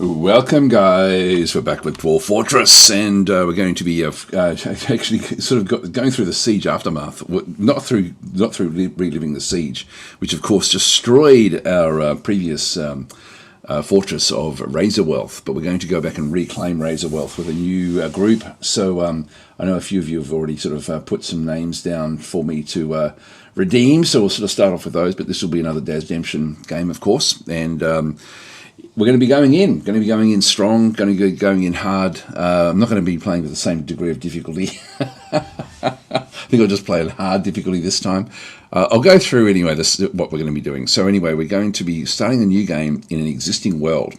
Welcome, guys. We're back with Dwarf Fortress, and we're going to be actually sort of going through the siege aftermath. Not through reliving the siege, which of course destroyed our previous fortress of RazorWealth. But we're going to go back and reclaim RazorWealth with a new group. So I know a few of you have already sort of put some names down for me to redeem. So we'll sort of start off with those. But this will be another DasDemption game, of course, and we're going to be going in strong, going to be going in hard. I'm not going to be playing with the same degree of difficulty. I think I'll just play a hard difficulty this time. I'll go through anyway what we're going to be doing. So anyway, we're going to be starting a new game in an existing world.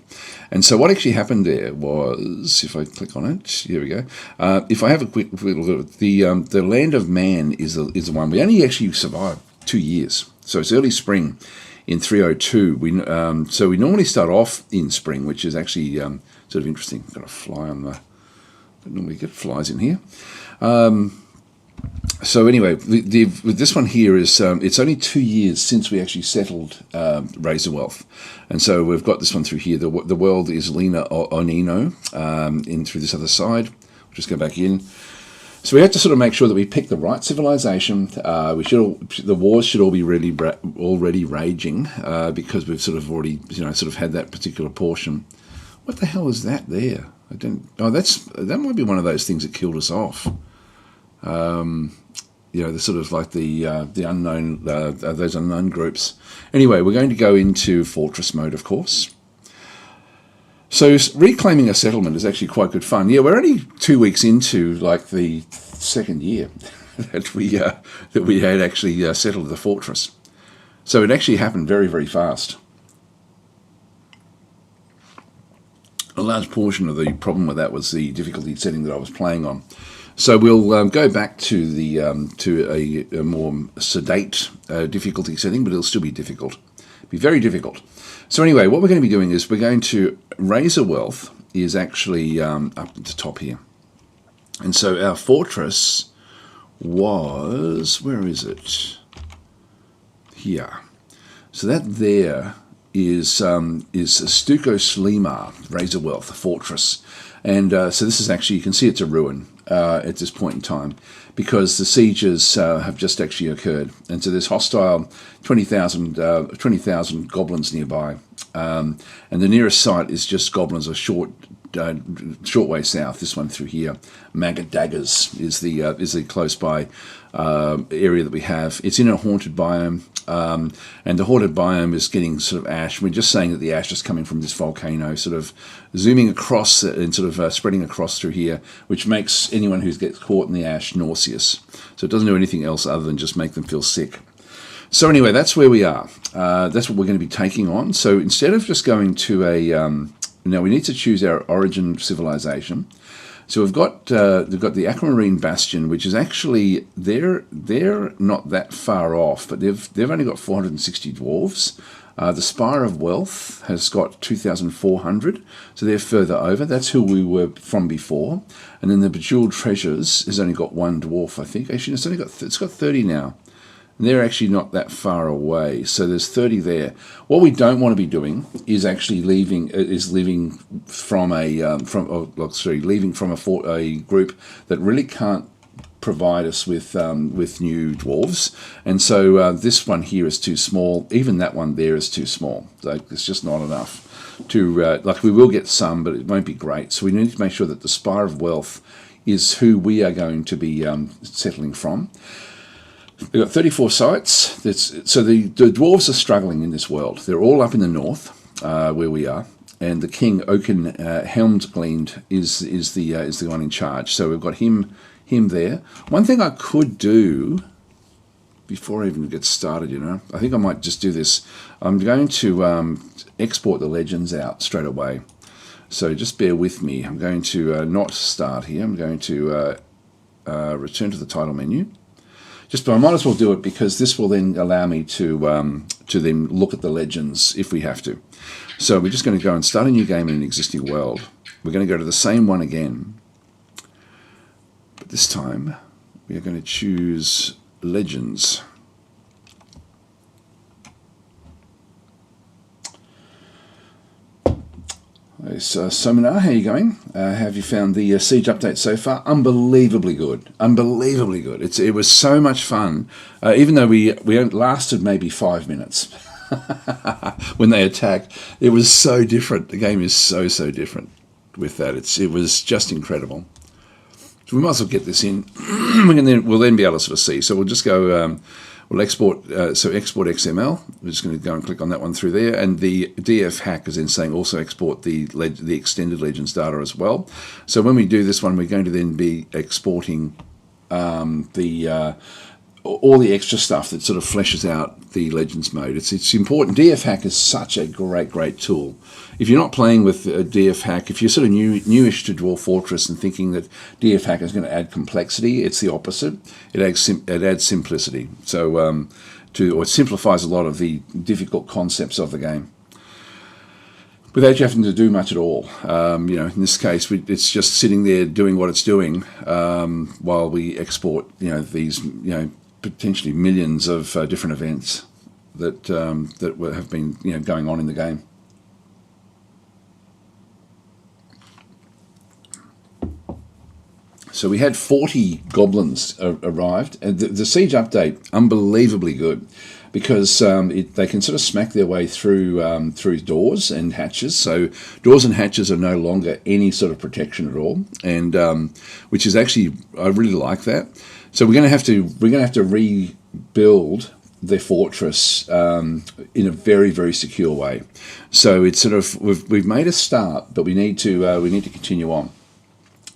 And so what actually happened there was, if I click on it, here we go. If I have a quick look, the Land of Man is the one. We only actually survived 2 years. So it's early spring. In 302, so we normally start off in spring, which is actually sort of interesting. I've got a fly on the. Don't normally get flies in here. So anyway, with this one here is it's only 2 years since we actually settled RazorWealth, and so we've got this one through here. The world is Lena Onino in through this other side. We'll just go back in. So we have to sort of make sure that we pick the right civilization. The wars should all be already raging because we've sort of already sort of had that particular portion. What the hell is that there? I don't. Oh, that might be one of those things that killed us off. The sort of like the unknown those unknown groups. Anyway, we're going to go into fortress mode, of course. So reclaiming a settlement is actually quite good fun. Yeah, we're only 2 weeks into like the second year that we had actually settled the fortress. So it actually happened very, very fast. A large portion of the problem with that was the difficulty setting that I was playing on. So we'll go back to the to a more sedate difficulty setting, but it'll still be difficult. Be very difficult. So anyway, what we're going to be doing is we're going to RazorWealth is actually up at the top here. And so our fortress was, where is it? Here. So that there is Stuko Slimar, RazorWealth, the fortress. And so this is actually, you can see it's a ruin at this point in time because the sieges have just actually occurred. And so there's hostile 20,000 goblins nearby. And the nearest site is just goblins a short way south. This one through here, Maggot Daggers is the close by area that we have. It's in a haunted biome, and the haunted biome is getting sort of ash. We're just saying that the ash is coming from this volcano, sort of zooming across and sort of spreading across through here, which makes anyone who gets caught in the ash nauseous. So it doesn't do anything else other than just make them feel sick. So anyway, that's where we are. That's what we're going to be taking on. So instead of just going to a now we need to choose our origin civilization. So we've got the Aquamarine Bastion, which is actually they're not that far off, but they've only got 460 dwarves. The Spire of Wealth has got 2,400, so they're further over. That's who we were from before. And then the Bejeweled Treasures has only got one dwarf, I think. Actually, it's got 30 now. And they're actually not that far away, so there's 30 there. What we don't want to be doing is actually leaving from a group that really can't provide us with new dwarves, and so this one here is too small. Even that one there is too small. Like it's just not enough to like we will get some, but it won't be great. So we need to make sure that the Spire of Wealth is who we are going to be settling from. We've got 34 sites. So the dwarves are struggling in this world. They're all up in the north, where we are, and the king Oaken Helmsglind is the one in charge. So we've got him there. One thing I could do before I even get started, I think I might just do this. I'm going to export the legends out straight away. So just bear with me. I'm going to not start here. I'm going to return to the title menu. But I might as well do it because this will then allow me to then look at the legends if we have to. So we're just going to go and start a new game in an existing world. We're going to go to the same one again. But this time we are going to choose legends. So, Sominar, how are you going? Have you found the Siege update so far? Unbelievably good. Unbelievably good. It was so much fun, even though we lasted maybe 5 minutes when they attacked. It was so different. The game is so different with that. It was just incredible. So we might as well get this in. We'll then be able to sort of see. So we'll just go... we'll export, export XML. We're just going to go and click on that one through there. And the DF hack is then saying also export the extended Legends data as well. So when we do this one, we're going to then be exporting all the extra stuff that sort of fleshes out the Legends mode. It's important. DF hack is such a great tool. If you're not playing with DF hack, if you're sort of newish to Dwarf Fortress and thinking that DF hack is going to add complexity, it's the opposite. It adds simplicity. So it simplifies a lot of the difficult concepts of the game without you having to do much at all. In this case, it's just sitting there doing what it's doing while we export these potentially millions of different events that have been going on in the game. So we had 40 goblins arrived, and the Siege update, unbelievably good, because they can sort of smack their way through doors and hatches. So doors and hatches are no longer any sort of protection at all, and which is actually, I really like that. So we're going to have to rebuild the fortress in a very ausecure way. So it's sort of we've made a start, but we need to continue on.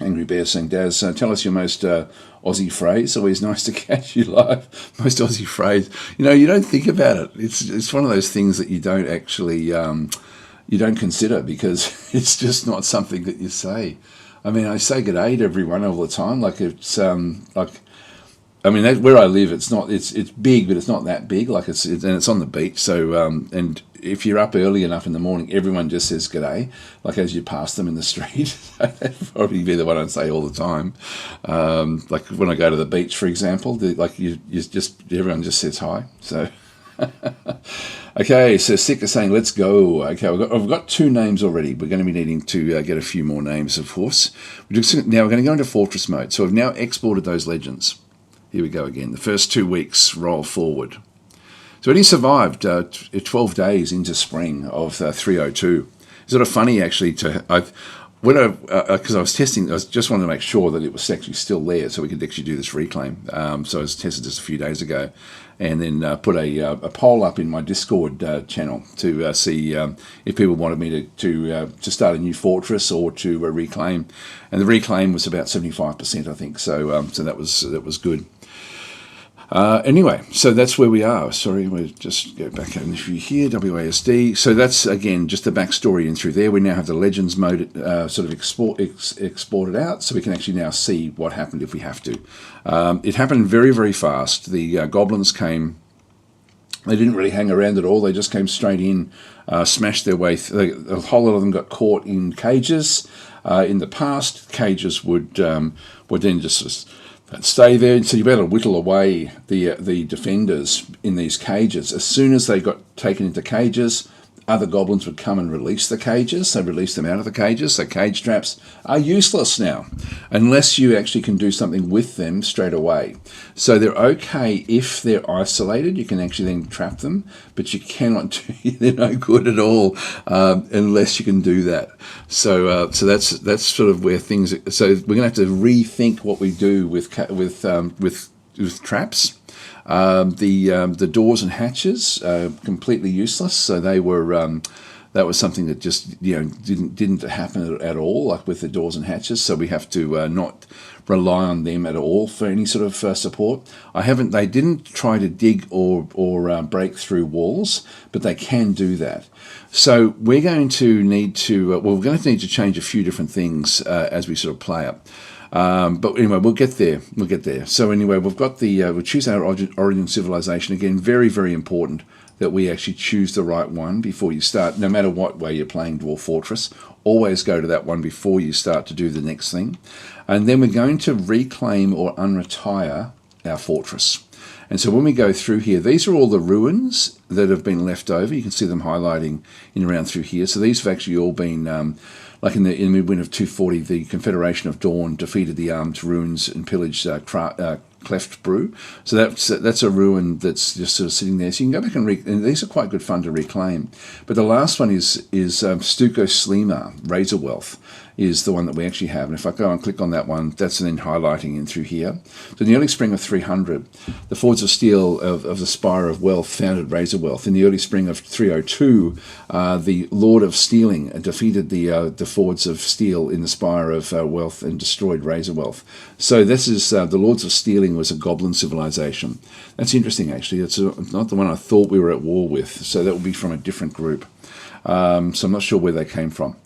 Angry Bear saying, Daz, tell us your most Aussie phrase. Always nice to catch you live. Most Aussie phrase. You don't think about it. It's one of those things that you don't actually you don't consider, because it's just not something that you say. I mean, I say g'day to everyone all the time. Like it's where I live, it's big, but it's not that big. Like and it's on the beach. So and if you're up early enough in the morning, everyone just says g'day, like as you pass them in the street. That'd probably be the one I'd say all the time. Like when I go to the beach, for example, everyone just says hi. So okay, so Sick is saying let's go. Okay, I've got 2 names already. We're going to be needing to get a few more names, of course. Now we're going to go into Fortress mode. So I've now exported those legends. Here we go again. The first 2 weeks roll forward. So he survived 12 days into spring of 302. It's sort of funny, actually, because I was testing, I just wanted to make sure that it was actually still there so we could actually do this reclaim. So I was tested this a few days ago, and then put a poll up in my Discord channel to see if people wanted me to start a new fortress or to reclaim. And the reclaim was about 75%, I think. So that was good. Anyway, so that's where we are. Sorry, we'll just go back in here, WASD. So that's, again, just the backstory in through there. We now have the Legends mode sort of exported out, so we can actually now see what happened if we have to. It happened very fast. The goblins came. They didn't really hang around at all. They just came straight in, smashed their way through. A whole lot of them got caught in cages. In the past, cages would then just stay there, and so you better whittle away the defenders in these cages. As soon as they got taken into cages, other goblins would come and release the cages. They release them out of the cages. So cage traps are useless now, unless you actually can do something with them straight away. So they're okay if they're isolated. You can actually then trap them, but you cannot do. They're no good at all unless you can do that. So that's sort of where things. So we're going to have to rethink what we do with traps. The doors and hatches completely useless. So they were that was something that just didn't happen at all, like with the doors and hatches. So we have to not rely on them at all for any sort of support. They didn't try to dig or break through walls, but they can do that. So we're going to need to we're going to need to change a few different things as we sort of play it. But anyway, we'll get there. So anyway, we've got we'll choose our origin civilization. Again, very important that we actually choose the right one before you start. No matter what way you're playing Dwarf Fortress, always go to that one before you start to do the next thing. And then we're going to reclaim or unretire our fortress. And so when we go through here, these are all the ruins that have been left over. You can see them highlighting in around through here. So these have actually all been, like in the midwinter of 240, the Confederation of Dawn defeated the armed ruins and pillaged Cleft Brew. So that's a ruin that's just sort of sitting there. So you can go back and these are quite good fun to reclaim. But the last one is Stuco Slima, RazorWealth, is the one that we actually have. And if I go and click on that one, that's then highlighting in through here. So in the early spring of 300, the Fords of Steel of the Spire of Wealth founded RazorWealth. In the early spring of 302, the Lord of Stealing defeated the Fords of Steel in the Spire of Wealth and destroyed RazorWealth. So this is the Lords of Stealing was a goblin civilization. That's interesting, actually. It's not the one I thought we were at war with. So that would be from a different group. So I'm not sure where they came from.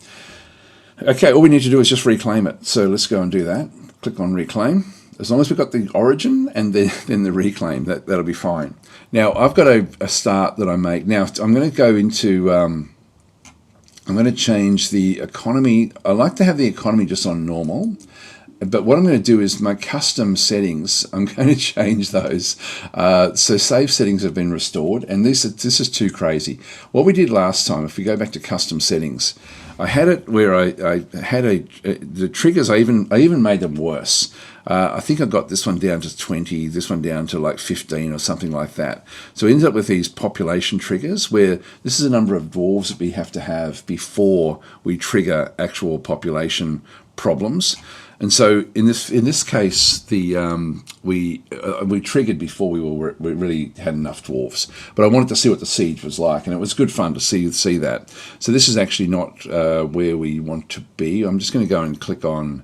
Okay, all we need to do is just reclaim it. So let's go and do that. Click on reclaim. As long as we've got the origin and then the reclaim, that'll be fine. Now, I've got a start that I make. Now, I'm going to go into, I'm going to change the economy. I like to have the economy just on normal. But what I'm going to do is my custom settings, I'm going to change those. So save settings have been restored, and this is too crazy. What we did last time, if we go back to custom settings, I had it where I had the triggers, I even made them worse. I think I got this one down to 20, this one down to like 15 or something like that. So we ended up with these population triggers where this is a number of dwarves that we have to have before we trigger actual population problems. And so in this case, we triggered before we really had enough dwarves. But I wanted to see what the siege was like, and it was good fun to see that. So this is actually not where we want to be. I'm just going to go and click on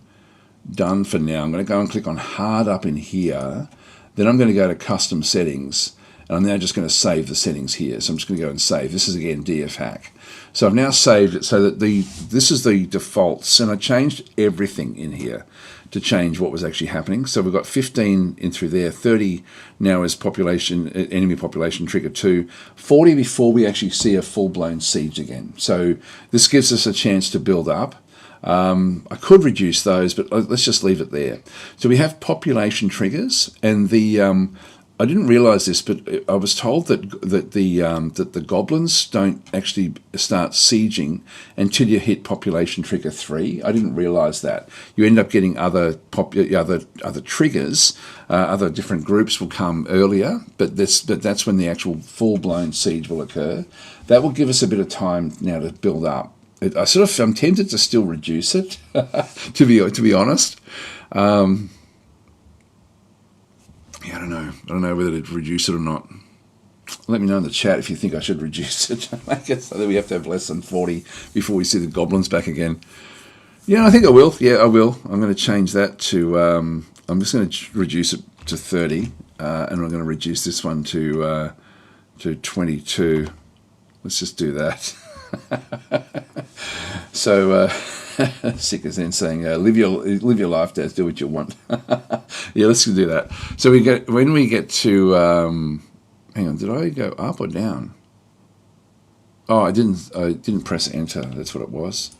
done for now. I'm going to go and click on hard up in here. Then I'm going to go to custom settings, and I'm now just going to save the settings here. So I'm just going to go and save. This is again DF hack. So I've now saved it so that this is the defaults, and I changed everything in here to change what was actually happening. So we've got 15 in through there, 30 now is enemy population trigger 2, 40 before we actually see a full-blown siege again. So this gives us a chance to build up. I could reduce those, but let's just leave it there. So we have population triggers, and I didn't realize this, but I was told that the goblins don't actually start sieging until you hit population trigger 3. I didn't realize that. You end up getting other triggers, other different groups will come earlier, but that's when the actual full-blown siege will occur. That will give us a bit of time now to build up. I'm tempted to still reduce it, to be honest. Yeah, I don't know whether to reduce it or not. Let me know in the chat if you think I should reduce it. I guess so that we have to have less than 40 before we see the goblins back again. Yeah, I think I will. Yeah, I will. I'm going to change that to, I'm just going to reduce it to 30, and I'm going to reduce this one to 22. Let's just do that. So, Sick is then saying, live your life, Daz, do what you want. Yeah, let's do that. So when we get to, hang on, did I go up or down? Oh, I didn't press enter, that's what it was.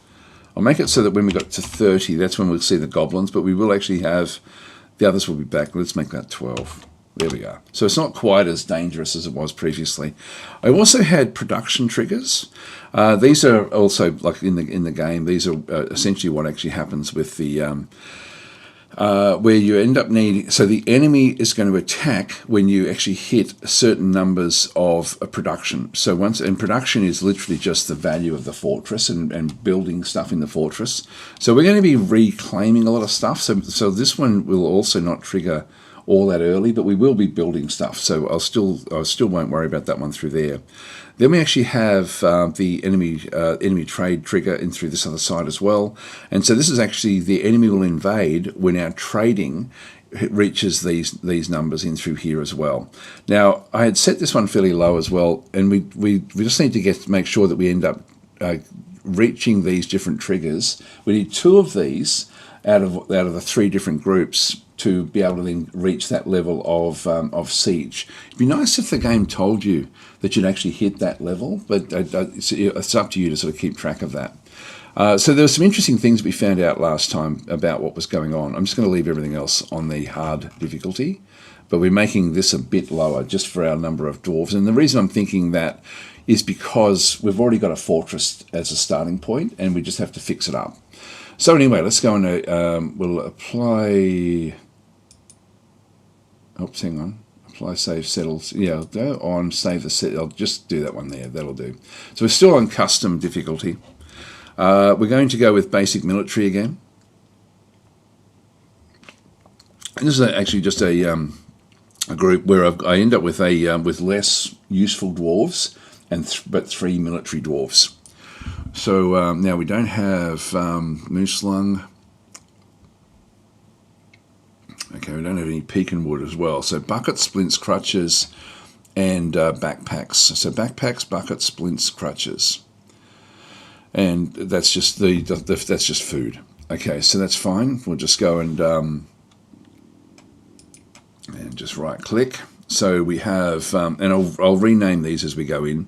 I'll make it so that when we got to 30, that's when we'll see the goblins, but we will actually have, the others will be back. Let's make that 12. There we go. So it's not quite as dangerous as it was previously. I also had production triggers. These are also, like in the game, these are essentially what actually happens with the where you end up needing. So the enemy is going to attack when you actually hit certain numbers of production. So production is literally just the value of the fortress and building stuff in the fortress. So we're going to be reclaiming a lot of stuff. So this one will also not trigger all that early, but we will be building stuff, so I still won't worry about that one through there. Then we actually have the enemy trade trigger in through this other side as well, and so this is actually the enemy will invade when our trading reaches these numbers in through here as well. Now I had set this one fairly low as well, and we just need to make sure that we end up reaching these different triggers. We need 2 of these out of the 3 different groups to be able to then reach that level of siege. It'd be nice if the game told you that you'd actually hit that level, but it's up to you to sort of keep track of that. So there were some interesting things we found out last time about what was going on. I'm just going to leave everything else on the hard difficulty. but we're making this a bit lower just for our number of dwarves. And the reason I'm thinking that is because we've already got a fortress as a starting point, and we just have to fix it up. So anyway, let's go and we'll apply. Oops, hang on. Apply, save, settles. Yeah, I'll go on, save the set. I'll just do that one there. That'll do. So we're still on custom difficulty. We're going to go with basic military again. And this is actually just a group where I end up with with less useful dwarves but 3 military dwarves. So now we don't have moose lung. Okay, we don't have any pecan wood as well. So bucket, splints, crutches, and backpacks. So backpacks, buckets, splints, crutches, and that's just that's just food. Okay, so that's fine. We'll just go and just right click. So we have, and I'll rename these as we go in.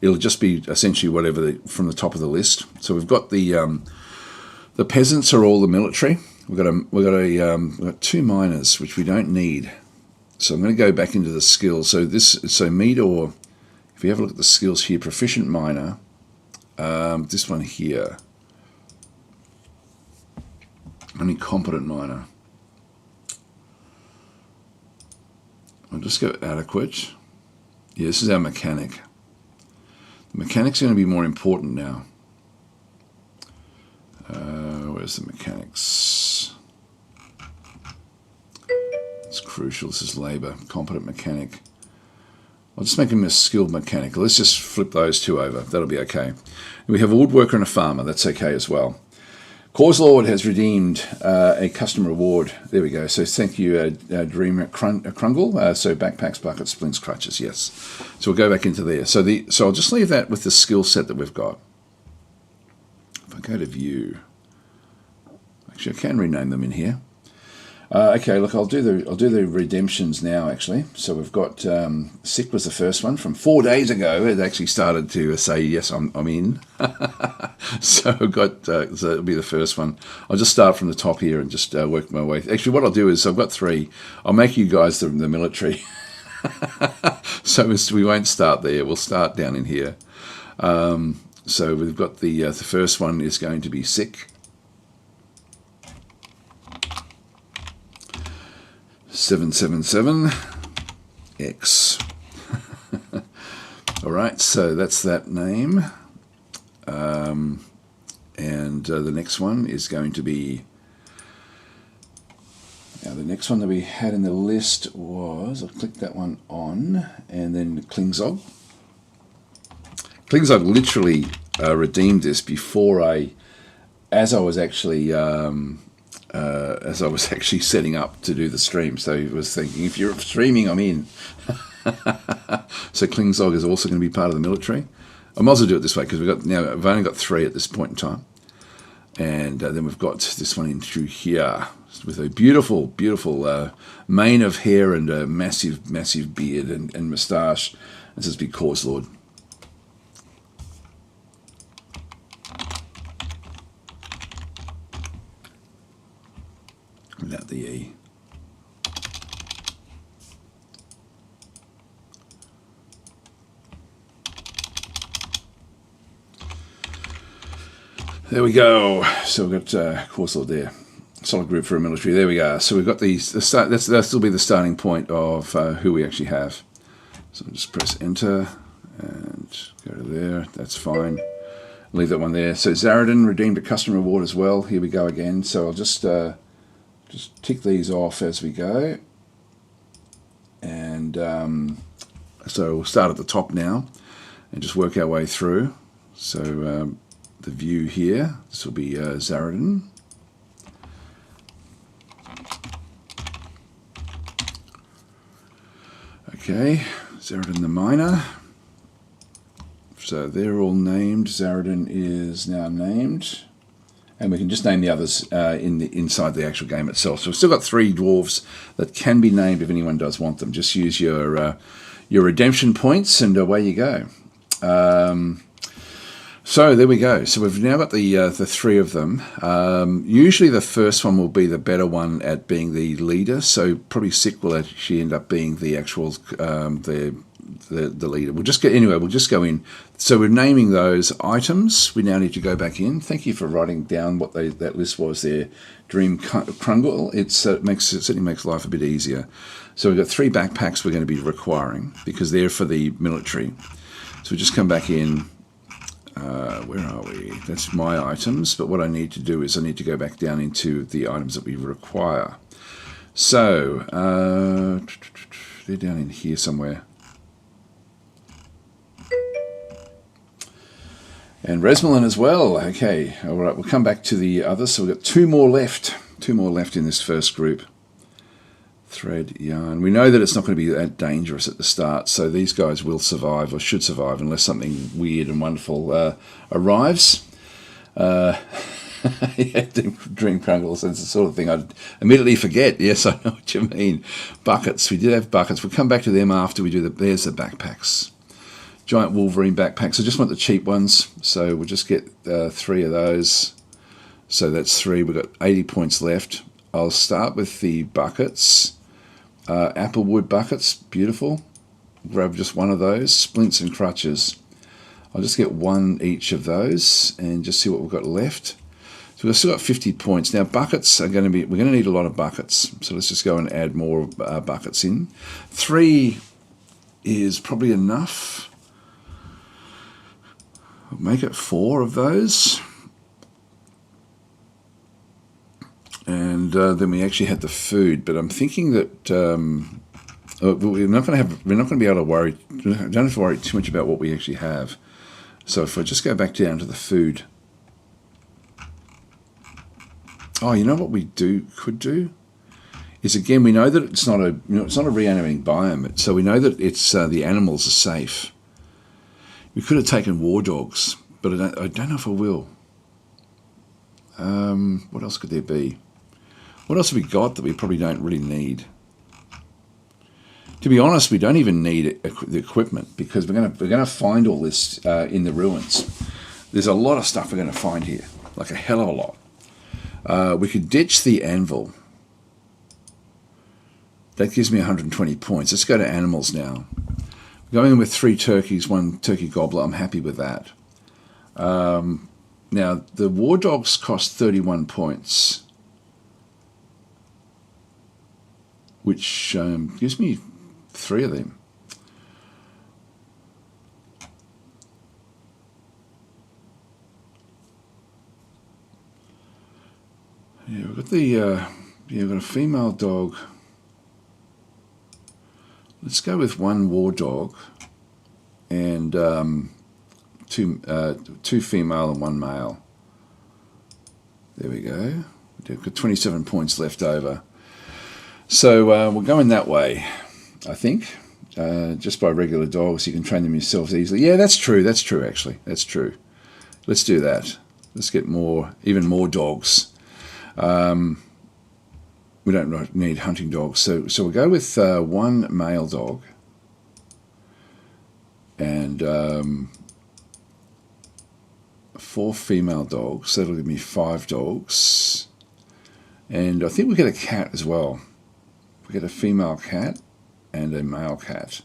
It'll just be essentially whatever from the top of the list. So we've got the peasants are all the military. We've got 2 miners which we don't need. So I'm going to go back into the skills. So meat, or if you have a look at the skills here, proficient miner. This one here, only competent miner. I'll just go adequate. Yeah, this is our mechanic. The mechanic's going to be more important now. Where's the mechanics? It's crucial. This is labor, competent mechanic. I'll just make him a skilled mechanic. Let's just flip those 2 over. That'll be okay. And we have a woodworker and a farmer. That's okay as well. Cause Lord has redeemed a custom reward. There we go. So thank you, Dreamer Krungle. So backpacks, buckets, splints, crutches. Yes. So we'll go back into there. So I'll just leave that with the skill set that we've got. If I go to view, actually I can rename them in here. Okay, look, I'll do the redemptions now. Actually, so we've got sick was the first one from 4 days ago. It actually started to say yes, I'm in. So I've got so it'll be the first one. I'll just start from the top here and just work my way. Actually, what I'll do is I've got 3. I'll make you guys the military. So we won't start there. We'll start down in here. So we've got the first one is going to be sick. 777 X. All right, so that's that name. And the next one is going to be, now the next one that we had in the list was, I'll click that one on, and then Klingzog. Klingzog literally redeemed this before as I was actually setting up to do the stream. So he was thinking, if you're streaming, I'm in. So Klingzog is also going to be part of the military. I might as well do it this way because I've only got 3 at this point in time, and then we've got this one in through here with a beautiful, beautiful mane of hair and a massive, massive beard and moustache. This is big Cause Lord. Without the E. There we go. So we've got Cause Lord there. Solid group for a military. There we go. So we've got these. That'll still be the starting point of who we actually have. So just press enter and go to there. That's fine. Leave that one there. So Zaradin redeemed a custom reward as well. Here we go again. So I'll just tick these off as we go. And so we'll start at the top now and just work our way through. So the view here, this will be Zaradin. Okay, Zaradin the miner. So they're all named. Zaradin is now named. And we can just name the others inside the actual game itself. So we've still got 3 dwarves that can be named if anyone does want them. Just use your redemption points and away you go. So there we go. So we've now got the three of them. Usually the first one will be the better one at being the leader. So probably Sick will actually end up being the actual the leader. We'll just go in. So we're naming those items. We now need to go back in. Thank you for writing down what that list was there. Dream Krungle. It certainly makes life a bit easier. So we've got 3 backpacks we're going to be requiring because they're for the military. So we just come back in. Where are we? That's my items, but what I need to do is I need to go back down into the items that we require. So, they're down in here somewhere. And Resmelin as well. Okay, all right, we'll come back to the others. So we've got 2 more left. 2 more left in this first group. Thread, yarn. We know that it's not going to be that dangerous at the start, so these guys will survive, or should survive, unless something weird and wonderful arrives. Yeah, Dream Krungles, that's the sort of thing I'd immediately forget. Yes, I know what you mean. Buckets, we did have buckets. We'll come back to them after we do there's the backpacks. Giant Wolverine backpacks. I just want the cheap ones, so we'll just get 3 of those. So that's 3. We've got 80 points left. I'll start with the buckets. Applewood buckets, beautiful. Grab just one of those. Splints and crutches. I'll just get 1 each of those and just see what we've got left. So we've still got 50 points. Now buckets are we're going to need a lot of buckets. So let's just go and add more buckets in. 3 is probably enough. I'll make it 4 of those. And then we actually had the food, but I'm thinking that we're not going to be able to worry. Don't have to worry too much about what we actually have. So if I just go back down to the food. Oh, you know what we could do is, again, we know that it's not a reanimating biome, so we know that it's the animals are safe. We could have taken war dogs, but I don't know if I will. What else could there be? What else have we got that we probably don't really need? To be honest, we don't even need the equipment because we're going to find all this in the ruins. There's a lot of stuff we're going to find here, like a hell of a lot. We could ditch the anvil. That gives me 120 points. Let's go to animals now. Going in with 3 turkeys, 1 turkey gobbler. I'm happy with that. Now, the war dogs cost 31 points, which gives me 3 of them. Yeah, we've got we've got a female dog. Let's go with 1 war dog and 2 female and 1 male. There we go. We've got 27 points left over. So we're going that way, I think. Just by regular dogs, you can train them yourselves easily. Yeah, that's true. That's true, actually. That's true. Let's do that. Let's get even more dogs. We don't need hunting dogs. So we'll go with 1 male dog and 4 female dogs. So that'll give me 5 dogs. And I think we'll get a cat as well. We get a female cat and a male cat.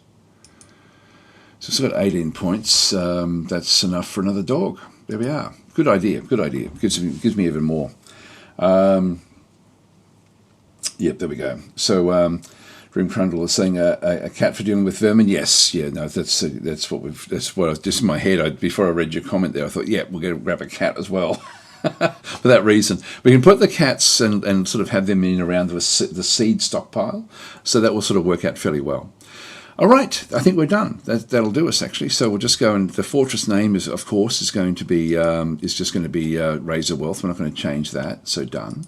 So it's got 18 points. That's enough for another dog. There we are. Good idea. Good idea. Gives me even more. Yep, there we go. So Dream Crundle is saying a cat for dealing with vermin. Yes, yeah, no, that's what I was just in my head. Before I read your comment there, I thought, yeah, we're going to grab a cat as well. For that reason, we can put the cats and sort of have them in around the seed stockpile, so that will sort of work out fairly well. All right, I think we're done. That'll do us actually. So we'll just go, and the fortress name is, of course, is going to be RazorWealth. We're not going to change that. So done.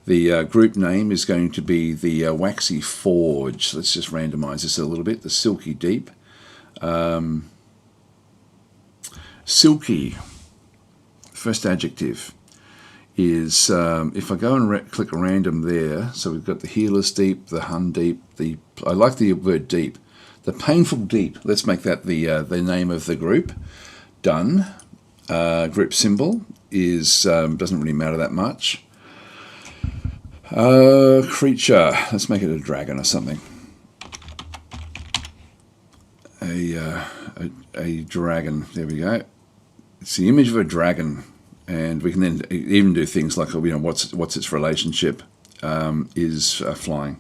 The group name is going to be the Waxy Forge. Let's just randomize this a little bit. The Silky Deep. Silky. First adjective is, if I go and click random there, so we've got the Healer's Deep, the Hun Deep, I like the word deep, the Painful Deep. Let's make that the name of the group. Done. group symbol is doesn't really matter that much. Creature, let's make it a dragon or something. A dragon, there we go. It's the image of a dragon, and we can then even do things like, what's its relationship is flying.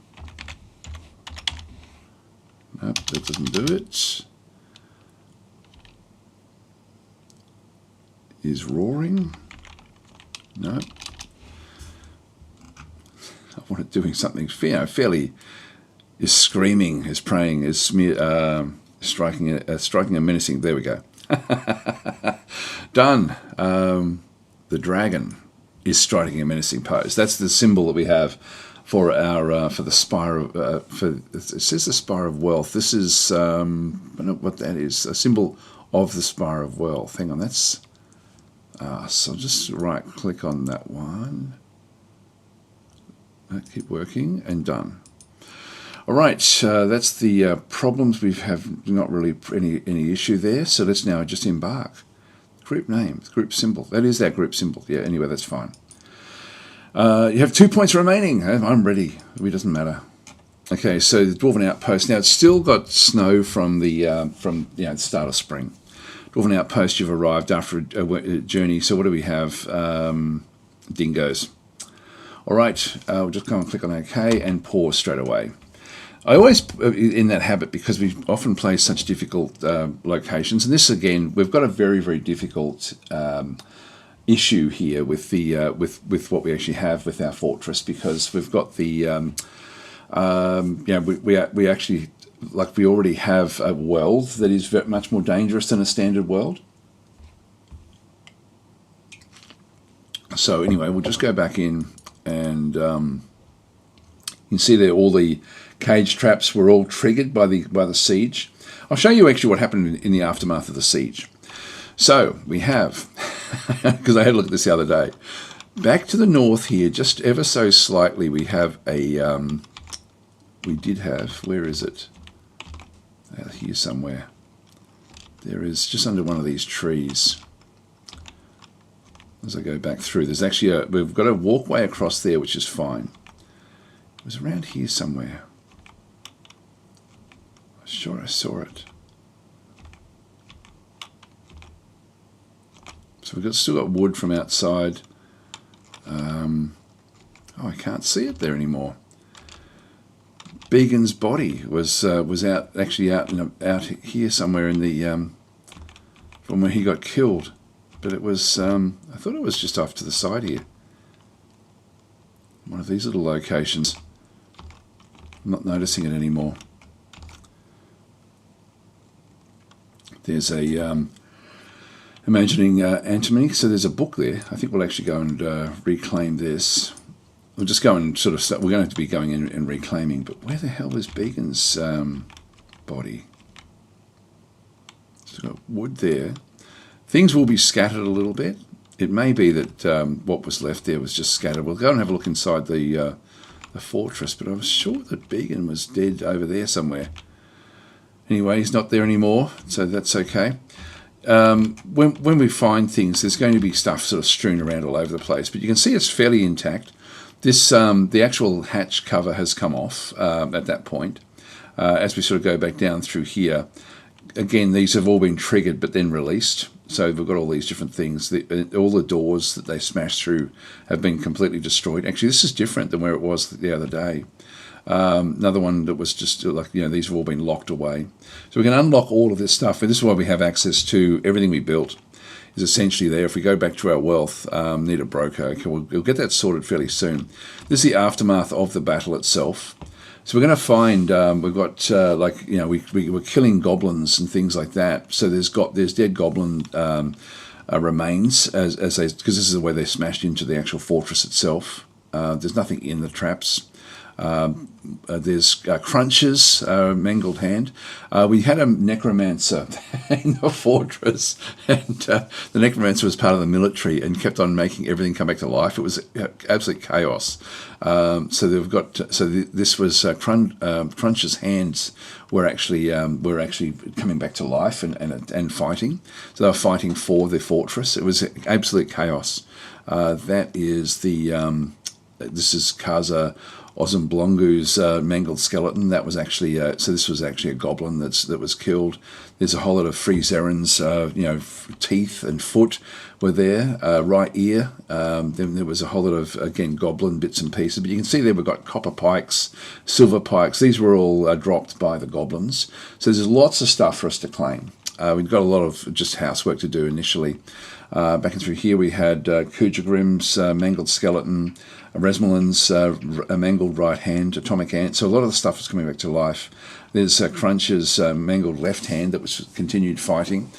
Nope, that doesn't do it. Is roaring? No. I want it doing something fairly. Is screaming, is praying, is striking a menacing. There we go. Done. The dragon is striking a menacing pose. That's the symbol that we have for our for the spire of it says the spire of wealth. This is I don't know what that is. A symbol of the spire of wealth. Hang on, that's so I'll just right click on that one. Keep working and done. All right, that's the problems. We have not really any issue there. So let's now just embark. Group name, group symbol. That is that group symbol. Yeah. Anyway, that's fine. You have 2 points remaining. I'm ready. It doesn't matter. Okay, so the Dwarven Outpost. Now it's still got snow from the the start of spring. Dwarven Outpost. You've arrived after a journey. So what do we have? Dingoes. All right. We'll just go and click on OK and pause straight away. I always in that habit because we often play such difficult locations, and this again we've got a very difficult issue here with the with what we actually have with our fortress, because we've got the we actually we already have a world that is very much more dangerous than a standard world. So anyway, we'll just go back in and you can see there all the cage traps were all triggered by the siege. I'll show you actually what happened in the aftermath of the siege. So we have, because I had a look at this the other day, back to the north here, just ever so slightly, we have a, we did have, where is it? Here somewhere. There is, just under one of these trees. As I go back through, there's actually we've got a walkway across there, which is fine. It was around here somewhere. I'm sure I saw it. So we've still got wood from outside. Oh, I can't see it there anymore. Began's body was out here somewhere in the from where he got killed, but it was I thought it was just off to the side here. One of these little locations. I'm not noticing it anymore. There's a imagining antimony. So there's a book there. I think we'll actually go and reclaim this. We'll just go and sort of we're going to be going in and reclaiming. But where the hell is Began's body? So got wood there. Things will be scattered a little bit. It may be that what was left there was just scattered. We'll go and have a look inside the fortress, but I was sure that Began was dead over there somewhere. Anyway, he's not there anymore, so that's okay. When we find things, there's going to be stuff sort of strewn around all over the place, but you can see it's fairly intact. This the actual hatch cover has come off at that point. As we sort of go back down through here, again, these have all been triggered but then released. So we've got all these different things. All the doors that they smashed through have been completely destroyed. Actually, this is different than where it was the other day. Another one that was just these have all been locked away. So we can unlock all of this stuff. And this is why we have access to everything we built is essentially there. If we go back to our wealth, need a broker. Okay, we'll get that sorted fairly soon. This is the aftermath of the battle itself. So we're going to find we've got we were killing goblins and things like that. So there's dead goblin remains as they, because this is the way they smashed into the actual fortress itself. There's nothing in the traps. There's crunches, mangled hand. We had a necromancer in the fortress, and the necromancer was part of the military and kept on making everything come back to life. It was absolute chaos. So they've got this was Crunch's hands were actually coming back to life and fighting. So they were fighting for the fortress. It was absolute chaos. That is the this is Kaza Ozumblongu's mangled skeleton. That was actually so this was actually a goblin that was killed. There's a whole lot of Frieserin's teeth and foot were there, right ear. Then there was a whole lot of, again, goblin bits and pieces. But you can see there we've got copper pikes, silver pikes. These were all dropped by the goblins. So there's lots of stuff for us to claim. We've got a lot of just housework to do initially. Back and through here we had Kujagrim's mangled skeleton, Resmalin's mangled right hand, atomic ant. So a lot of the stuff is coming back to life. There's Crunch's mangled left hand that was continued fighting.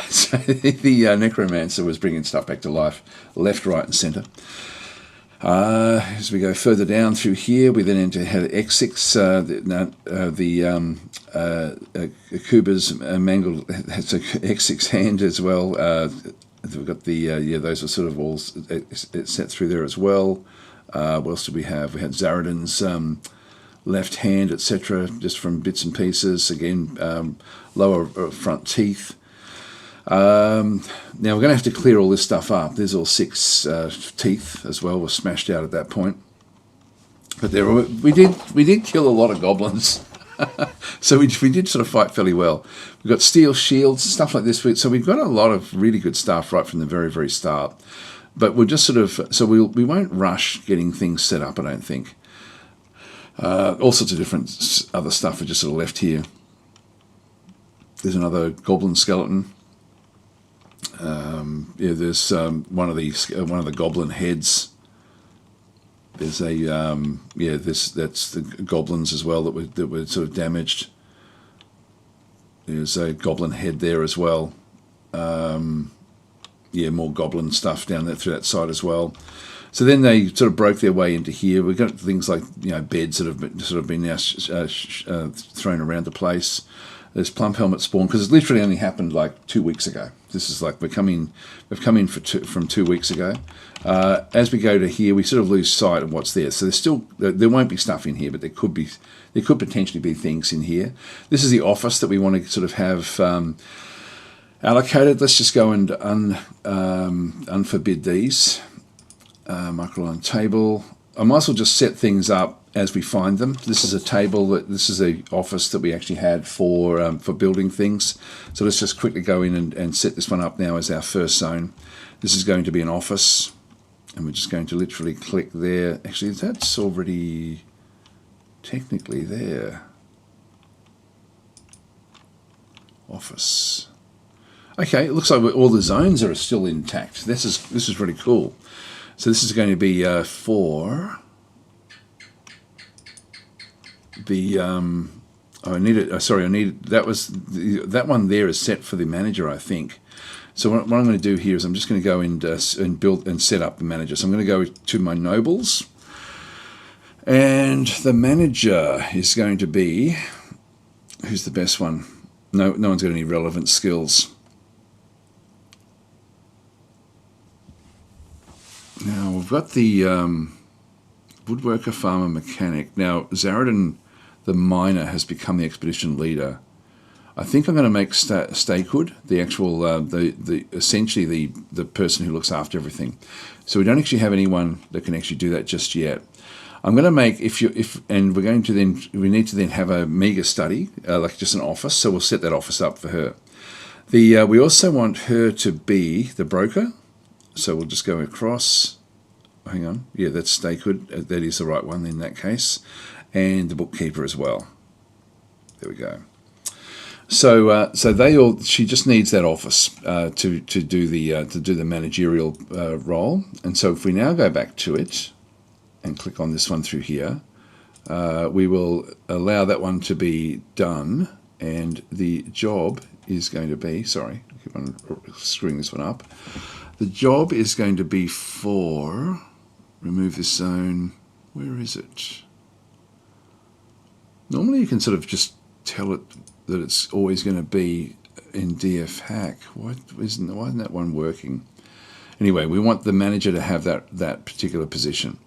So the necromancer was bringing stuff back to life, left, right, and centre. As we go further down through here, we then had X6, Kuba's mangled has a X6 hand as well. We've got the those are sort of all set through there as well. What else did we have? We had Zaradin's left hand, etc., just from bits and pieces. Again, lower front teeth. Now we're going to have to clear all this stuff up. There's all 6 teeth as well. Were smashed out at that point. But we did kill a lot of goblins. So we did sort of fight fairly well. We've got steel shields, stuff like this. So we've got a lot of really good stuff right from the very, very start. But we'll just sort of, so we won't rush getting things set up, I don't think. All sorts of different other stuff are just sort of left here. There's another goblin skeleton. There's one of the goblin heads. There's that's the goblins as well that were sort of damaged. There's a goblin head there as well. More goblin stuff down there through that side as well. So then they sort of broke their way into here. We've got things like beds that have been now thrown around the place. There's plump helmet spawn because it literally only happened like 2 weeks ago. This is like we've come in from 2 weeks ago. As we go to here, we sort of lose sight of what's there. So there won't be stuff in here, but there could potentially be things in here. This is the office that we want to sort of have allocated. Let's just go and unforbid these. Microline table. I might as well just set things up as we find them. This is a table this is a office that we actually had for building things. So let's just quickly go in and set this one up now as our first zone. This is going to be an office, and we're just going to literally click there. Actually, that's already technically there. Office. Okay, it looks like all the zones are still intact. This is really cool. So this is going to be for the that one there is set for the manager, I think. So what I'm going to do here is I'm just going to go and build and set up the manager. So I'm going to go to my nobles, and the manager is going to be, who's the best one? No one's got any relevant skills. Now we've got the woodworker, farmer, mechanic. Now Zaradin, the miner, has become the expedition leader. I think I'm going to make Stakehood the actual, essentially the person who looks after everything. So we don't actually have anyone that can actually do that just yet. I'm going to make and we need to then have a mega study, like just an office. So we'll set that office up for her. We also want her to be the broker. So we'll just go across. Hang on. Yeah, that's Stakehood. That is the right one in that case. And the bookkeeper as well. There we go. So she just needs that office to do the managerial role. And so if we now go back to it and click on this one through here, we will allow that one to be done, and the job is going to be, sorry, I keep on screwing this one up. The job is going to be for, remove this zone, where is it? Normally you can sort of just tell it that it's always going to be in DF hack. Why isn't that one working? Anyway, we want the manager to have that particular position.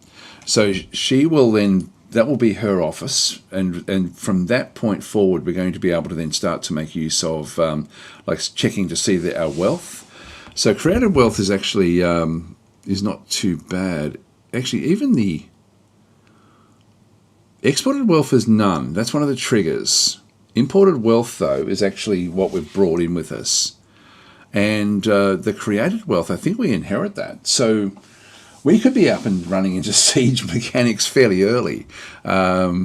So she will then, that will be her office, and from that point forward, we're going to be able to then start to make use of like checking to see our wealth. So created wealth is actually is not too bad. Actually, even the exported wealth is none. That's one of the triggers. Imported wealth, though, is actually what we've brought in with us. And the created wealth, I think we inherit that. So we could be up and running into siege mechanics fairly early. Yeah,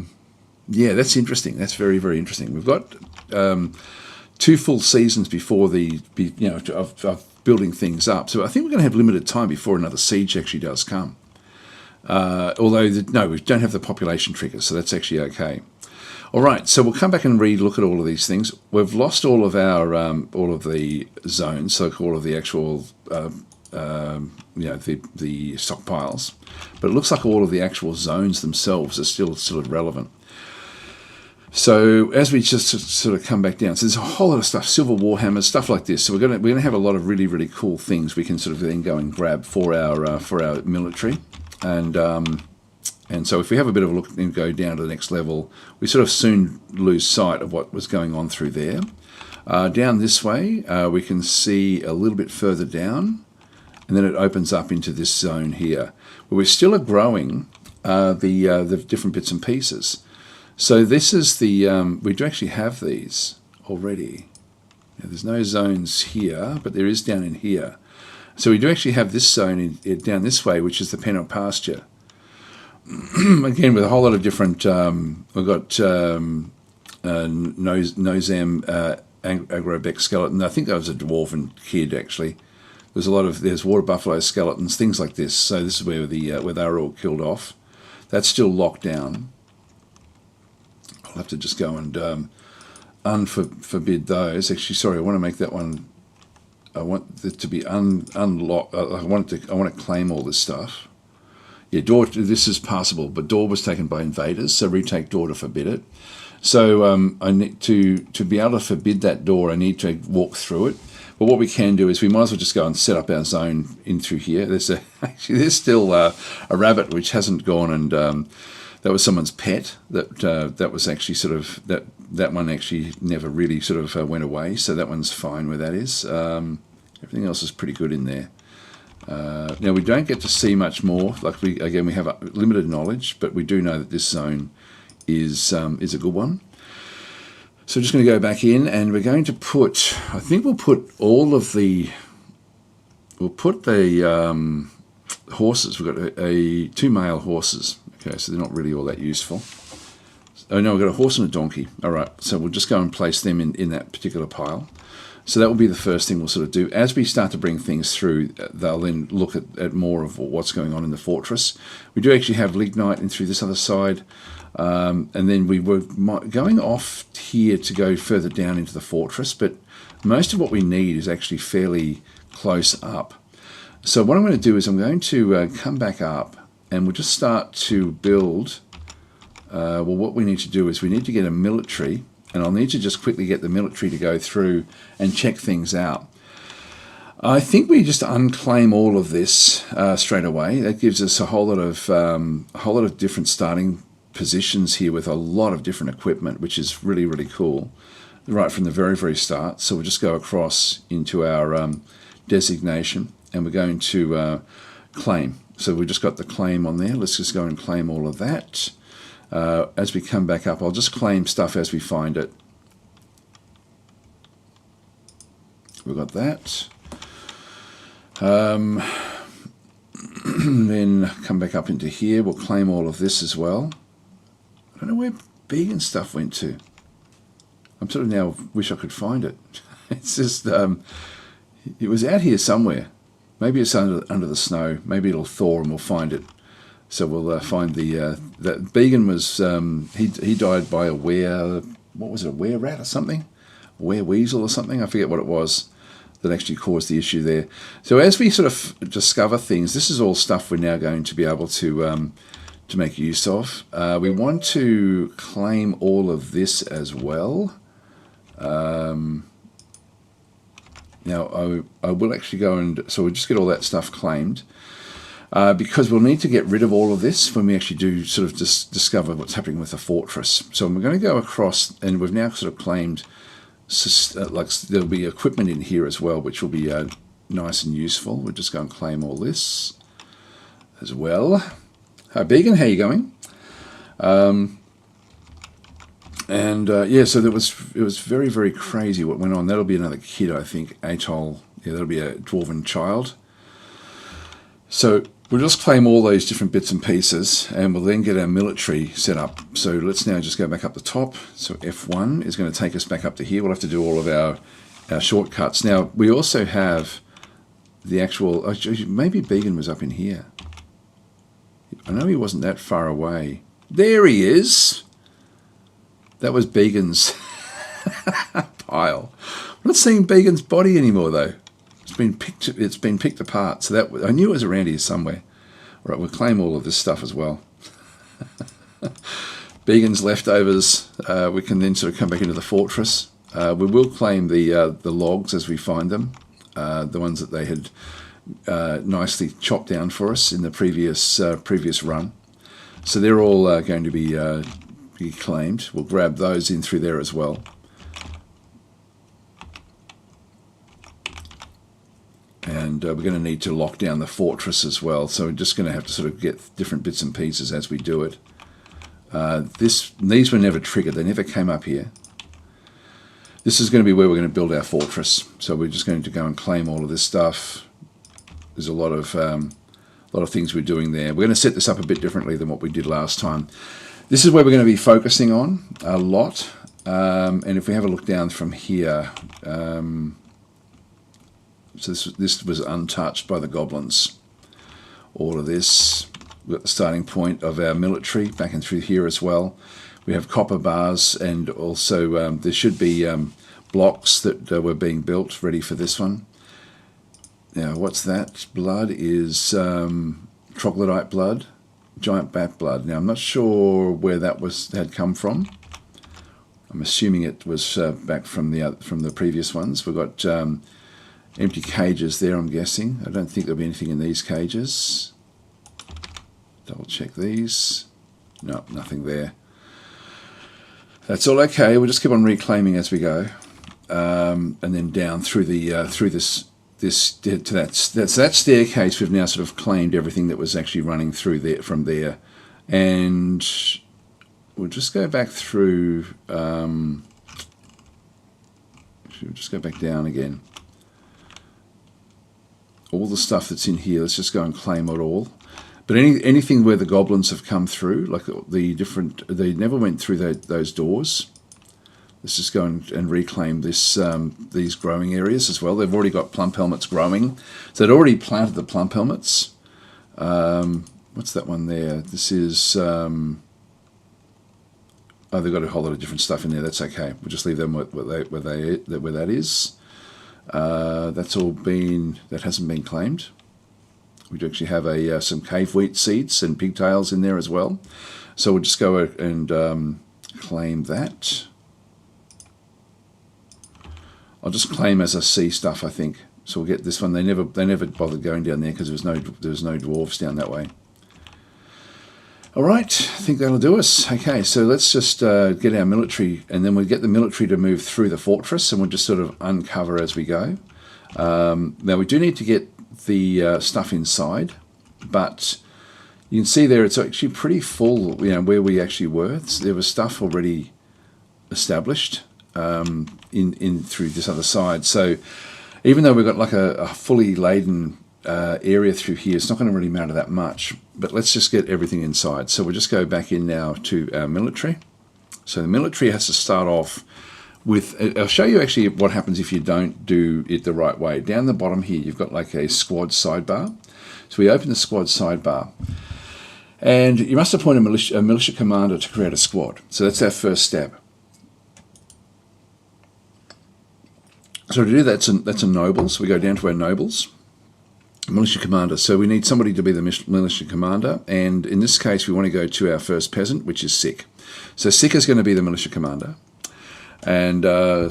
that's interesting. That's very, very interesting. We've got 2 full seasons before of building things up. So I think we're going to have limited time before another siege actually does come. Although, no, we don't have the population trigger, so that's actually okay. All right, so we'll come back and relook at all of these things. We've lost all of our all of the zones, so all of the actual the stockpiles, but it looks like all of the actual zones themselves are still sort of relevant. So as we just sort of come back down, so there's a whole lot of stuff, silver warhammers, stuff like this. So we're gonna have a lot of really, really cool things we can sort of then go and grab for our military. And so if we have a bit of a look and go down to the next level, we sort of soon lose sight of what was going on through there. Down this way, we can see a little bit further down, and then it opens up into this zone here, where we still are growing the different bits and pieces. So this is the, we do actually have these already. Now, there's no zones here, but there is down in here. So we do actually have this zone down this way, which is the Penal Pasture. Again, with a whole lot of different, we've got Nozam Agrobec skeleton. I think that was a dwarven kid, actually. There's water buffalo skeletons, things like this. So this is where where they were all killed off. That's still locked down. I'll have to just go and unforbid those. Actually, sorry, I want to make that one. I want it to be unlocked. I want to claim all this stuff. Yeah, door. This is passable, but door was taken by invaders, so retake door to forbid it. So I need to be able to forbid that door. I need to walk through it. But what we can do is we might as well just go and set up our zone in through here. There's still a rabbit which hasn't gone, and that was someone's pet. That was actually sort of that one actually never really sort of went away. So that one's fine where that is. Everything else is pretty good in there. Now we don't get to see much more. Like we have limited knowledge, but we do know that this zone is a good one. So we're just going to go back in, and we're going to put. I think we'll put all of the. We'll put the horses. We've got 2 male horses. Okay, so they're not really all that useful. Oh no, we've got a horse and a donkey. All right, so we'll just go and place them in that particular pile. So that will be the first thing we'll sort of do. As we start to bring things through, they'll then look at more of what's going on in the fortress. We do actually have lignite in through this other side. And then we were going off here to go further down into the fortress, but most of what we need is actually fairly close up. So what I'm going to do is I'm going to come back up, and we'll just start to build. Well, what we need to do is we need to get a military, and I'll need to just quickly get the military to go through and check things out. I think we just unclaim all of this straight away. That gives us a whole lot of different starting positions here with a lot of different equipment, which is really, really cool, right from the very, very start. So we'll just go across into our designation, and we're going to claim. So we just got the claim on there. Let's just go and claim all of that. As we come back up, I'll just claim stuff as we find it. We've got that. Then come back up into here. We'll claim all of this as well. I don't know where vegan stuff went to. I'm sort of now wish I could find it. It's just, it was out here somewhere. Maybe it's under the snow. Maybe it'll thaw and we'll find it. So we'll find that vegan was, he died by a were rat or something? A were weasel or something? I forget what it was that actually caused the issue there. So as we sort of discover things, this is all stuff we're now going to be able to to make use of. We want to claim all of this as well. Now, I will actually go and, so we'll just get all that stuff claimed, because we'll need to get rid of all of this when we actually do sort of discover what's happening with the fortress. So we're going to go across, and we've now sort of claimed, like there'll be equipment in here as well, which will be nice and useful. We'll just go and claim all this as well. Hi, Began, how you going? Yeah, so it was very, very crazy what went on. That'll be another kid, I think. Atoll. Yeah, that'll be a dwarven child. So we'll just claim all those different bits and pieces, and we'll then get our military set up. So let's now just go back up the top. So F1 is going to take us back up to here. We'll have to do all of our shortcuts. Now, we also have the actual... Oh, maybe Began was up in here. I know he wasn't that far away. There he is. That was Began's pile. I'm not seeing Began's body anymore, though. It's been picked apart. So that I knew it was around here somewhere. All right, we'll claim all of this stuff as well. Began's leftovers. We can then sort of come back into the fortress. We will claim the logs as we find them, the ones that they had nicely chopped down for us in the previous run. So they're all going to be claimed. We'll grab those in through there as well. And we're going to need to lock down the fortress as well. So we're just going to have to sort of get different bits and pieces as we do it. These were never triggered. They never came up here. This is going to be where we're going to build our fortress. So we're just going to go and claim all of this stuff. There's a lot of things we're doing there. We're going to set this up a bit differently than what we did last time. This is where we're going to be focusing on a lot. And if we have a look down from here, so this was untouched by the goblins. All of this, we've got the starting point of our military back in through here as well. We have copper bars, and also there should be blocks that were being built ready for this one. Now, what's that? Blood is troglodyte blood, giant bat blood. Now, I'm not sure where that had come from. I'm assuming it was back from the previous ones. We've got empty cages there, I'm guessing. I don't think there'll be anything in these cages. Double check these. No, nothing there. That's all okay. We'll just keep on reclaiming as we go, and then down through the to that staircase. We've now sort of claimed everything that was actually running through there from there, and we'll just go back through. We'll just go back down again. All the stuff that's in here, let's just go and claim it all. But anything where the goblins have come through, like they never went through those doors. Let's just go and reclaim these growing areas as well. They've already got plump helmets growing. So they'd already planted the plump helmets. What's that one there? This is... oh, they've got a whole lot of different stuff in there. That's okay. We'll just leave them where that is. That's all that hasn't been claimed. We do actually have some cave wheat seeds and pigtails in there as well. So we'll just go and claim that. I'll just claim as I see stuff, I think. So we'll get this one. They never bothered going down there because there was no dwarves down that way. All right, I think that'll do us. Okay, so let's just get our military, and then we'll get the military to move through the fortress, and we'll just sort of uncover as we go. Now, we do need to get the stuff inside, but you can see there it's actually pretty full, where we actually were. There was stuff already established in through this other side. So even though we've got like a fully laden area through here, it's not going to really matter that much, but let's just get everything inside. So we'll just go back in now to our military. So the military has to start off with, I'll show you actually what happens if you don't do it the right way. Down the bottom here, you've got like a squad sidebar. So we open the squad sidebar, and you must appoint a militia commander to create a squad. So that's our first step. So to do that, that's a noble. So we go down to our nobles. Militia commander. So we need somebody to be the militia commander, and in this case we want to go to our first peasant, which is Sick. So Sick is going to be the militia commander, and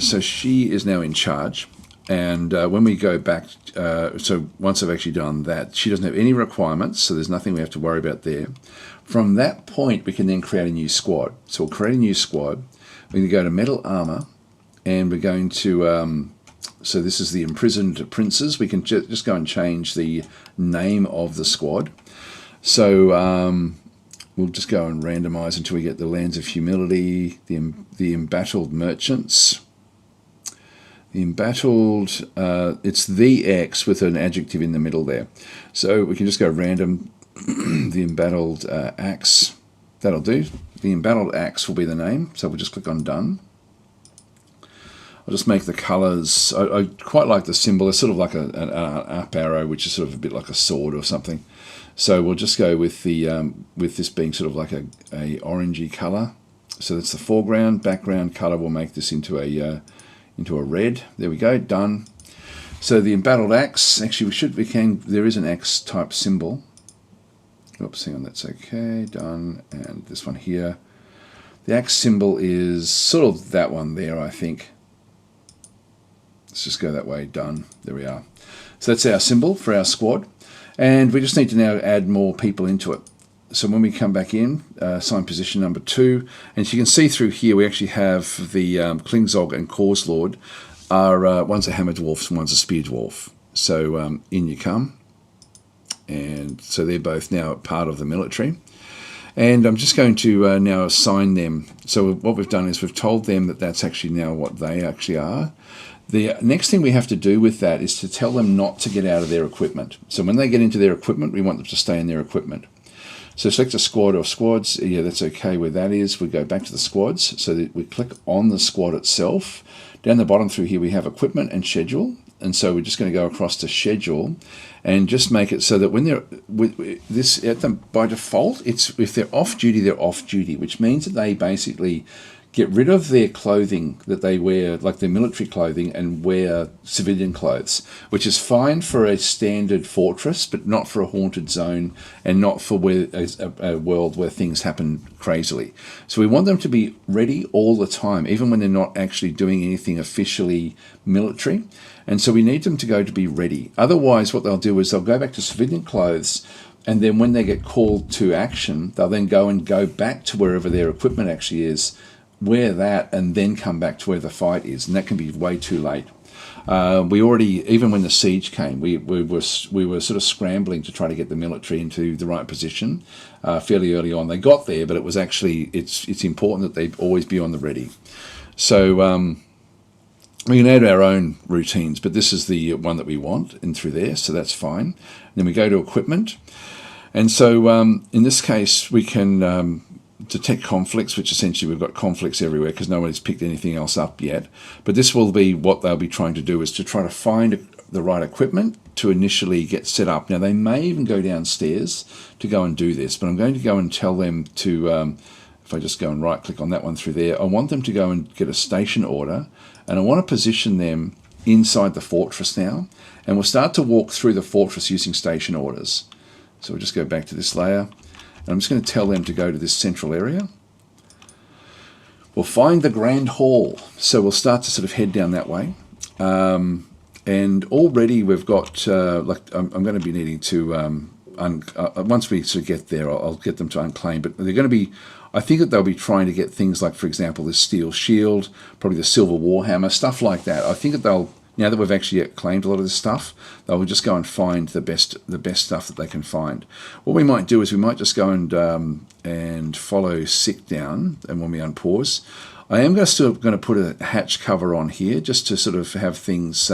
so she is now in charge. And when we go back, so once I've actually done that, she doesn't have any requirements, so there's nothing we have to worry about there. From that point, we can then create a new squad. So we'll create a new squad. We're going to go to metal armor, and we're going to, so this is the imprisoned princes. We can just go and change the name of the squad. So we'll just go and randomize until we get the lands of humility, the embattled merchants. The embattled, it's the X with an adjective in the middle there. So we can just go random, the embattled axe, that'll do. The embattled axe will be the name, so we'll just click on done. I'll just make the colors, I quite like the symbol, it's sort of like an up arrow, which is sort of a bit like a sword or something. So we'll just go with the with this being sort of like a orangey color. So that's the foreground. Background color will make this into a red. There we go, done. So the embattled axe, actually there is an axe type symbol. Oops, hang on, that's okay, done. And this one here. The axe symbol is sort of that one there, I think. Let's just go that way, done. There we are. So that's our symbol for our squad. And we just need to now add more people into it. So when we come back in, assign position number 2, and as you can see through here, we actually have the Klingzog and Korslord are one's a hammer dwarf and one's a spear dwarf. So in you come, and so they're both now part of the military. And I'm just going to now assign them. So what we've done is we've told them that that's actually now what they actually are. The next thing we have to do with that is to tell them not to get out of their equipment. So when they get into their equipment, we want them to stay in their equipment. So select a squad or squads. Yeah, that's okay where that is. We go back to the squads. So that we click on the squad itself. Down the bottom through here, we have equipment and schedule. And so we're just going to go across to schedule and just make it so that when they're with this at them by default, it's if they're off duty, which means that they basically get rid of their clothing that they wear, like their military clothing, and wear civilian clothes, which is fine for a standard fortress, but not for a haunted zone and not for a world where things happen crazily. So we want them to be ready all the time, even when they're not actually doing anything officially military. And so we need them to go to be ready. Otherwise, what they'll do is they'll go back to civilian clothes, and then when they get called to action, they'll then go back to wherever their equipment actually is, wear that, and then come back to where the fight is, and that can be way too late. We already, even when the siege came, we were sort of scrambling to try to get the military into the right position fairly early on. They got there, but it was actually it's important that they always be on the ready. So we can add our own routines, but this is the one that we want in through there, so that's fine. And then we go to equipment, and so in this case we can detect conflicts, which essentially we've got conflicts everywhere because no one has picked anything else up yet. But this will be what they'll be trying to do, is to try to find the right equipment to initially get set up. Now they may even go downstairs to go and do this, but I'm going to go and tell them to, if I just go and right click on that one through there, I want them to go and get a station order, and I want to position them inside the fortress now, and we'll start to walk through the fortress using station orders. So we'll just go back to this layer. And I'm just going to tell them to go to this central area. We'll find the Grand Hall. So we'll start to sort of head down that way. And already we've got, I'm going to be needing to, once we sort of get there, I'll get them to unclaim. But they're going to be, I think that they'll be trying to get things like, for example, this steel shield, probably the silver warhammer, stuff like that. I think that they'll, now that we've actually claimed a lot of this stuff, they'll just go and find the best stuff that they can find. What we might do is we might just go and follow Sick down, and when we unpause, I am still going to put a hatch cover on here just to sort of have things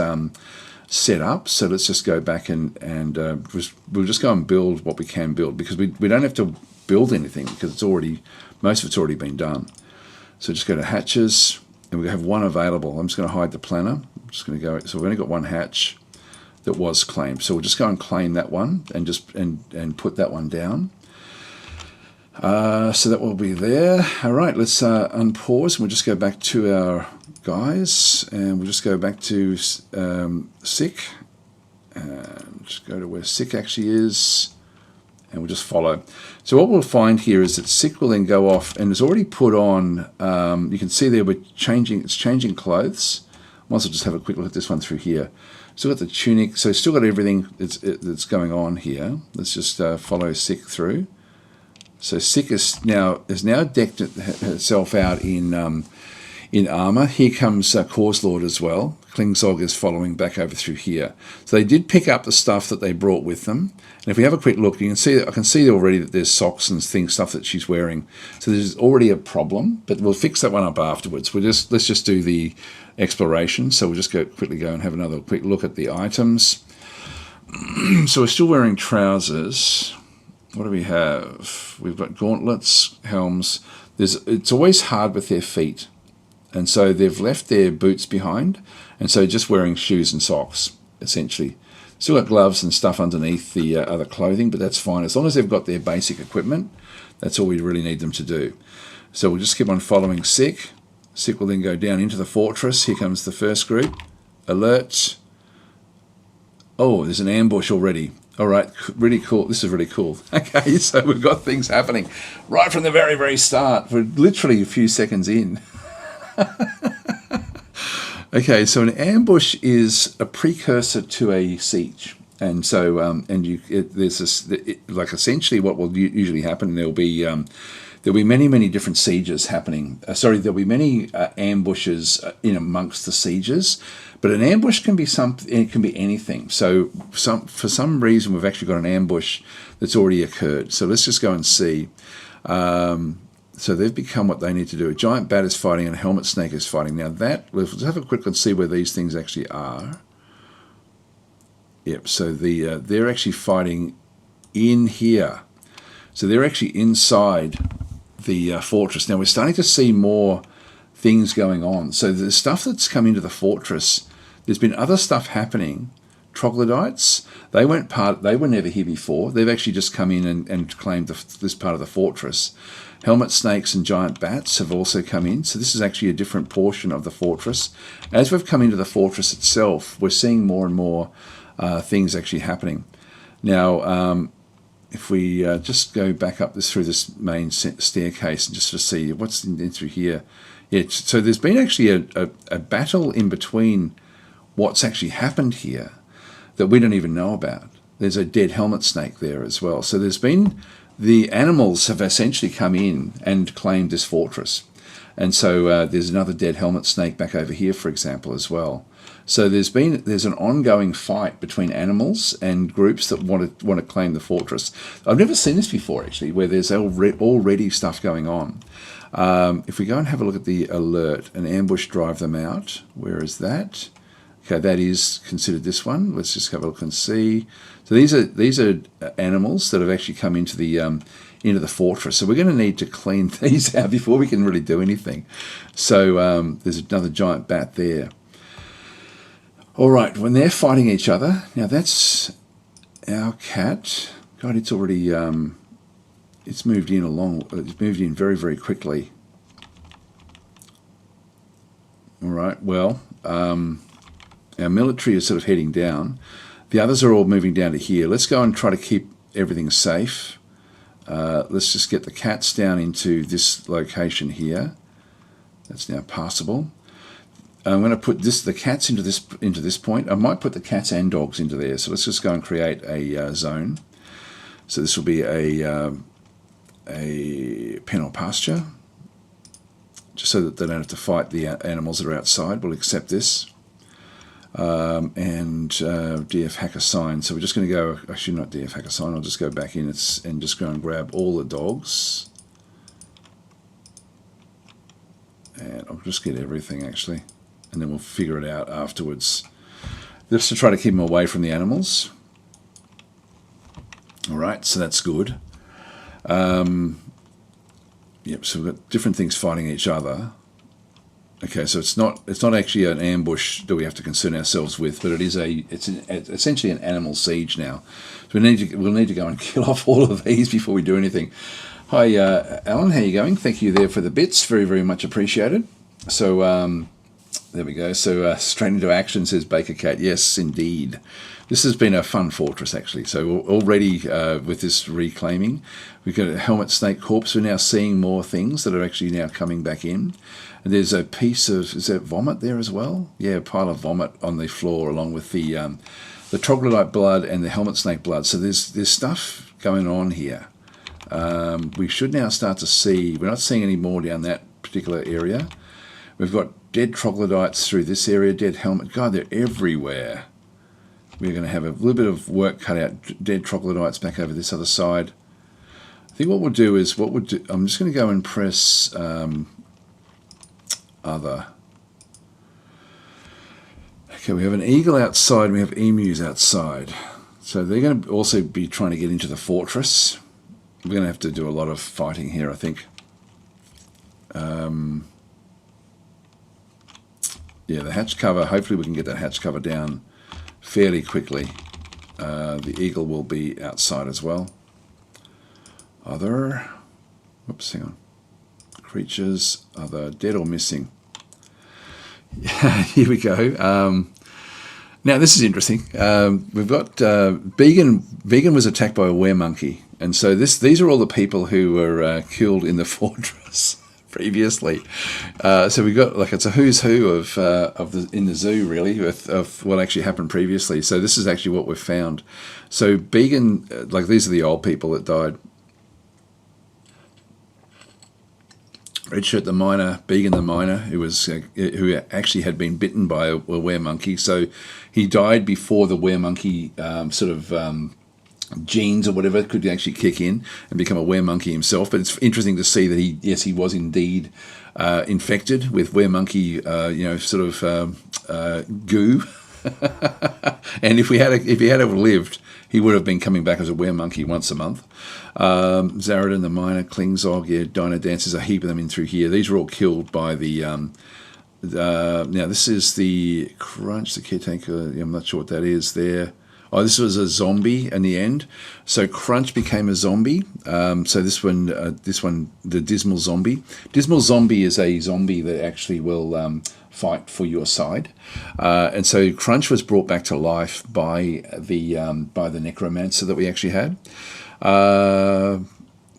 set up. So let's just go back and we'll just go and build what we can build, because we don't have to build anything because it's already, most of it's already been done. So just go to hatches, and we have one available. I'm just going to hide the planner. I'm just going to go, so we've only got one hatch that was claimed. So we'll just go and claim that one and just and put that one down. So that will be there. All right, let's unpause. We'll just go back to our guys, and we'll just go back to Sick, and Just go to where sick actually is, and we'll just follow. So what we'll find here is that sick will then go off, and it's already put on. You can see there it's changing clothes. Might as well just have a quick look at this one through here. Still got the tunic, so still got everything that's going on here. Let's just follow sick through. So sick has now decked herself out in armor. Here comes Cause Lord as well. Klingzog is following back over through here. So they did pick up the stuff that they brought with them. And if we have a quick look, you can see I can see already that there's socks and stuff that she's wearing. So there's already a problem, but we'll fix that one up afterwards. Let's just do the exploration. So we'll just quickly go and have another quick look at the items. So we're still wearing trousers. What do we have? We've got gauntlets, helms. It's always hard with their feet. And so they've left their boots behind, and so just wearing shoes and socks, essentially. Still got gloves and stuff underneath the other clothing, but that's fine. As long as they've got their basic equipment, that's all we really need them to do. So we'll just keep on following Sick. Sick will then go down into the fortress. Here comes the first group. Alert. Oh, there's an ambush already. All right, really cool. This is really cool. Okay, so we've got things happening right from the very, very start. We're literally a few seconds in. Okay, so an ambush is a precursor to a siege, and so there's this like essentially what will usually happen. There'll be many different sieges happening. There'll be many ambushes in amongst the sieges, but an ambush can be it can be anything. So for some reason we've actually got an ambush that's already occurred. So let's just go and see. So they've become what they need to do. A giant bat is fighting and a helmet snake is fighting. Now let's have a quick look and see where these things actually are. Yep, so they're actually fighting in here. So they're actually inside the fortress. Now we're starting to see more things going on. So the stuff that's come into the fortress, there's been other stuff happening. Troglodytes, they were never here before. They've actually just come in and claimed this part of the fortress. Helmet snakes and giant bats have also come in. So this is actually a different portion of the fortress. As we've come into the fortress itself, we're seeing more and more things actually happening. Now, if we just go back up through this main staircase and just to see what's in through here. Yeah, so there's been actually a battle in between what's actually happened here that we don't even know about. There's a dead helmet snake there as well. So the animals have essentially come in and claimed this fortress. And so there's another dead helmet snake back over here, for example, as well. So there's an ongoing fight between animals and groups that want to claim the fortress. I've never seen this before, actually, where there's already stuff going on. If we go and have a look at the alert, an ambush drive them out. Where is that? Okay, that is considered this one. Let's just have a look and see. So these are animals that have actually come into the fortress. So we're going to need to clean these out before we can really do anything. So there's another giant bat there. All right, when they're fighting each other, now that's our cat. God, it's already it's moved in It's moved in very, very quickly. All right, well. Our military is sort of heading down. The others are all moving down to here. Let's go and try to keep everything safe. Let's just get the cats down into this location here. That's now passable. I'm going to put the cats into this point. I might put the cats and dogs into there. So let's just go and create a zone. So this will be a pen or pasture, just so that they don't have to fight the animals that are outside. We'll accept this. And DF hacker sign. So we're just going to go, actually not DF hacker sign, I'll just go back in and just go and grab all the dogs. And I'll just get everything actually. And then we'll figure it out afterwards. Just to try to keep them away from the animals. Alright, so that's good. Yep, so we've got different things fighting each other. Okay, so it's not actually an ambush that we have to concern ourselves with, but it's essentially an animal siege now. So we'll need to go and kill off all of these before we do anything. Hi, Alan, how are you going? Thank you there for the bits, very, very much appreciated. So There we go. So straight into action, says Baker Cat. Yes, indeed. This has been a fun fortress, actually. So already with this reclaiming, we've got a helmet snake corpse. We're now seeing more things that are actually now coming back in. And there's a piece of, is there vomit there as well? Yeah, a pile of vomit on the floor along with the troglodyte blood and the helmet snake blood. So there's stuff going on here. We should now start to see, we're not seeing any more down that particular area. We've got dead troglodytes through this area, dead helmet. God, they're everywhere. We're going to have a little bit of work cut out, dead troglodytes back over this other side. I think what we'll do is, I'm just going to go and press other. Okay, we have an eagle outside, and we have emus outside. So they're going to also be trying to get into the fortress. We're going to have to do a lot of fighting here, I think. Yeah, the hatch cover, hopefully we can get that hatch cover down fairly quickly. The eagle will be outside as well. Other, whoops, hang on. Creatures, other, dead or missing. Here we go. Now this is interesting. We've got Vegan. Vegan was attacked by a were-monkey, and so these are all the people who were killed in the fortress previously. So we've got, like, it's a who's who of in the zoo, really, of what actually happened previously. So this is actually what we've found. So Vegan, like, these are the old people that died. Redshirt the miner, Began the miner, who actually had been bitten by a were-monkey. So he died before the were-monkey genes or whatever could actually kick in and become a were-monkey himself. But it's interesting to see that he was indeed infected with were-monkey, goo. And if he had ever lived, he would have been coming back as a were-monkey once a month. Zaradin the miner, Klingzog, yeah, Dino Dancers, a heap of them in through here. These were all killed by the now this is the Crunch, the caretaker. I'm not sure what that is there. Oh, this was a zombie in the end. So Crunch became a zombie. So this one, the Dismal Zombie. Dismal Zombie is a zombie that actually will fight for your side. And so Crunch was brought back to life by the Necromancer that we actually had.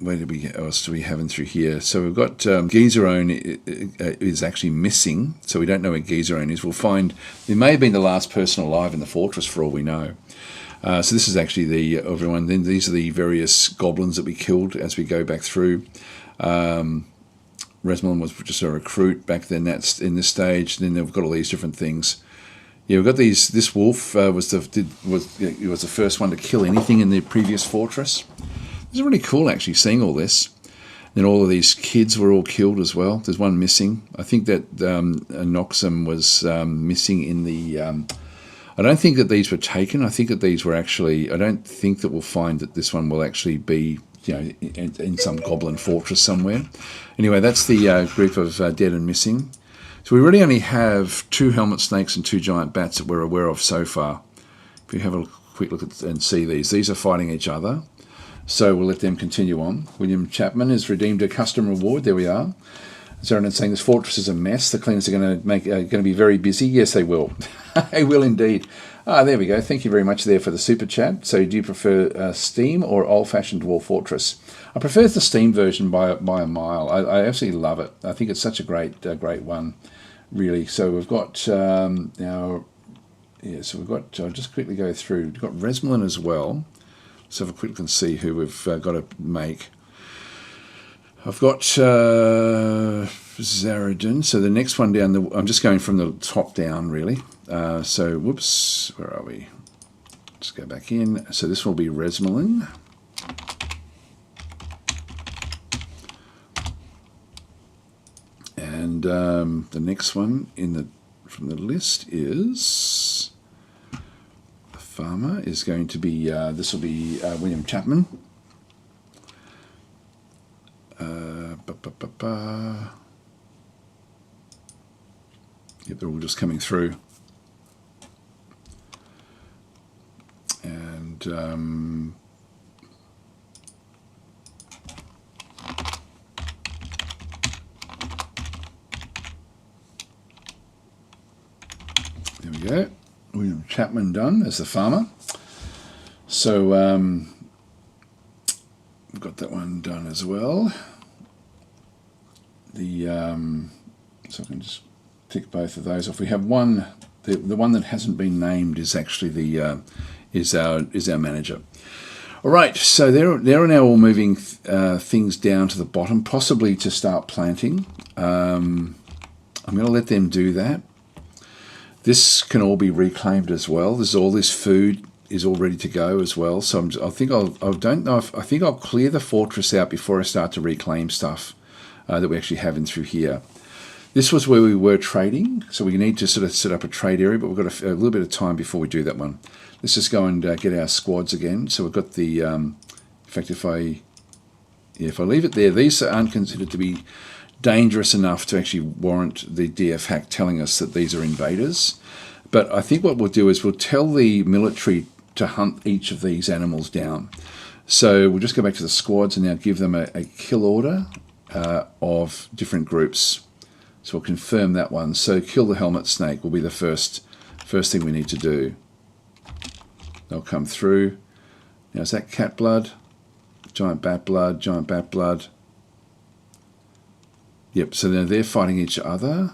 Where did we? Else do we have in through here? So we've got Gizerone is actually missing, so we don't know where Gizerone is. We'll find he may have been the last person alive in the fortress for all we know. So this is actually everyone. Then these are the various goblins that we killed as we go back through. Resmelin was just a recruit back then. That's in this stage. Then they've got all these different things. Yeah, we've got these. This wolf was the first one to kill anything in the previous fortress. It's really cool actually seeing all this. Then all of these kids were all killed as well. There's one missing. I think that Noxum was missing in the. I don't think that these were taken. I think that these were actually. I don't think that we'll find that this one will actually be, in some goblin fortress somewhere. Anyway, that's the group of dead and missing. So we really only have 2 helmet snakes and 2 giant bats that we're aware of so far. If you have a quick look at and see these are fighting each other. So we'll let them continue on. William Chapman has redeemed a custom reward. There we are. Zarin saying this fortress is a mess. The cleaners are going to be very busy. Yes, they will. They will indeed. There we go. Thank you very much there for the super chat. So do you prefer Steam or old-fashioned Dwarf Fortress? I prefer the Steam version by a mile. I absolutely love it. I think it's such a great one, really. So we've got now. Yeah. So we've got. I'll just quickly go through. We've got Resmelin as well. Let's have a quick look and see who we've got to make. I've got Zaradin. So the next one down, I'm just going from the top down, really. So, whoops, where are we? Let's go back in. So this will be Resmelin. And the next one from the list is... Farmer is going to be, this will be William Chapman. Yep, they're all just coming through. And There we go. William Chapman done as the farmer. So we've got that one done as well. The so I can just tick both of those off. We have one. The one that hasn't been named is actually the is our manager. All right, so they're now all moving things down to the bottom, possibly to start planting. I'm going to let them do that. This can all be reclaimed as well. There's all this food is all ready to go as well. So I think I think I'll clear the fortress out before I start to reclaim stuff that we actually have in through here. This was where we were trading, so we need to sort of set up a trade area, but we've got a little bit of time before we do that one. Let's just go and get our squads again. So we've got the, in fact, if I leave it there, these aren't considered to be dangerous enough to actually warrant the DF hack telling us that these are invaders. But I think what we'll do is we'll tell the military to hunt each of these animals down. So we'll just go back to the squads and now give them a kill order of different groups. So we'll confirm that one. So kill the helmet snake will be the first thing we need to do. They'll come through. Now is that cat blood? Giant bat blood, giant bat blood. Yep, so now they're fighting each other.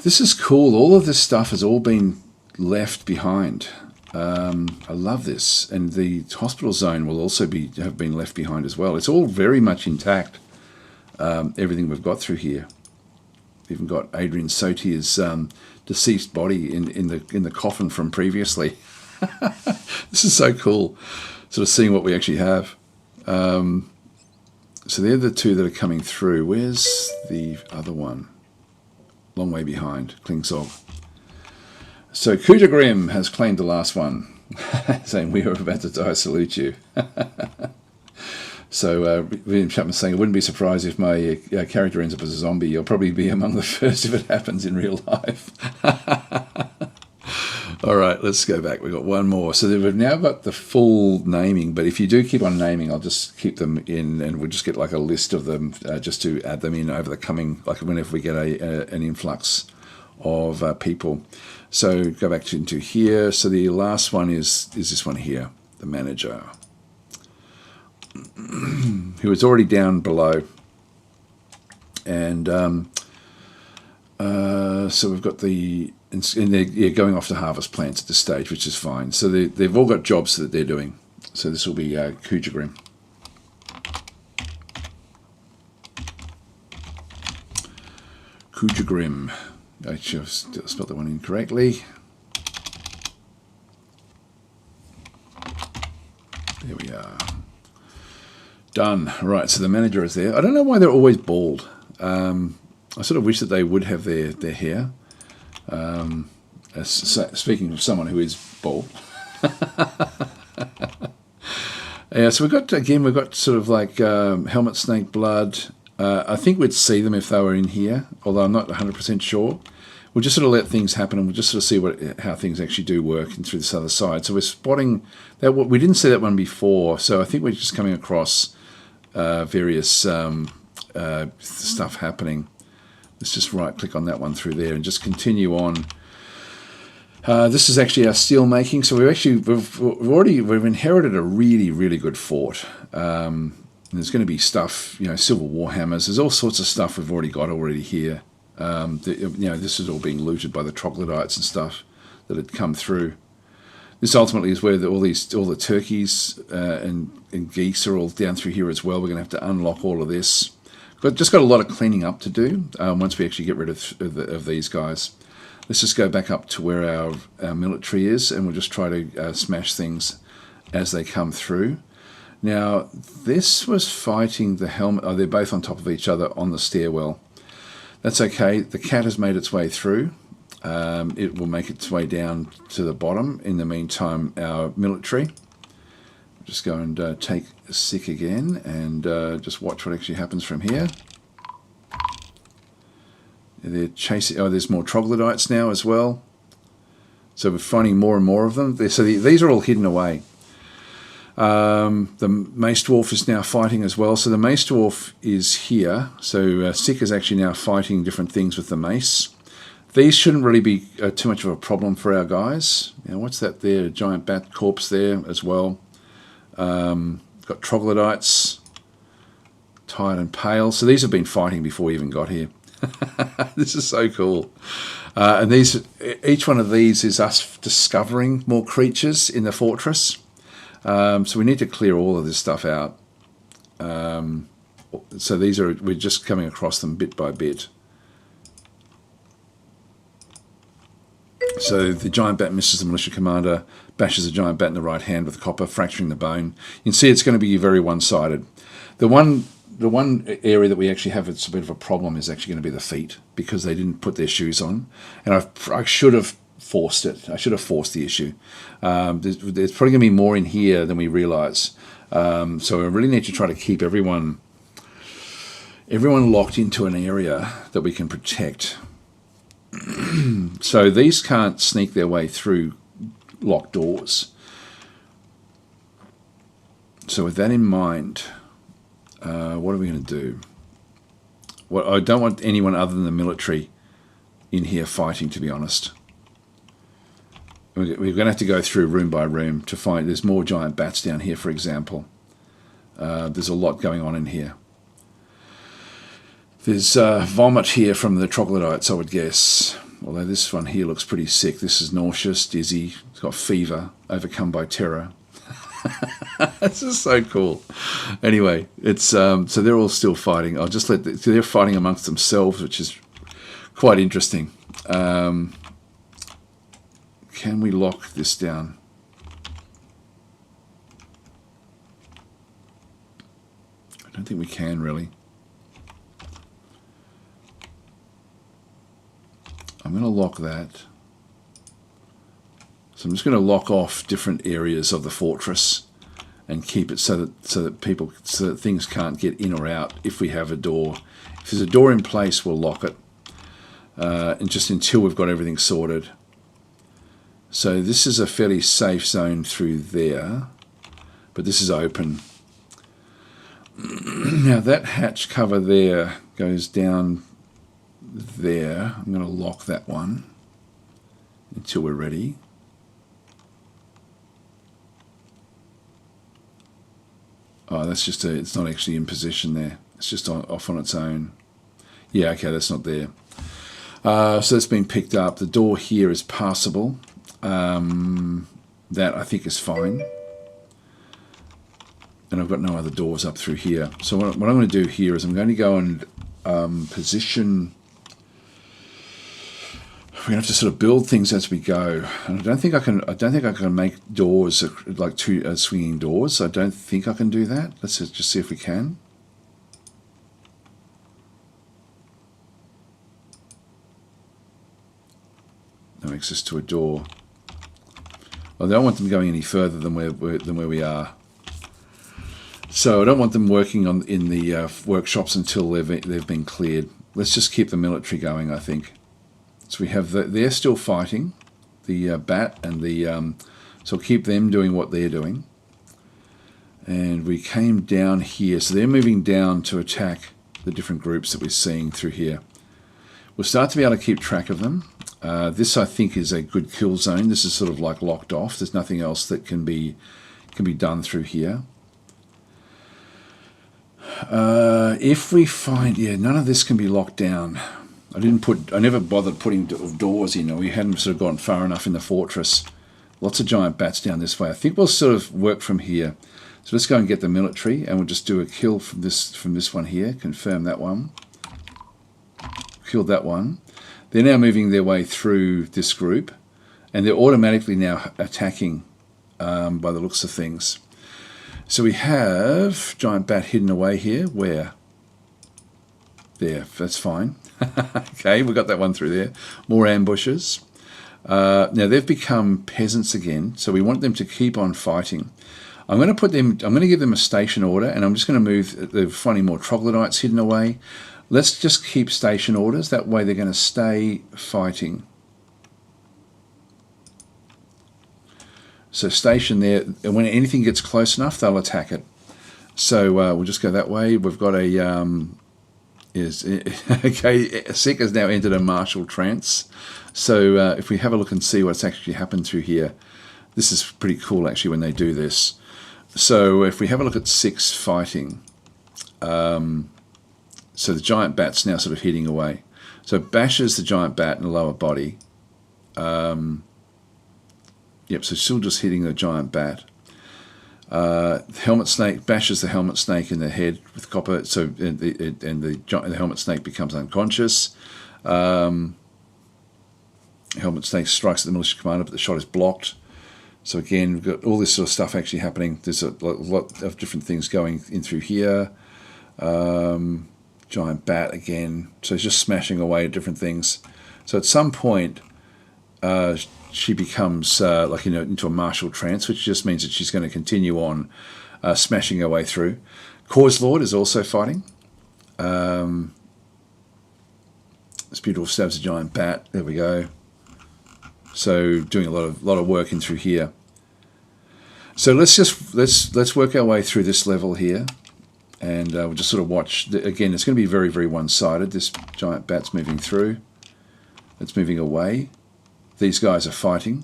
This is cool. All of this stuff has all been left behind. I love this. And the hospital zone will also have been left behind as well. It's all very much intact. Everything we've got through here. We've even got Adrian Sotia's deceased body in the coffin from previously. This is so cool, sort of seeing what we actually have. So they're the two that are coming through. Where's the other one? Long way behind, Klingsog. So Kuja Grim has claimed the last one, saying we are about to die, salute you. So William Chapman's saying, I wouldn't be surprised if my character ends up as a zombie. You'll probably be among the first if it happens in real life. All right, let's go back. We've got one more. So we've now got the full naming, but if you do keep on naming, I'll just keep them in and we'll just get like a list of them just to add them in over the coming, like whenever we get an influx of people. So go back into here. So the last one is this one here, the manager, who is already down below. And so we've got and they're going off to harvest plants at this stage, which is fine. So they've all got jobs that they're doing. So this will be Kuja Grim. Kuja Grim. I just spelled that one incorrectly. There we are. Done. Right, so the manager is there. I don't know why they're always bald. I sort of wish that they would have their hair. Speaking of someone who is bald. Yeah, so we've got sort of like helmet snake blood. I think we'd see them if they were in here, although I'm not 100% sure. We'll just sort of let things happen and we'll just sort of see how things actually do work and through this other side. So we're spotting that. We didn't see that one before, so I think we're just coming across various stuff happening. Let's just right click on that one through there and just continue on. This is actually our steel making. So we've inherited a really, really good fort. There's going to be stuff, silver war hammers. There's all sorts of stuff we've already got here. This is all being looted by the troglodytes and stuff that had come through. This ultimately is where all the turkeys and geese are all down through here as well. We're going to have to unlock all of this. Just got a lot of cleaning up to do once we actually get rid of these guys. Let's just go back up to where our military is and we'll just try to smash things as they come through. Now, this was fighting the helmet. Oh, they're both on top of each other on the stairwell. That's okay. The cat has made its way through. It will make its way down to the bottom. In the meantime, our military. Just go and take sick again and just watch what actually happens from here. They're chasing. Oh, there's more troglodytes now as well. So we're finding more and more of them. So these are all hidden away. The Mace Dwarf is now fighting as well. So the Mace Dwarf is here. So Sick is actually now fighting different things with the mace. These shouldn't really be too much of a problem for our guys. Now, what's that there? A giant bat corpse there as well. Got troglodytes, tired and pale. So these have been fighting before we even got here. This is so cool. And each one of these is us discovering more creatures in the fortress. So we need to clear all of this stuff out. So we're just coming across them bit by bit. So the giant bat misses the militia commander, bashes the giant bat in the right hand with copper, fracturing the bone. You can see it's going to be very one-sided. The one area that we actually have it's a bit of a problem is actually going to be the feet, because they didn't put their shoes on. And I should have forced it. I should have forced the issue. There's probably going to be more in here than we realise. So we really need to try to keep everyone locked into an area that we can protect. So these can't sneak their way through locked doors. So with that in mind, what are we going to do? Well, I don't want anyone other than the military in here fighting, to be honest. We're going to have to go through room by room to find. There's more giant bats down here, for example. There's a lot going on in here. There's vomit here from the troglodytes, I would guess. Although this one here looks pretty sick. This is nauseous, dizzy. It's got fever, overcome by terror. This is so cool. Anyway, it's so they're all still fighting. I'll just they're fighting amongst themselves, which is quite interesting. Can we lock this down? I don't think we can really. I'm going to lock that. So I'm just going to lock off different areas of the fortress and keep it so that things can't get in or out if we have a door. If there's a door in place, we'll lock it, and just until we've got everything sorted. So this is a fairly safe zone through there, but this is open. Now that hatch cover there goes down there. I'm going to lock that one until we're ready. Oh, that's just it's not actually in position there. It's just off on its own. Yeah, okay, that's not there. So that's been picked up. The door here is passable. That I think is fine. And I've got no other doors up through here. So what I'm going to do here is I'm going to go and position. We're going to have to sort of build things as we go. And I don't think I can make doors like two swinging doors. I don't think I can do that. Let's just see if we can. No access to a door. Well, I don't want them going any further than where we are. So I don't want them working in the workshops until they've been cleared. Let's just keep the military going, I think. So we have they're still fighting, the bat and the so we'll keep them doing what they're doing. And we came down here, so they're moving down to attack the different groups that we're seeing through here. We'll start to be able to keep track of them. This I think is a good kill zone. This is sort of like locked off. There's nothing else that can be done through here. If we find, none of this can be locked down. I never bothered putting doors in, or we hadn't sort of gone far enough in the fortress. Lots of giant bats down this way. I think we'll sort of work from here. So let's go and get the military, and we'll just do a kill from this one here. Confirm that one. Killed that one. They're now moving their way through this group, and they're automatically now attacking by the looks of things. So we have giant bat hidden away here. Where? There, that's fine. Okay, we got that one through there. More ambushes. Now they've become peasants again, so we want them to keep on fighting. I'm going to give them a station order, and I'm just going to move. They're finding more troglodytes hidden away. Let's just keep station orders. That way they're going to stay fighting. So station there, and when anything gets close enough, they'll attack it. So we'll just go that way. We've got a is okay. Sick has now entered a martial trance. So if we have a look and see what's actually happened through here, this is pretty cool actually when they do this. So if we have a look at 6 fighting, so the giant bat's now sort of hitting away. So it bashes the giant bat in the lower body. Yep, so still just hitting the giant bat. Helmet snake bashes the helmet snake in the head with copper, so the helmet snake becomes unconscious. Helmet snake strikes at the militia commander, but the shot is blocked. So again, we've got all this sort of stuff actually happening. There's a lot of different things going in through here. Giant bat again, so it's just smashing away at different things. So at some point, she becomes into a martial trance, which just means that she's going to continue on smashing her way through. Cause Lord is also fighting. Dwarf stabs a giant bat. There we go. So doing a lot of work in through here. So let's work our way through this level here, and we'll just sort of watch. Again, it's going to be very, very one-sided. This giant bat's moving through. It's moving away. These guys are fighting.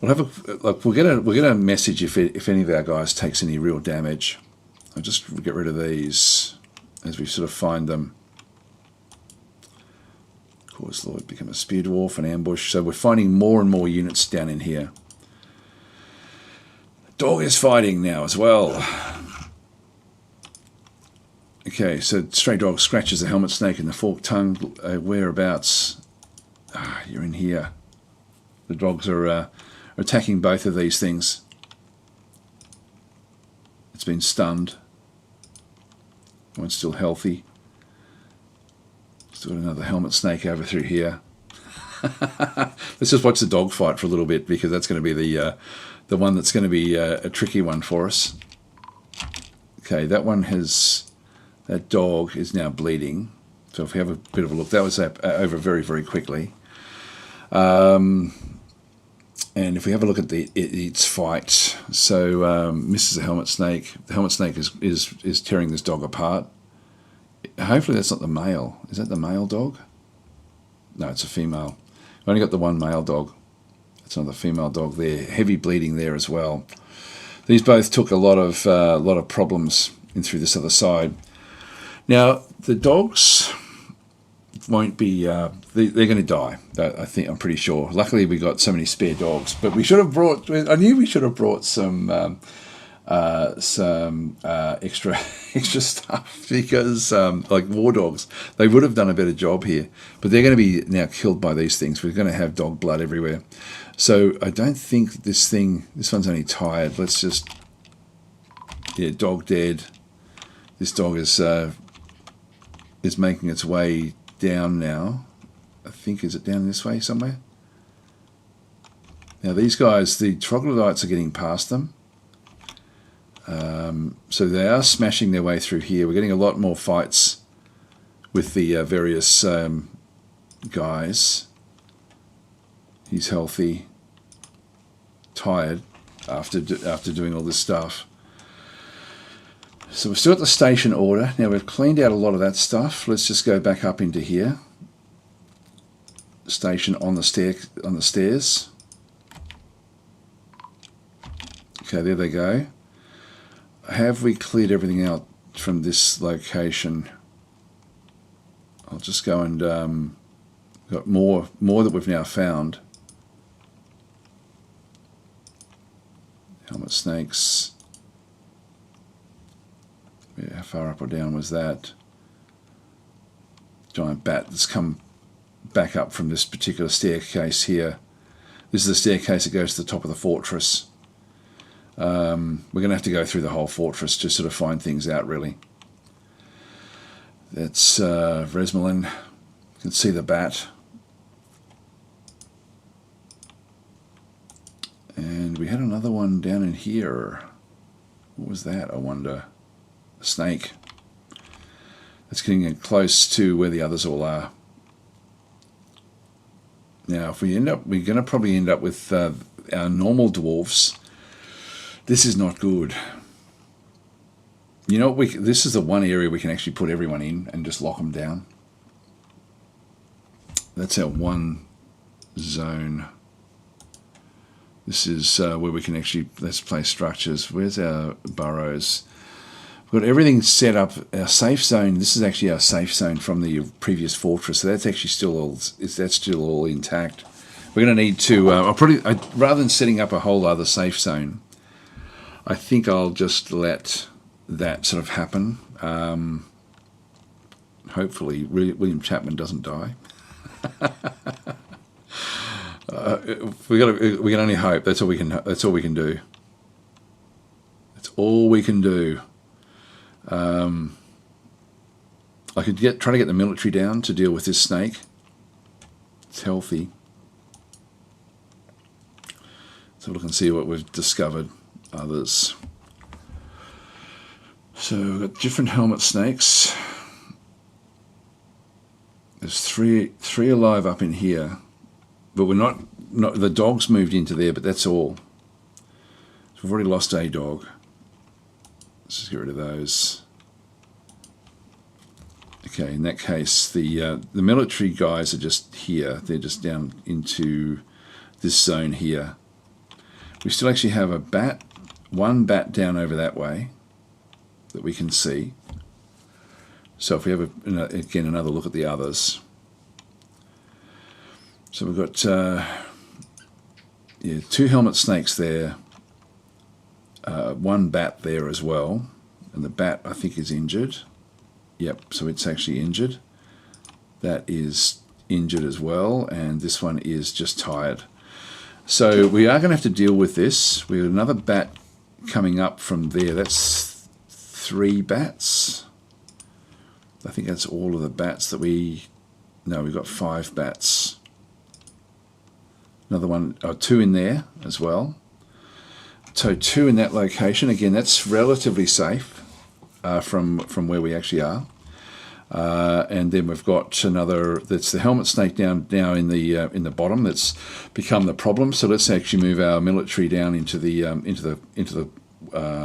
We'll get a message if any of our guys takes any real damage. I'll just get rid of these as we sort of find them. Cause Lord become a spear dwarf, an ambush. So we're finding more and more units down in here. Dog is fighting now as well. Okay, so stray dog scratches the helmet snake in the forked tongue. Whereabouts? You're in here. The dogs are attacking both of these things. It's been stunned. One's still healthy. Still got another helmet snake over through here. Let's just watch the dog fight for a little bit, because that's going to be the one that's going to be a tricky one for us. Okay, that dog is now bleeding. So if we have a bit of a look, that was over very, very quickly. And if we have a look at its fight, so misses the helmet snake. The helmet snake is tearing this dog apart. Hopefully that's not the male. Is that the male dog? No, it's a female. I've only got the one male dog. It's another female dog there. Heavy bleeding there as well. These both took a lot of problems in through this other side. Now the dogs won't be. They're going to die. I'm pretty sure. Luckily we got so many spare dogs. But we should have brought. I knew we should have brought some extra stuff, because like war dogs, they would have done a better job here. But they're going to be now killed by these things. We're going to have dog blood everywhere. So I don't think this one's only tired. Let's just, dog dead. This dog is making its way down now. I think, is it down this way somewhere? Now these guys, the troglodytes, are getting past them. So they are smashing their way through here. We're getting a lot more fights with the various guys. He's healthy, tired after doing all this stuff. So we're still at the station order. Now we've cleaned out a lot of that stuff. Let's just go back up into here. Station on the stairs. Okay, there they go. Have we cleared everything out from this location? I'll just go and got more that we've now found. Helmet snakes. Yeah, how far up or down was that? Giant bat that's come back up from this particular staircase here. This is the staircase that goes to the top of the fortress. We're going to have to go through the whole fortress to sort of find things out, really. That's Resmelin. You can see the bat. And we had another one down in here. What was that, I wonder? A snake. That's getting close to where the others all are. Now, if we're going to probably end up with our normal dwarfs. This is not good. You know, this is the one area we can actually put everyone in and just lock them down. That's our one zone. This is where we can actually, let's place structures. Where's our burrows? We've got everything set up. Our safe zone, this is actually our safe zone from the previous fortress. So that's actually still all intact. We're going to need to, rather than setting up a whole other safe zone, I think I'll just let that sort of happen. Hopefully William Chapman doesn't die. We can only hope. That's all we can do. That's all we can do. I could try to get the military down to deal with this snake. It's healthy. So look and see what we've discovered. Others. So we've got different helmet snakes. There's three alive up in here, but we're not. The dog's moved into there, but that's all. So we've already lost a dog. Let's just get rid of those. Okay, in that case, the military guys are just here. They're just down into this zone here. We still actually have a bat, one bat down over that way that we can see. So if we have, again, another look at the others. So we've got, two helmet snakes there, one bat there as well, and the bat, I think, is injured. Yep, so it's actually injured. That is injured as well, and this one is just tired. So we are going to have to deal with this. We have another bat coming up from there. That's 3 bats. I think that's all of the bats that we've got 5 bats. Another one, 2 in there as well. So 2 in that location. Again, that's relatively safe from where we actually are. And then we've got another. That's the helmet snake now in the bottom. That's become the problem. So let's actually move our military down into the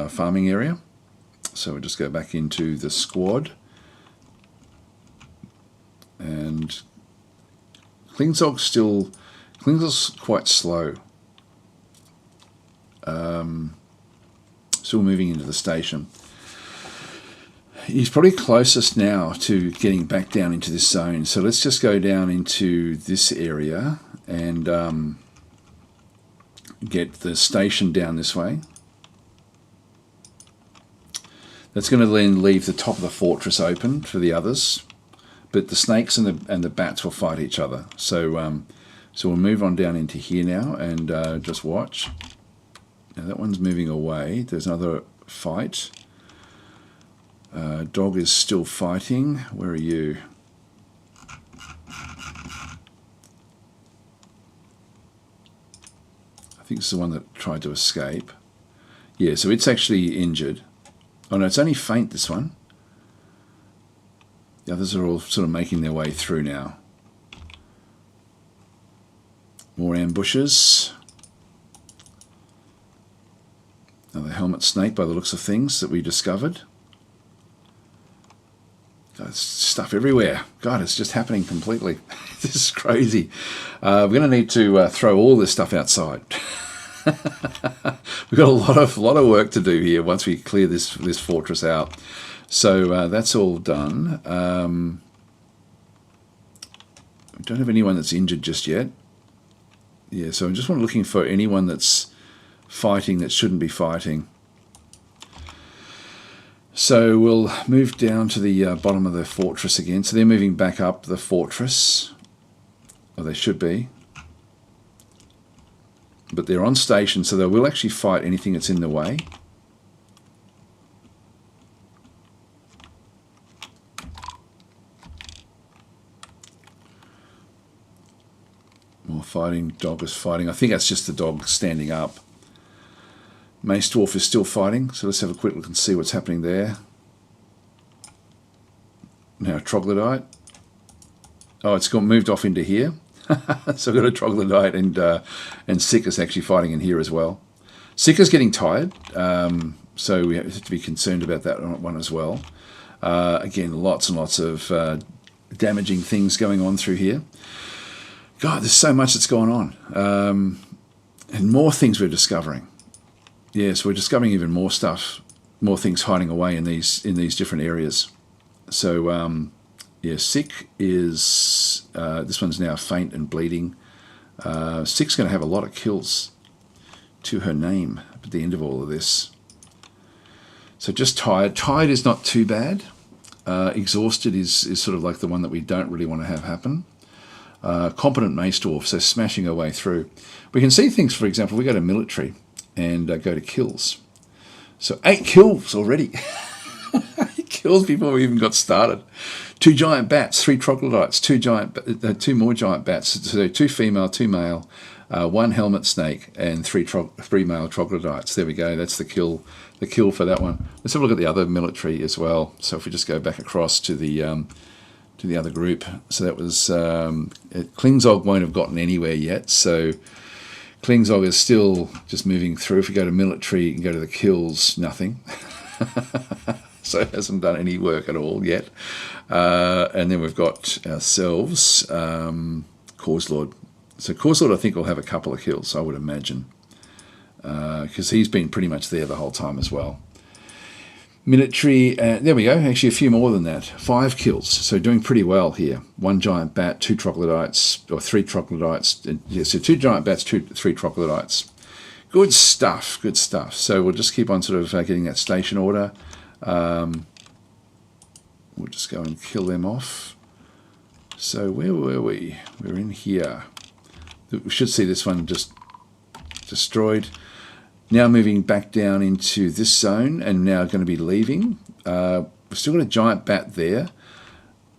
farming area. So we'll just go back into the squad. And Klingzog's quite slow. Still moving into the station. He's probably closest now to getting back down into this zone. So let's just go down into this area and get the station down this way. That's going to then leave the top of the fortress open for the others. But the snakes and the bats will fight each other. So so we'll move on down into here now and just watch. Now that one's moving away. There's another fight. Dog is still fighting. Where are you? I think it's the one that tried to escape. Yeah, so it's actually injured. Oh no, it's only faint, this one. The others are all sort of making their way through now. More ambushes. Another helmet snake by the looks of things that we discovered. God, there's stuff everywhere. God, it's just happening completely. This is crazy. We're going to need to throw all this stuff outside. We've got a lot of work to do here once we clear this fortress out. So that's all done. We don't have anyone that's injured just yet. Yeah, so I'm just looking for anyone that's fighting that shouldn't be fighting. So we'll move down to the bottom of the fortress again. So they're moving back up the fortress. Or they should be. But they're on station, so they will actually fight anything that's in the way. More fighting. Dog is fighting. I think that's just the dog standing up. Mace Dwarf is still fighting, so let's have a quick look and see what's happening there. Now troglodyte. Oh, it's moved off into here. So I've got a troglodyte and Sika's actually fighting in here as well. Sika's getting tired. So we have to be concerned about that one as well. Again, lots and lots of damaging things going on through here. God, there's so much that's going on. And more things we're discovering. Yes, we're discovering even more stuff, more things hiding away in these different areas. So, yeah, sick is, this one's now faint and bleeding. Sick's going to have a lot of kills to her name at the end of all of this. So just tired. Tired is not too bad. Exhausted is sort of like the one that we don't really want to have happen. Competent Mace Dwarf, so smashing our way through. We can see things, for example, we go to military and go to kills. So 8 kills already. 8 kills before we even got started. 2 giant bats, 3 troglodytes, 2 more giant bats. So 2 female, 2 male, 1 helmet snake, and 3 male troglodytes. There we go. That's the kill for that one. Let's have a look at the other military as well. So if we just go back across to the other group. So that was Klingzog won't have gotten anywhere yet. So Klingzog is still just moving through. If we go to military and go to the kills, nothing. So it hasn't done any work at all yet. And then we've got ourselves, Cause Lord. So Cause Lord, I think, will have a couple of kills, I would imagine, because he's been pretty much there the whole time as well. Military, there we go, actually a few more than that. 5 kills, so doing pretty well here. 1 giant bat, 2 troglodytes, or 3 troglodytes. Yeah, so 2 giant bats, 3 troglodytes. Good stuff, good stuff. So we'll just keep on sort of getting that station order. We'll just go and kill them off. So where were we? We're in here. We should see this one just destroyed. Now moving back down into this zone and now going to be leaving. We've still got a giant bat there.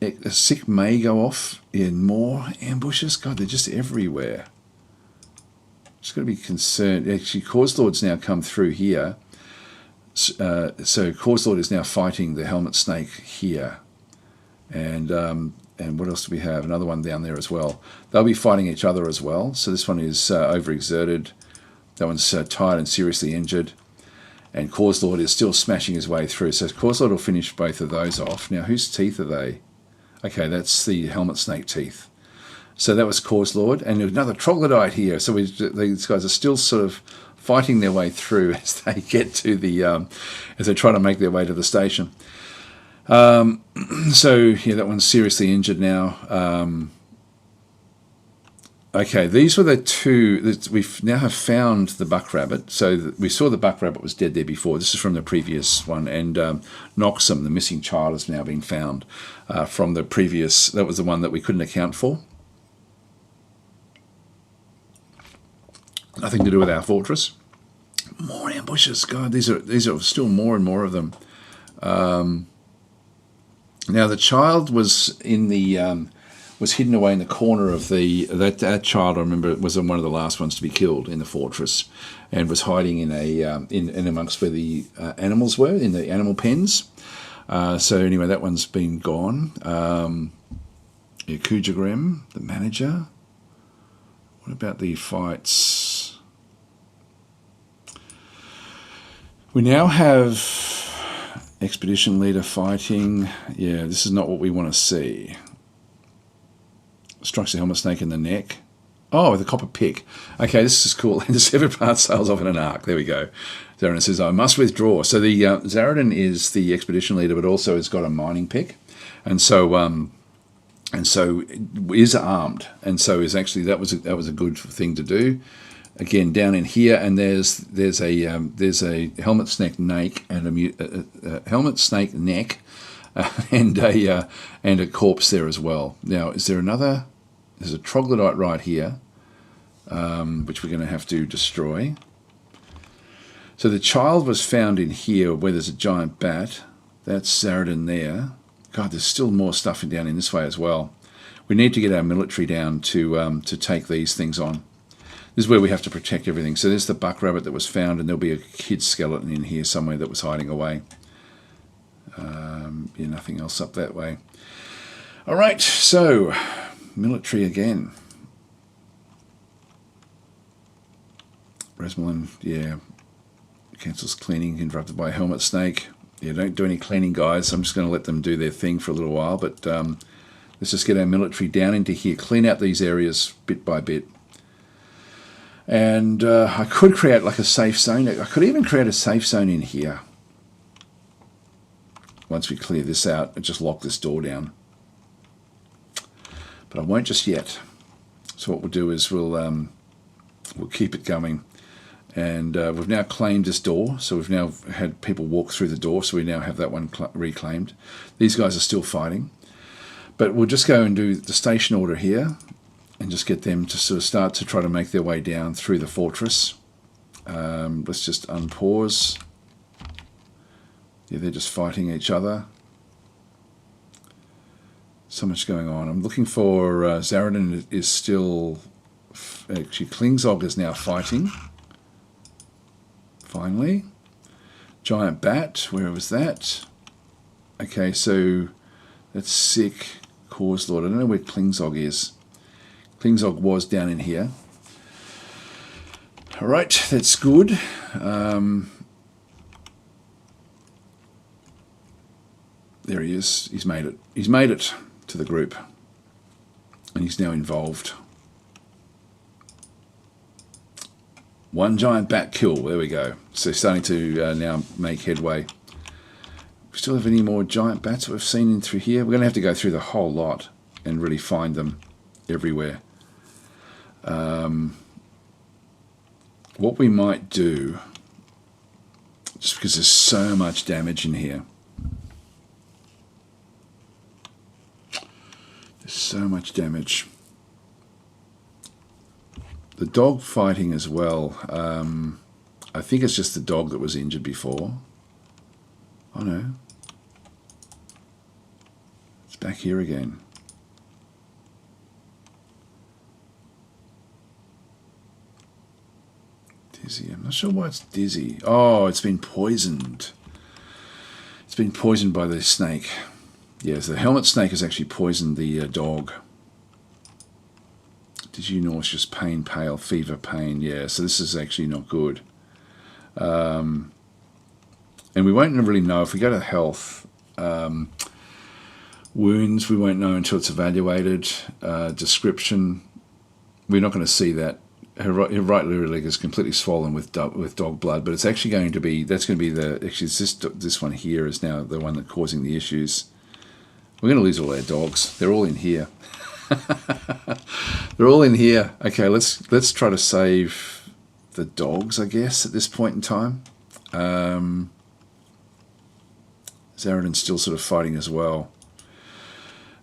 A sick may go off in more ambushes. God, they're just everywhere. Just got to be concerned. Actually, Cause Lord's now come through here. So Cause Lord is now fighting the helmet snake here. And what else do we have? Another one down there as well. They'll be fighting each other as well. So this one is overexerted. That one's tired and seriously injured. And Cause Lord is still smashing his way through. So Cause Lord will finish both of those off. Now, whose teeth are they? Okay, that's the helmet snake teeth. So that was Cause Lord. And another troglodyte here. So these guys are still sort of fighting their way through as they get to the, as they try to make their way to the station. So, yeah, that one's seriously injured now. Okay, these were the 2. We now have found the buck rabbit. So we saw the buck rabbit was dead there before. This is from the previous one. And Noxum, the missing child, has now been found from the previous. That was the one that we couldn't account for. Nothing to do with our fortress. More ambushes. God, these are still more and more of them. Now the child was in the was hidden away in the corner of that child. I remember it was one of the last ones to be killed in the fortress, and was hiding in in amongst where the animals were, in the animal pens. So anyway, that one's been gone. Kujagrem, the manager. What about the fights? We now have expedition leader fighting. Yeah, this is not what we want to see. Strikes the helmet snake in the neck. Oh, with a copper pick. Okay, this is cool. The 7 part sails off in an arc. There we go. Zaradin says, I must withdraw. So the Zaradin is the expedition leader, but also has got a mining pick. And so is armed. And so is actually, that was a good thing to do. Again, down in here, and there's a helmet snake neck and a helmet snake neck, and a corpse there as well. Now, is there another? There's a troglodyte right here, which we're going to have to destroy. So the child was found in here, where there's a giant bat. That's Zaradin there. God, there's still more stuff down in this way as well. We need to get our military down to take these things on. This is where we have to protect everything. So there's the buck rabbit that was found, and there'll be a kid skeleton in here somewhere that was hiding away. Yeah, nothing else up that way. All right, so military again. Resmelin, yeah. Cancels cleaning, interrupted by a helmet snake. Yeah, don't do any cleaning, guys. I'm just going to let them do their thing for a little while, but let's just get our military down into here, clean out these areas bit by bit. And I could create like a safe zone. I could even create a safe zone in here. Once we clear this out and just lock this door down. But I won't just yet. So what we'll do is we'll keep it going. And we've now claimed this door. So we've now had people walk through the door. So we now have that one reclaimed. These guys are still fighting. But we'll just go and do the station order here. And just get them to sort of start to try to make their way down through the fortress. Let's just unpause. Yeah, they're just fighting each other. So much going on. I'm looking for Zaradin is still... Actually, Klingzog is now fighting. Finally. Giant Bat, where was that? Okay, so that's sick. Cause Lord. I don't know where Klingzog is. Klingzog was down in here. Alright, that's good. There he is. He's made it. He's made it to the group. And he's now involved. One giant bat kill. There we go. So starting to now make headway. We still have any more giant bats that we've seen in through here? We're going to have to go through the whole lot and really find them everywhere. What we might do, just because there's so much damage in here. There's so much damage. The dog fighting as well. I think it's just the dog that was injured before. Oh no. It's back here again. Dizzy. I'm not sure why it's dizzy. Oh, it's been poisoned. It's been poisoned by the snake. Yes, the helmet snake has actually poisoned the dog. Dizzy, nauseous, pain, pale, fever, pain. Yeah, so this is actually not good. And we won't really know if we go to health. Wounds, we won't know until it's evaluated. Description, we're not going to see that. Her right rear leg is completely swollen with dog blood, but it's actually going to be, that's going to be actually this one here is now the one that's causing the issues. We're going to lose all our dogs. They're all in here. They're all in here. Okay, let's try to save the dogs, I guess, at this point in time. Zaradin's still sort of fighting as well.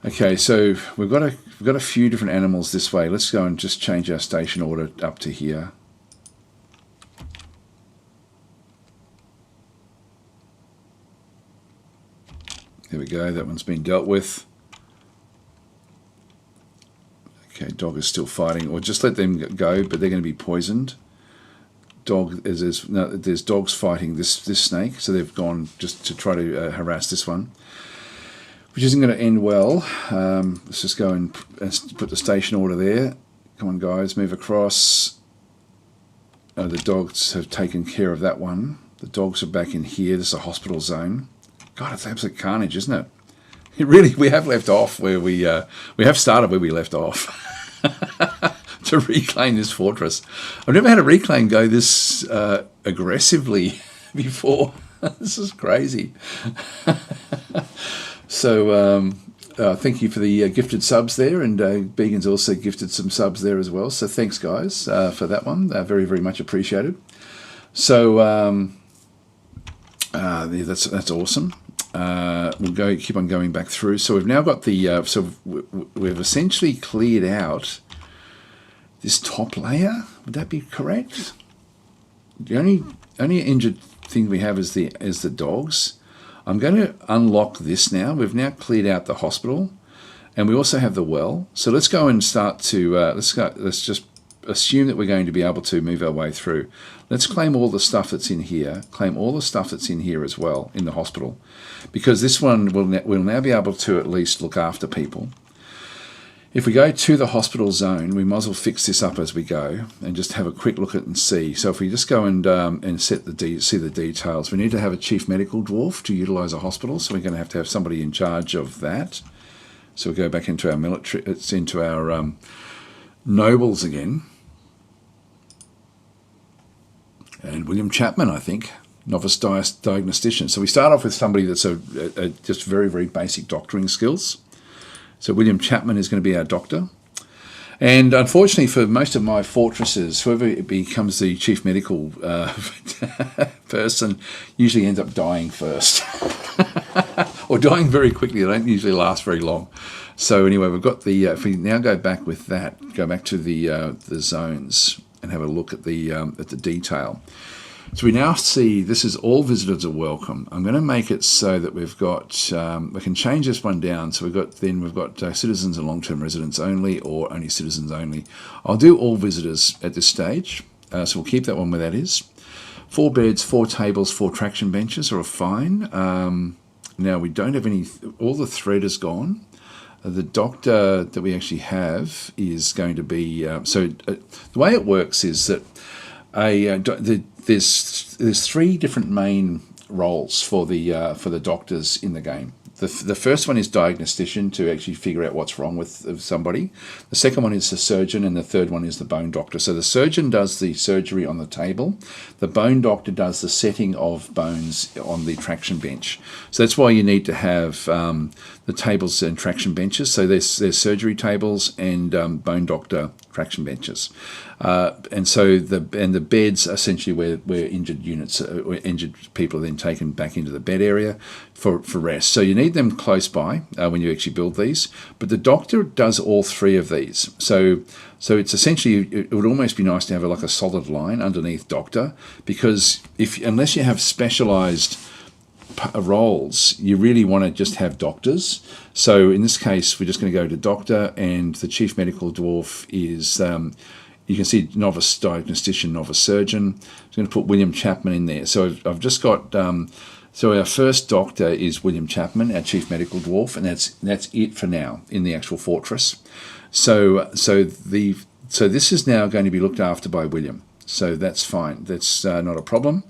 Okay, so we've got a few different animals this way. Let's go and just change our station order up to here. There we go. That one's been dealt with. Okay, dog is still fighting, or just let them go, but they're going to be poisoned. There's dogs fighting this snake, so they've gone just to try to harass this one, which isn't going to end well. Let's just go and put the station order there. Come on, guys, move across. The dogs have taken care of that one. The dogs are back in here. This is a hospital zone. God, it's absolute carnage, isn't it? We have left off where we have started where we left off. To reclaim this fortress. I've never had a reclaim go this aggressively before. This is crazy. So thank you for the gifted subs there, and Began's also gifted some subs there as well. So thanks, guys, for that one. Very, very much appreciated. So that's awesome. We'll keep on going back through. So we've now got the we've essentially cleared out this top layer. Would that be correct? The only injured thing we have is the dogs. I'm going to unlock this now. We've now cleared out the hospital, and we also have the well. So let's go and start to let's just assume that we're going to be able to move our way through. Let's claim all the stuff that's in here. Claim all the stuff that's in here as well in the hospital, because this one will now be able to at least look after people. If we go to the hospital zone, we might as well fix this up as we go and just have a quick look at it and see. So if we just go and set see the details, we need to have a chief medical dwarf to utilise a hospital. So we're going to have somebody in charge of that. So we go back into our military. It's into our nobles again. And William Chapman, I think, novice diagnostician. So we start off with somebody that's just very, very basic doctoring skills. So William Chapman is going to be our doctor. And unfortunately for most of my fortresses, whoever becomes the chief medical person usually ends up dying first. Or dying very quickly. They don't usually last very long. So anyway, we've got the, if we now go back with that, go back to the zones and have a look at the detail. So we now see this is all visitors are welcome. I'm going to make it so that we've got, we can change this one down. So we've got citizens and long-term residents only, or only citizens only. I'll do all visitors at this stage. So we'll keep that one where that is. 4 beds, 4 tables, 4 traction benches are fine. Now we don't have any, all the thread is gone. The doctor that we actually have is going to be, the way it works is that there's 3 different main roles for the doctors in the game. The first one is diagnostician, to actually figure out what's wrong with somebody. The second one is the surgeon, and the third one is the bone doctor. So the surgeon does the surgery on the table. The bone doctor does the setting of bones on the traction bench. So that's why you need to have the tables and traction benches. So there's surgery tables and bone doctor traction benches. And the beds are essentially where injured units, or injured people are then taken back into the bed area for rest. So you need them close by when you actually build these. But the doctor does all 3 of these. So it's essentially, it would almost be nice to have like a solid line underneath doctor, because unless you have specialised roles, you really want to just have doctors. So in this case, we're just going to go to doctor, and the chief medical dwarf is, you can see novice diagnostician, novice surgeon. I'm going to put William Chapman in there. So I've just got, so our first doctor is William Chapman, our chief medical dwarf, and that's it for now in the actual fortress. So this is now going to be looked after by William. So that's fine. That's not a problem.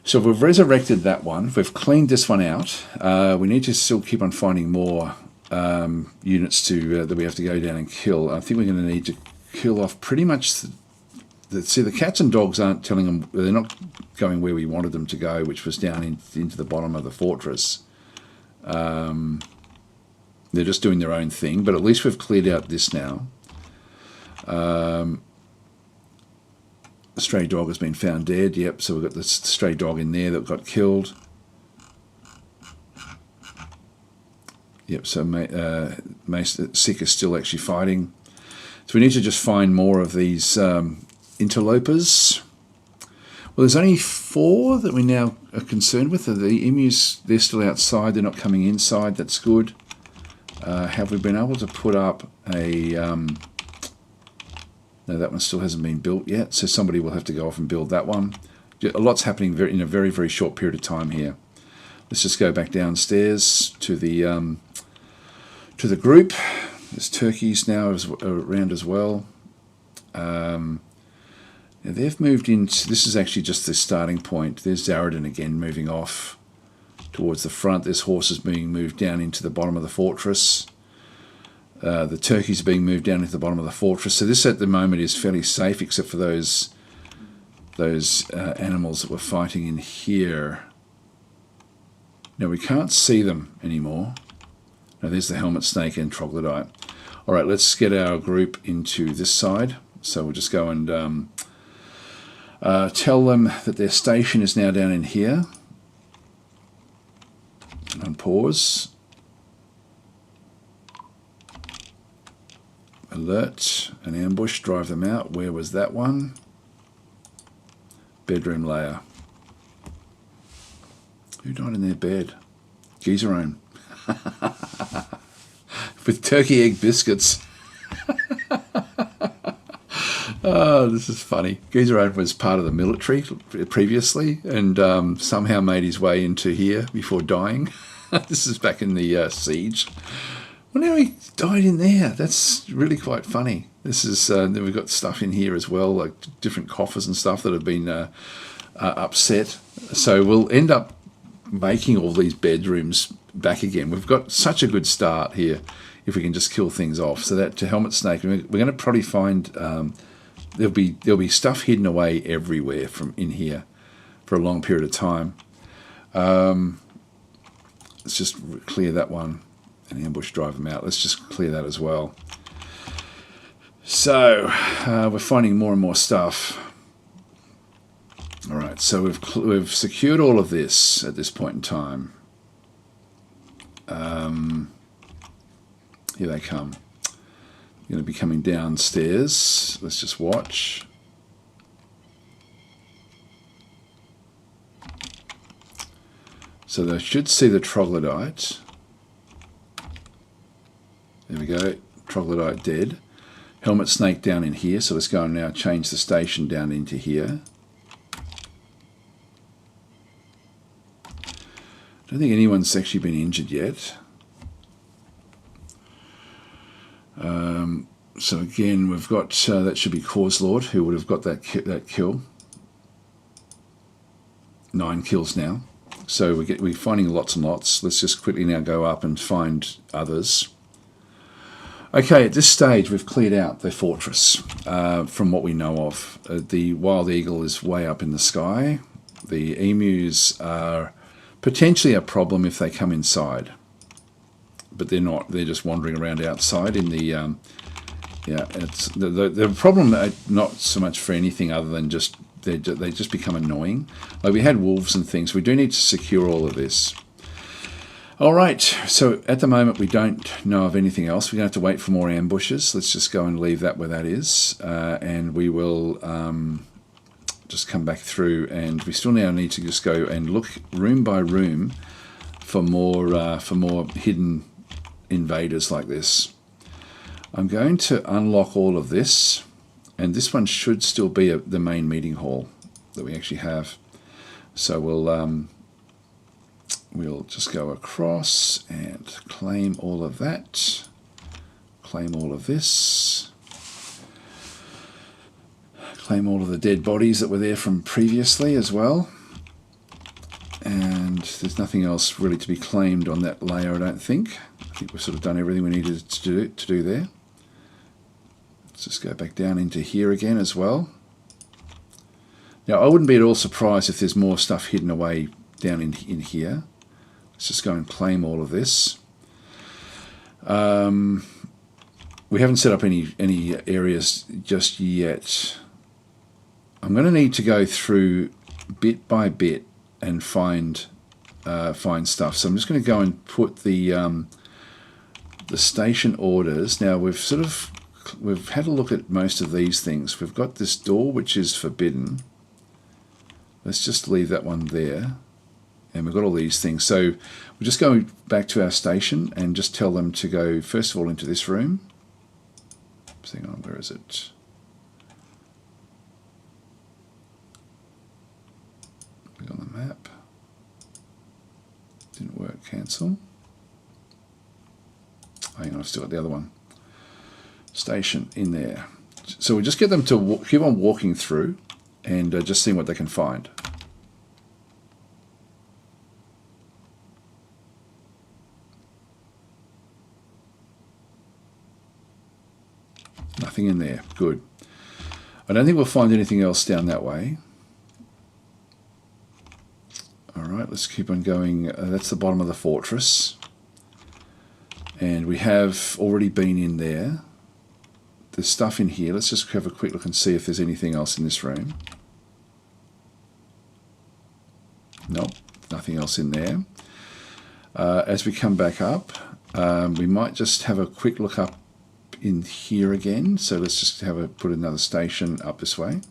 So we've resurrected that one. We've cleaned this one out. We need to still keep on finding more units that we have to go down and kill. I think we're going to need to kill off pretty much. See, the cats and dogs aren't telling them. They're not going where we wanted them to go, which was down into the bottom of the fortress. They're just doing their own thing. But at least we've cleared out this now. The stray dog has been found dead. Yep, so we've got this stray dog in there that got killed. Yep, so Sick is still actually fighting. So we need to just find more of these interlopers. Well, there's only 4 that we now are concerned with. The emus, they're still outside. They're not coming inside. That's good. Have we been able to put up a... No, that one still hasn't been built yet, so somebody will have to go off and build that one. A lot's happening in a very, very short period of time here. Let's just go back downstairs to the group. There's turkeys now around as well. Now they've moved into... This is actually just the starting point. There's Zaradin again moving off towards the front. There's horses being moved down into the bottom of the fortress. The turkeys are being moved down into the bottom of the fortress. So this at the moment is fairly safe, except for those animals that were fighting in here. Now we can't see them anymore. Now there's the helmet snake and troglodyte. All right, let's get our group into this side. So we'll just go and tell them that their station is now down in here. And pause. Alert, an ambush, drive them out. Where was that one? Bedroom layer. Who died in their bed? Gizerone. With turkey egg biscuits. Oh, this is funny. Gizerone was part of the military previously, and somehow made his way into here before dying. This is back in the siege. Well, now he died in there. That's really quite funny. This is then we've got stuff in here as well, like different coffers and stuff that have been upset. So we'll end up making all these bedrooms back again. We've got such a good start here if we can just kill things off. So that to Helmet Snake, we're going to probably find there'll be stuff hidden away everywhere from in here for a long period of time. Let's just clear that one and ambush drive them out. Let's just clear that as well. So we're finding more and more stuff. All right, so we've secured all of this at this point in time. Here they come. They're going to be coming downstairs. Let's just watch. So they should see the troglodyte. There we go, troglodyte dead. Helmet snake down in here, so let's go and now change the station down into here. I don't think anyone's actually been injured yet. So again, we've got, that should be Cause Lord, who would have got that kill. 9 kills now. So we're finding lots and lots. Let's just quickly now go up and find others. Okay, at this stage we've cleared out the fortress from what we know of. The wild eagle is way up in the sky. The emus are potentially a problem if they come inside, but they're not. They're just wandering around outside in the it's the problem. Not so much for anything other than just they just become annoying. Like we had wolves and things. We do need to secure all of this. All right, so at the moment we don't know of anything else. We're going to have to wait for more ambushes. Let's just go and leave that where that is, and we will just come back through, and we still now need to just go and look room by room for more hidden invaders like this. I'm going to unlock all of this, and this one should still be the main meeting hall that we actually have. So we'll just go across and claim all of that, claim all of this, claim all of the dead bodies that were there from previously as well. And there's nothing else really to be claimed on that layer, I don't think. I think we've sort of done everything we needed to do there. Let's just go back down into here again as well. Now, I wouldn't be at all surprised if there's more stuff hidden away down in here. Let's just go and claim all of this. We haven't set up any areas just yet. I'm going to need to go through bit by bit and find stuff. So I'm just going to go and put the station orders. Now we've had a look at most of these things. We've got this door which is forbidden. Let's just leave that one there. And we've got all these things. So we're just going back to our station and just tell them to go first of all into this room. Hang on, where is it? Click on the map. Didn't work. Cancel. Hang on, I've still got the other one. Station in there. So we just get them to keep on walking through and just seeing what they can find. Nothing in there. Good. I don't think we'll find anything else down that way. All right, let's keep on going. That's the bottom of the fortress. And we have already been in there. There's stuff in here. Let's just have a quick look and see if there's anything else in this room. Nope, nothing else in there. As we come back up, we might just have a quick look up in here again. So let's just put another station up this way.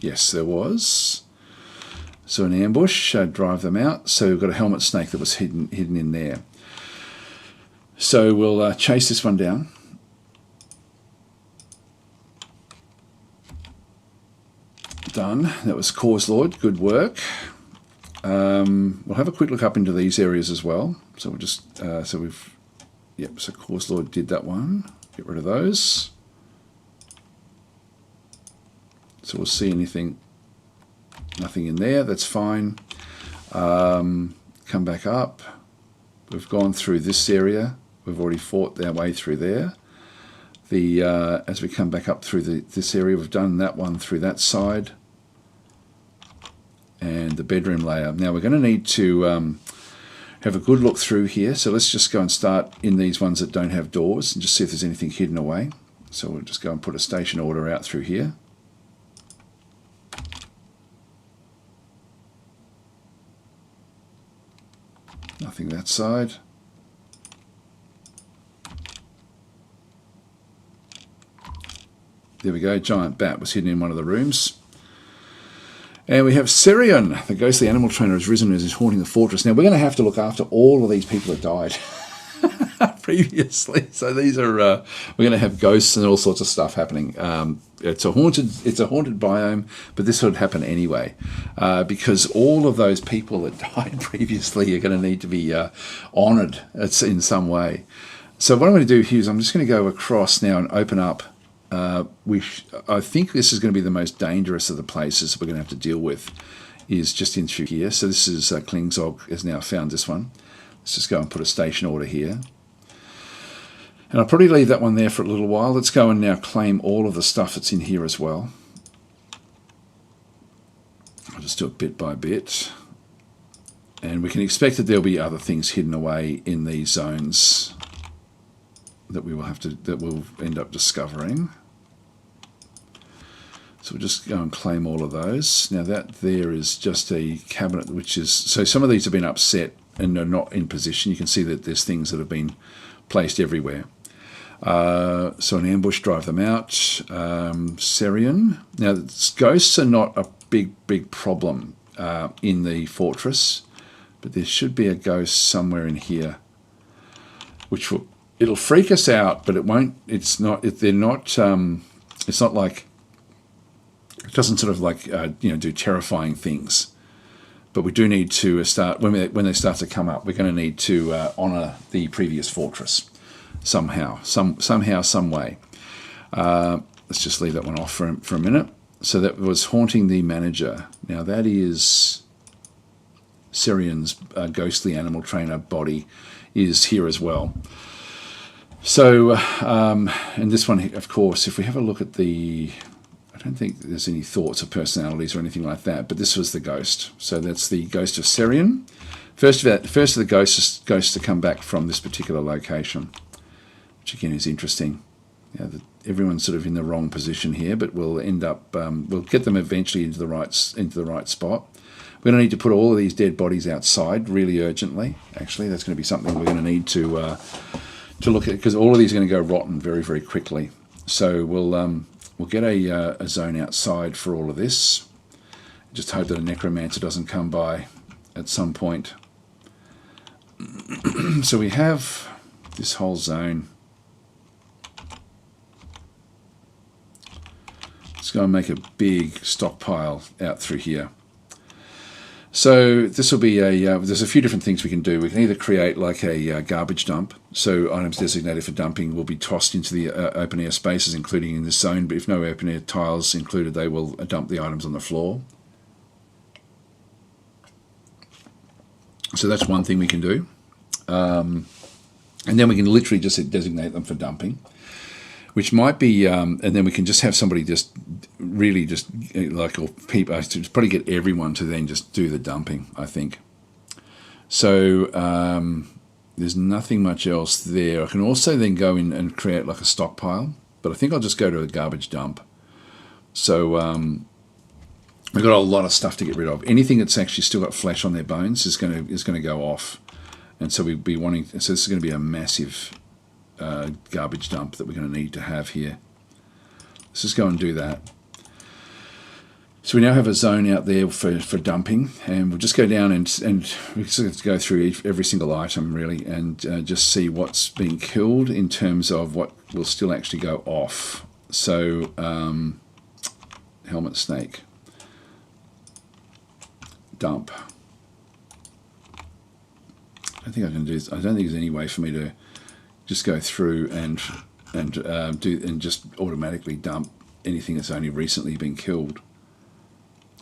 Yes, there was. So an ambush, drive them out. So we've got a helmet snake that was hidden in there. So we'll chase this one down. Done. That was Cause Lord. Good work. We'll have a quick look up into these areas as well. So we'll just, so Course Lord did that one. Get rid of those. So we'll see nothing in there, that's fine. Come back up. We've gone through this area. We've already fought our way through there. As we come back up through this area, we've done that one through that side. And the bedroom layer. Now we're going to need to have a good look through here. So let's just go and start in these ones that don't have doors and just see if there's anything hidden away. So we'll just go and put a station order out through here. Nothing that side. There we go, giant bat was hidden in one of the rooms. And we have Sirion, the ghostly animal trainer, has risen as is haunting the fortress. Now we're going to have to look after all of these people that died previously. So these are we're going to have ghosts and all sorts of stuff happening. It's a haunted biome, but this would happen anyway because all of those people that died previously are going to need to be honoured in some way. So what I'm going to do here is I'm just going to go across now and open up. I think this is going to be the most dangerous of the places we're going to have to deal with, is just in through here. So this is Klingzog has now found this one. Let's just go and put a station order here. And I'll probably leave that one there for a little while. Let's go and now claim all of the stuff that's in here as well. I'll just do it bit by bit. And we can expect that there'll be other things hidden away in these zones that we'll end up discovering. So we'll just go and claim all of those. Now that there is just a cabinet, which is, so some of these have been upset and are not in position. You can see that there's things that have been placed everywhere. So an ambush, drive them out. Sirion. Now ghosts are not a big problem in the fortress, but there should be a ghost somewhere in here, which it'll freak us out, but it won't. It's not. They're not. It's not like. It doesn't sort of like do terrifying things, but we do need to start when they start to come up. We're going to need to honour the previous fortress somehow, some way. Let's just leave that one off for a minute. So that was haunting the manager. Now that is Sirion's ghostly animal trainer body is here as well. So and this one, of course, if we have a look at I don't think there's any thoughts of personalities or anything like that, but this was the ghost. So that's the ghost of Sirion. First of the ghosts to come back from this particular location, which again is interesting. Everyone's sort of in the wrong position here, but we'll end up we'll get them eventually into the right spot. We're going to need to put all of these dead bodies outside really urgently. Actually, that's going to be something we're going to need to look at, because all of these are going to go rotten very quickly. So we'll get a zone outside for all of this. Just hope that a necromancer doesn't come by at some point. So we have this whole zone. Let's go and make a big stockpile out through here. So this will be there's a few different things we can do. We can either create like a garbage dump, so items designated for dumping will be tossed into the open air spaces, including in this zone, but if no open air tiles included, they will dump the items on the floor. So that's one thing we can do. And then we can literally just designate them for dumping, which might be, and then we can just have somebody probably get everyone to then just do the dumping, I think. So there's nothing much else there. I can also then go in and create like a stockpile, but I think I'll just go to a garbage dump. So we've got a lot of stuff to get rid of. Anything that's actually still got flesh on their bones is going to go off, and so we'd be wanting. So this is going to be a massive garbage dump that we're going to need to have here. Let's just go and do that. So we now have a zone out there for dumping, and we'll just go down and we just have to go through every single item really, and just see what's being killed in terms of what will still actually go off. So helmet snake, dump. I think I can do this. I don't think there's any way for me to just go through and just automatically dump anything that's only recently been killed.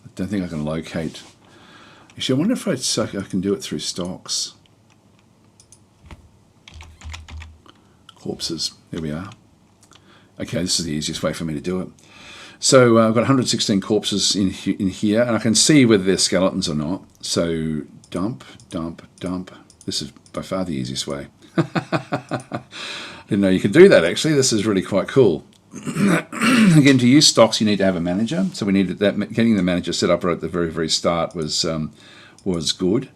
I don't think I can locate. Actually, I wonder if I can do it through stocks. Corpses. There we are. Okay, this is the easiest way for me to do it. So I've got 116 corpses in here, and I can see whether they're skeletons or not. So dump, dump, dump. This is by far the easiest way. Didn't know you could do that, actually. This is really quite cool. Again, to use stocks, you need to have a manager. So we needed that. Getting the manager set up right at the very, very start was good.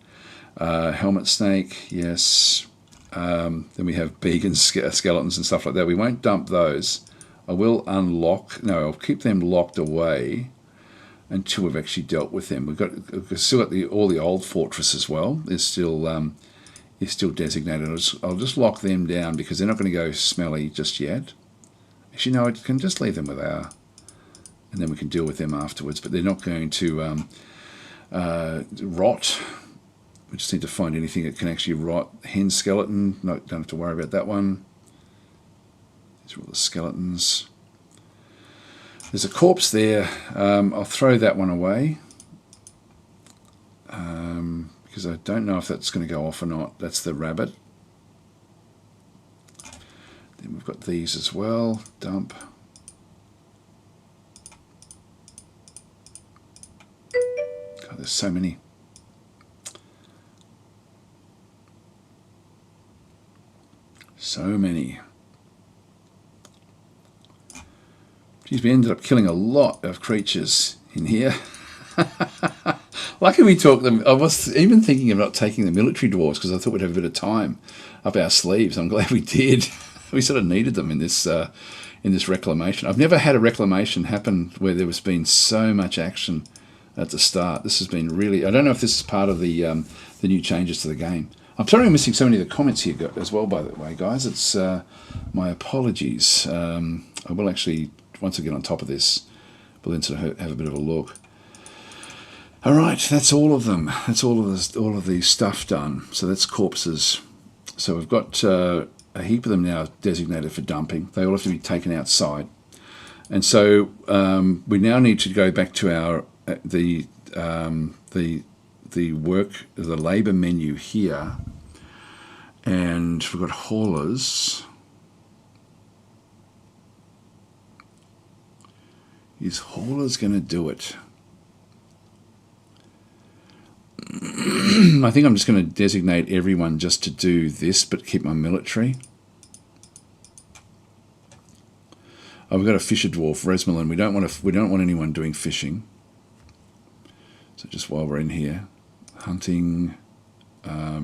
Helmet snake, yes. Then we have beacon skeletons and stuff like that. We won't dump those. I will unlock. No, I'll keep them locked away until we've actually dealt with them. We've still got all the old fortress as well. Is still designated. I'll just lock them down because they're not going to go smelly just yet. Actually, no, I can just leave them with our, and then we can deal with them afterwards. But they're not going to rot. We just need to find anything that can actually rot. Hen skeleton. No, don't have to worry about that one. These are all the skeletons. There's a corpse there. I'll throw that one away because I don't know if that's going to go off or not. That's the rabbit. Then we've got these as well. Dump. God, there's so many. So many. Geez, we ended up killing a lot of creatures in here. Lucky we took them. I was even thinking of not taking the military dwarves because I thought we'd have a bit of time up our sleeves. I'm glad we did. We sort of needed them in this reclamation. I've never had a reclamation happen where there has been so much action at the start. This has been really. I don't know if this is part of the new changes to the game. I'm sorry I'm missing so many of the comments here as well, by the way, guys. It's my apologies. I will actually, once I get on top of this, we'll then sort of have a bit of a look. All right, that's all of them. That's all of the stuff done. So that's corpses. So we've got a heap of them now designated for dumping. They all have to be taken outside. And so we now need to go back to our the labour menu here, and we've got haulers. Is haulers going to do it? I think I'm just going to designate everyone just to do this, but keep my military. Oh, we've got a fisher dwarf, Resmelin. We don't want anyone doing fishing. So just while we're in here, hunting. Yeah,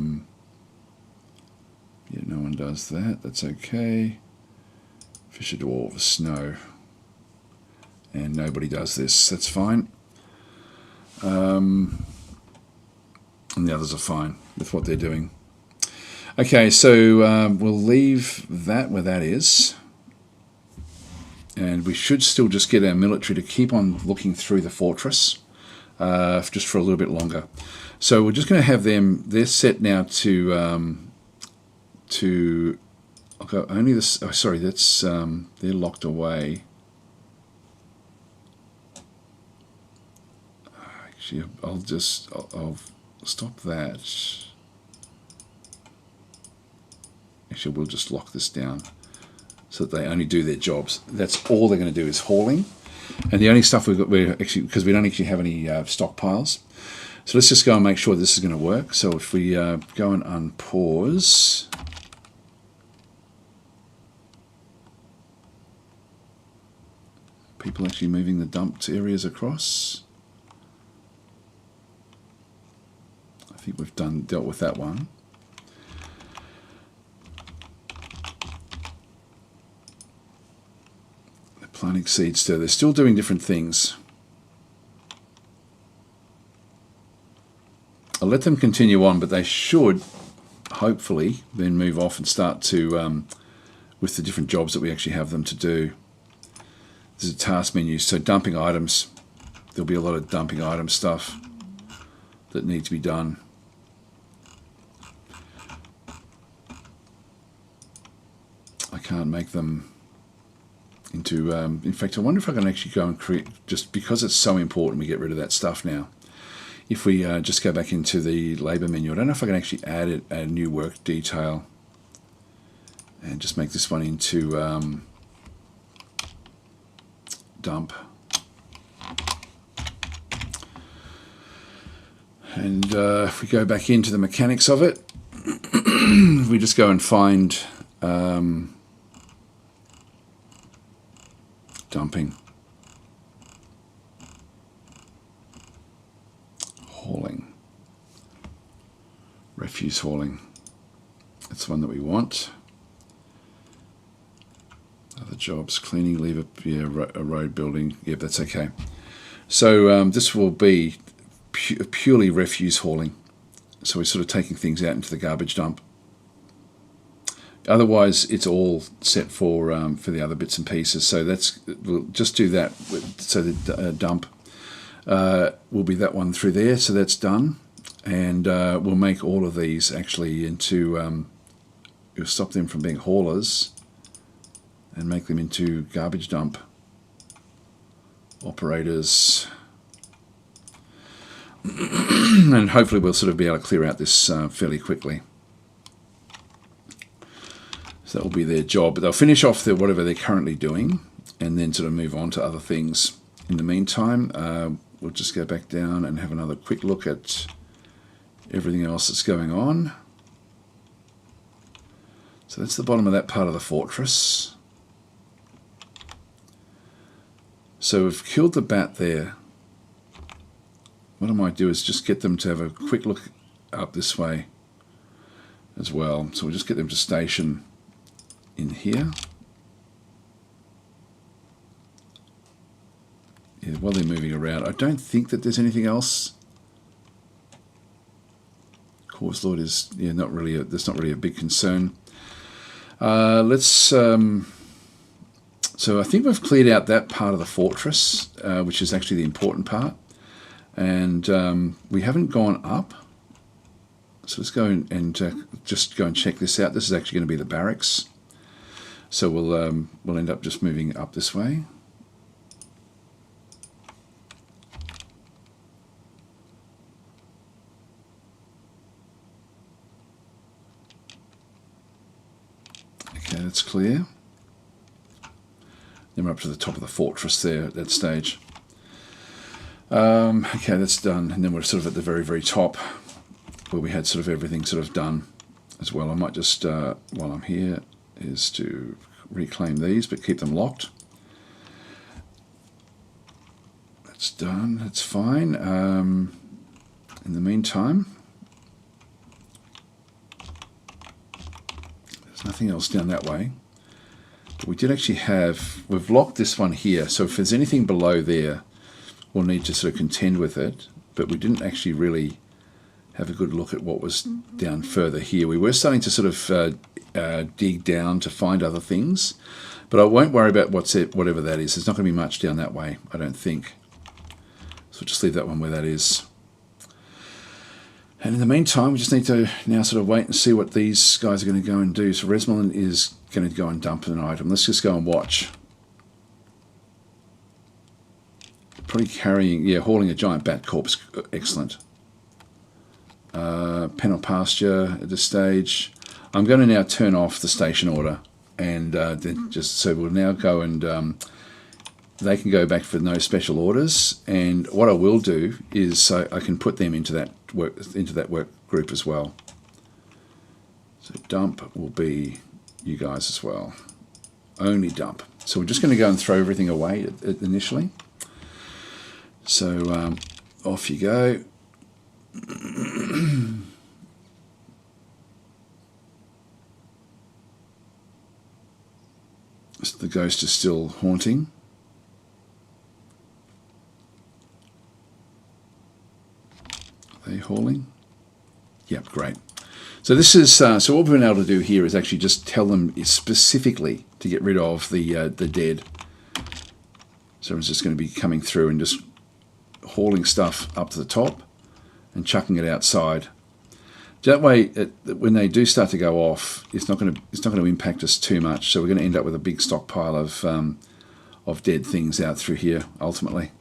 no one does that. That's okay. Fisher dwarves, no. And nobody does this. That's fine. And the others are fine with what they're doing. Okay, so we'll leave that where that is. And we should still just get our military to keep on looking through the fortress just for a little bit longer. So we're just going to have them, they're set now to I'll go only this, oh sorry, that's, they're locked away. Actually, I'll stop that. Actually, we'll just lock this down so that they only do their jobs. That's all they're going to do is hauling. And the only stuff we're actually, because we don't actually have any stockpiles. So let's just go and make sure this is going to work. So if we go and unpause. People actually moving the dumped areas across. I think we've dealt with that one. They're planting seeds still. They're still doing different things. I'll let them continue on, but they should hopefully then move off and start to with the different jobs that we actually have them to do. There's a task menu, so dumping items. There'll be a lot of dumping item stuff that need to be done. I can't make them into, in fact, I wonder if I can actually go and create, just because it's so important we get rid of that stuff now. If we just go back into the labor menu, I don't know if I can actually add a new work detail and just make this one into dump. And if we go back into the mechanics of it, we just go and find dumping, hauling, refuse hauling. That's the one that we want. Other jobs, cleaning, lever, yeah, a road building. Yeah, that's okay. So this will be purely refuse hauling. So we're sort of taking things out into the garbage dump. Otherwise, it's all set for the other bits and pieces. So we'll just do that. So the dump will be that one through there. So that's done, and we'll make all of these actually into. We'll stop them from being haulers, and make them into garbage dump operators. And hopefully we'll sort of be able to clear out this fairly quickly. So that will be their job. But they'll finish off whatever they're currently doing and then sort of move on to other things. In the meantime, we'll just go back down and have another quick look at everything else that's going on. So that's the bottom of that part of the fortress. So we've killed the bat there. What I might do is just get them to have a quick look up this way as well. So we'll just get them to station in here. Yeah, while they're moving around, I don't think that there's anything else. Course Lord is not really. That's not really a big concern. Let's. So I think we've cleared out that part of the fortress, which is actually the important part. And we haven't gone up, so let's go and just go and check this out. This is actually going to be the barracks, so we'll end up just moving up this way. Okay, that's clear. Then we're up to the top of the fortress there at that stage. Okay, that's done, and then we're sort of at the very, very top where we had sort of everything sort of done as well. I might just, while I'm here, is to reclaim these, but keep them locked. That's done, that's fine. In the meantime, there's nothing else down that way. But we did actually we've locked this one here, so if there's anything below there, we'll need to sort of contend with it, but we didn't actually really have a good look at what was down further here. We were starting to sort of dig down to find other things, but I won't worry about whatever that is. There's not going to be much down that way, I don't think. So we'll just leave that one where that is. And in the meantime, we just need to now sort of wait and see what these guys are going to go and do. So Resmelin is going to go and dump an item. Let's just go and watch. Probably carrying, hauling a giant bat corpse. Excellent. Pen or pasture at this stage. I'm going to now turn off the station order, and then just so we'll now go and they can go back for no special orders. And what I will do is I can put them into that work group as well. So dump will be you guys as well. Only dump. So we're just going to go and throw everything away initially. So off you go. The ghost is still haunting. Are they hauling? Yep, great. So this is so what we've been able to do here is actually just tell them specifically to get rid of the dead. So it's just going to be coming through and just hauling stuff up to the top and chucking it outside. That way, when they do start to go off, it's not going to impact us too much. So we're going to end up with a big stockpile of dead things out through here ultimately.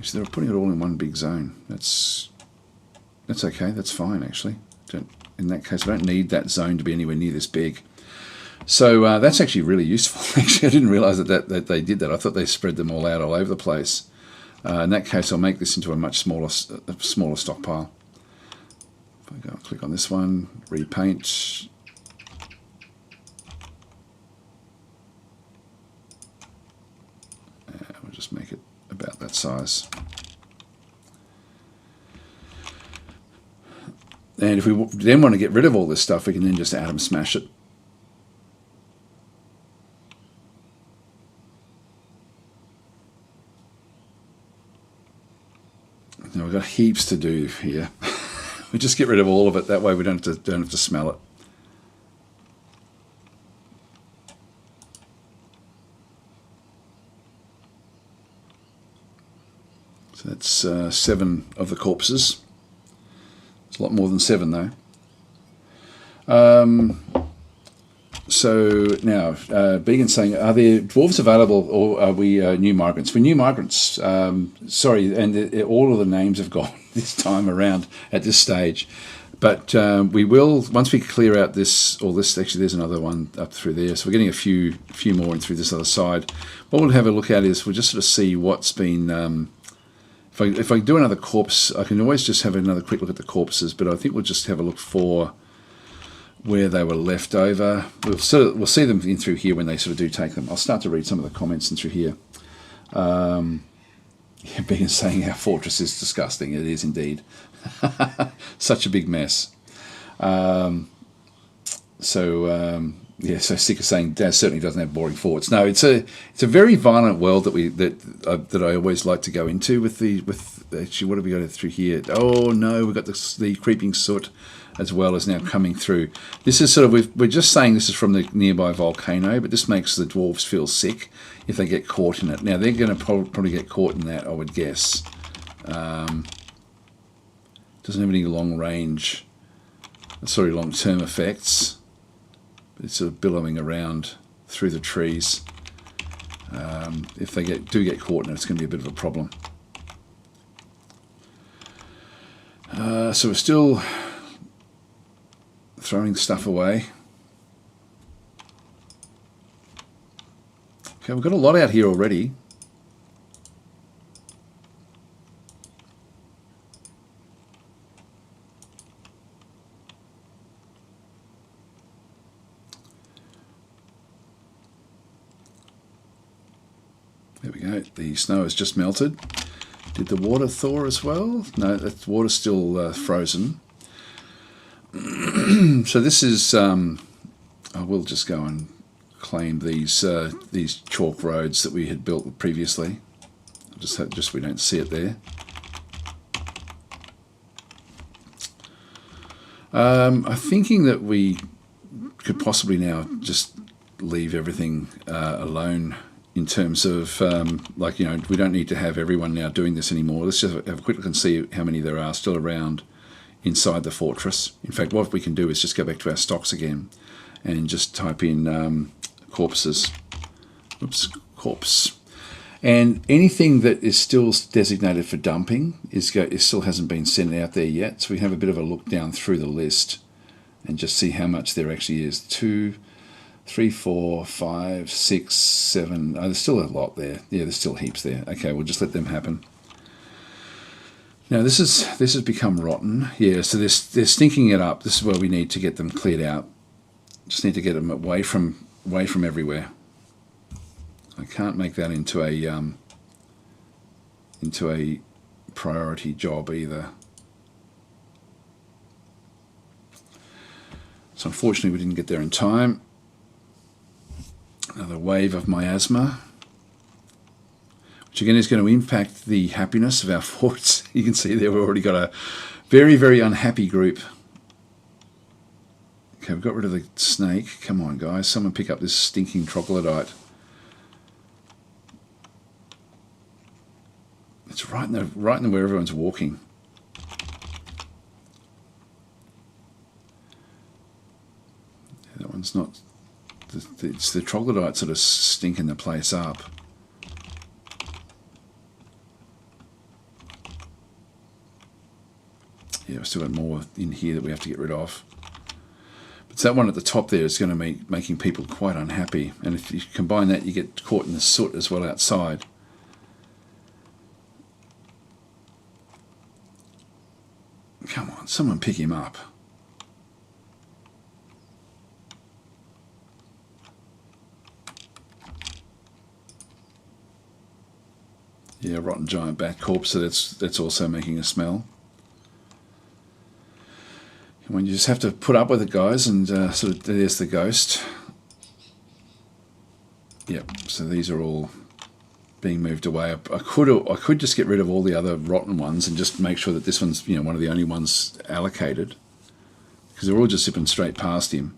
So they're putting it all in one big zone. That's okay. That's fine actually. In that case, I don't need that zone to be anywhere near this big. So that's actually really useful. Actually, I didn't realise that they did that. I thought they spread them all out all over the place. In that case, I'll make this into a much smaller stockpile. If I go and click on this one, repaint. We'll just make it about that size. And if we then want to get rid of all this stuff, we can then just atom smash it. Now we've got heaps to do here. We just get rid of all of it. That way we don't have to smell it. So that's 7 of the corpses. It's a lot more than 7 though. So now, Began's saying, are there dwarves available, or are we new migrants? We're new migrants. Sorry, and all of the names have gone this time around at this stage. But we will, once we clear out this, actually there's another one up through there. So we're getting a few more in through this other side. What we'll have a look at is we'll just sort of see what's been... If I do another corpse, I can always just have another quick look at the corpses, but I think we'll just have a look for where they were left over. We'll see them in through here when they sort of do take them. I'll start to read some of the comments in through here. Being saying our fortress is disgusting. It is indeed. Such a big mess. Yeah, so Sick is saying Daz certainly doesn't have boring forts. No, it's a very violent world that I always like to go into with actually, what have we got through here? Oh no, we've got the creeping soot as well as now coming through. This is sort of, we're just saying this is from the nearby volcano, but this makes the dwarves feel sick if they get caught in it. Now they're going to probably get caught in that, I would guess. Doesn't have any long-term effects. It's sort of billowing around through the trees. If they do get caught in it, it's going to be a bit of a problem. So we're still throwing stuff away. Okay, we've got a lot out here already. There we go, the snow has just melted. Did the water thaw as well? No, the water's still frozen. So this is, I will just go and claim these chalk roads that we had built previously. Just we don't see it there. I'm thinking that we could possibly now just leave everything alone. In terms of, like, you know, we don't need to have everyone now doing this anymore. Let's just have a quick look and see how many there are still around inside the fortress. In fact, what we can do is just go back to our stocks again and just type in corpses. Oops, corpse. And anything that is still designated for dumping still hasn't been sent out there yet. So we have a bit of a look down through the list and just see how much there actually is. 2, 3, 4, 5, 6, 7. Oh, there's still a lot there. Yeah, there's still heaps there. Okay, we'll just let them happen. Now this has become rotten. Yeah, so they're stinking it up. This is where we need to get them cleared out. Just need to get them away from everywhere. I can't make that into a priority job either. So unfortunately we didn't get there in time. Another wave of miasma, which again is going to impact the happiness of our forts. You can see there we've already got a very, very unhappy group. Okay, we've got rid of the snake. Come on, guys. Someone pick up this stinking troglodyte. It's right in where everyone's walking. It's not. It's the troglodyte sort of stinking the place up. Yeah, we've still got more in here that we have to get rid of. But it's that one at the top there is going to be making people quite unhappy. And if you combine that, you get caught in the soot as well outside. Come on, someone pick him up. Yeah, rotten giant bat corpse, so that's also making a smell. When you just have to put up with it, guys, and sort of there's the ghost. Yep, so these are all being moved away. I could just get rid of all the other rotten ones and just make sure that this one's one of the only ones allocated, because they're all just zipping straight past him.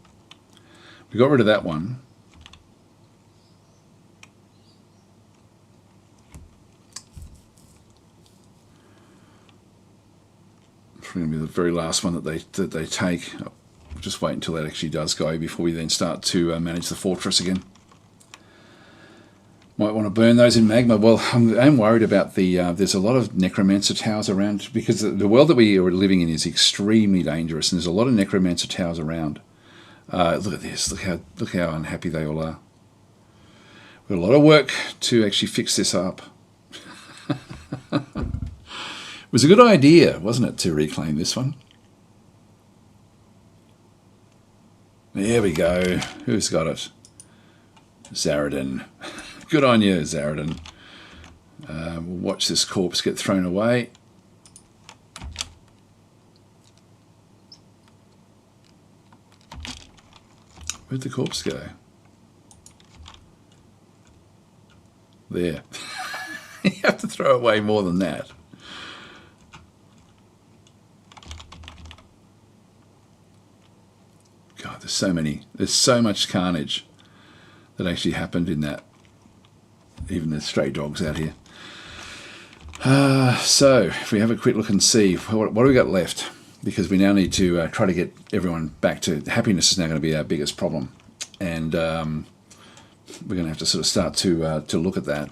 We got rid of that one. Going to be the very last one that they take. We'll just wait until that actually does go before we then start to manage the fortress again. Might want to burn those in magma. Well, I'm worried about the there's a lot of necromancer towers around, because the world that we are living in is extremely dangerous, and there's a lot of necromancer towers around. Look at this. Look how unhappy they all are. We've got a lot of work to actually fix this up. It was a good idea, wasn't it, to reclaim this one? There we go. Who's got it? Zaradin. Good on you, Zaradin. We'll watch this corpse get thrown away. Where'd the corpse go? There. You have to throw away more than that. God, there's so much carnage that actually happened in that. Even the stray dogs out here. So, if we have a quick look and see, what do we got left? Because we now need to try to get everyone back to... Happiness is now going to be our biggest problem. And we're going to have to sort of start to look at that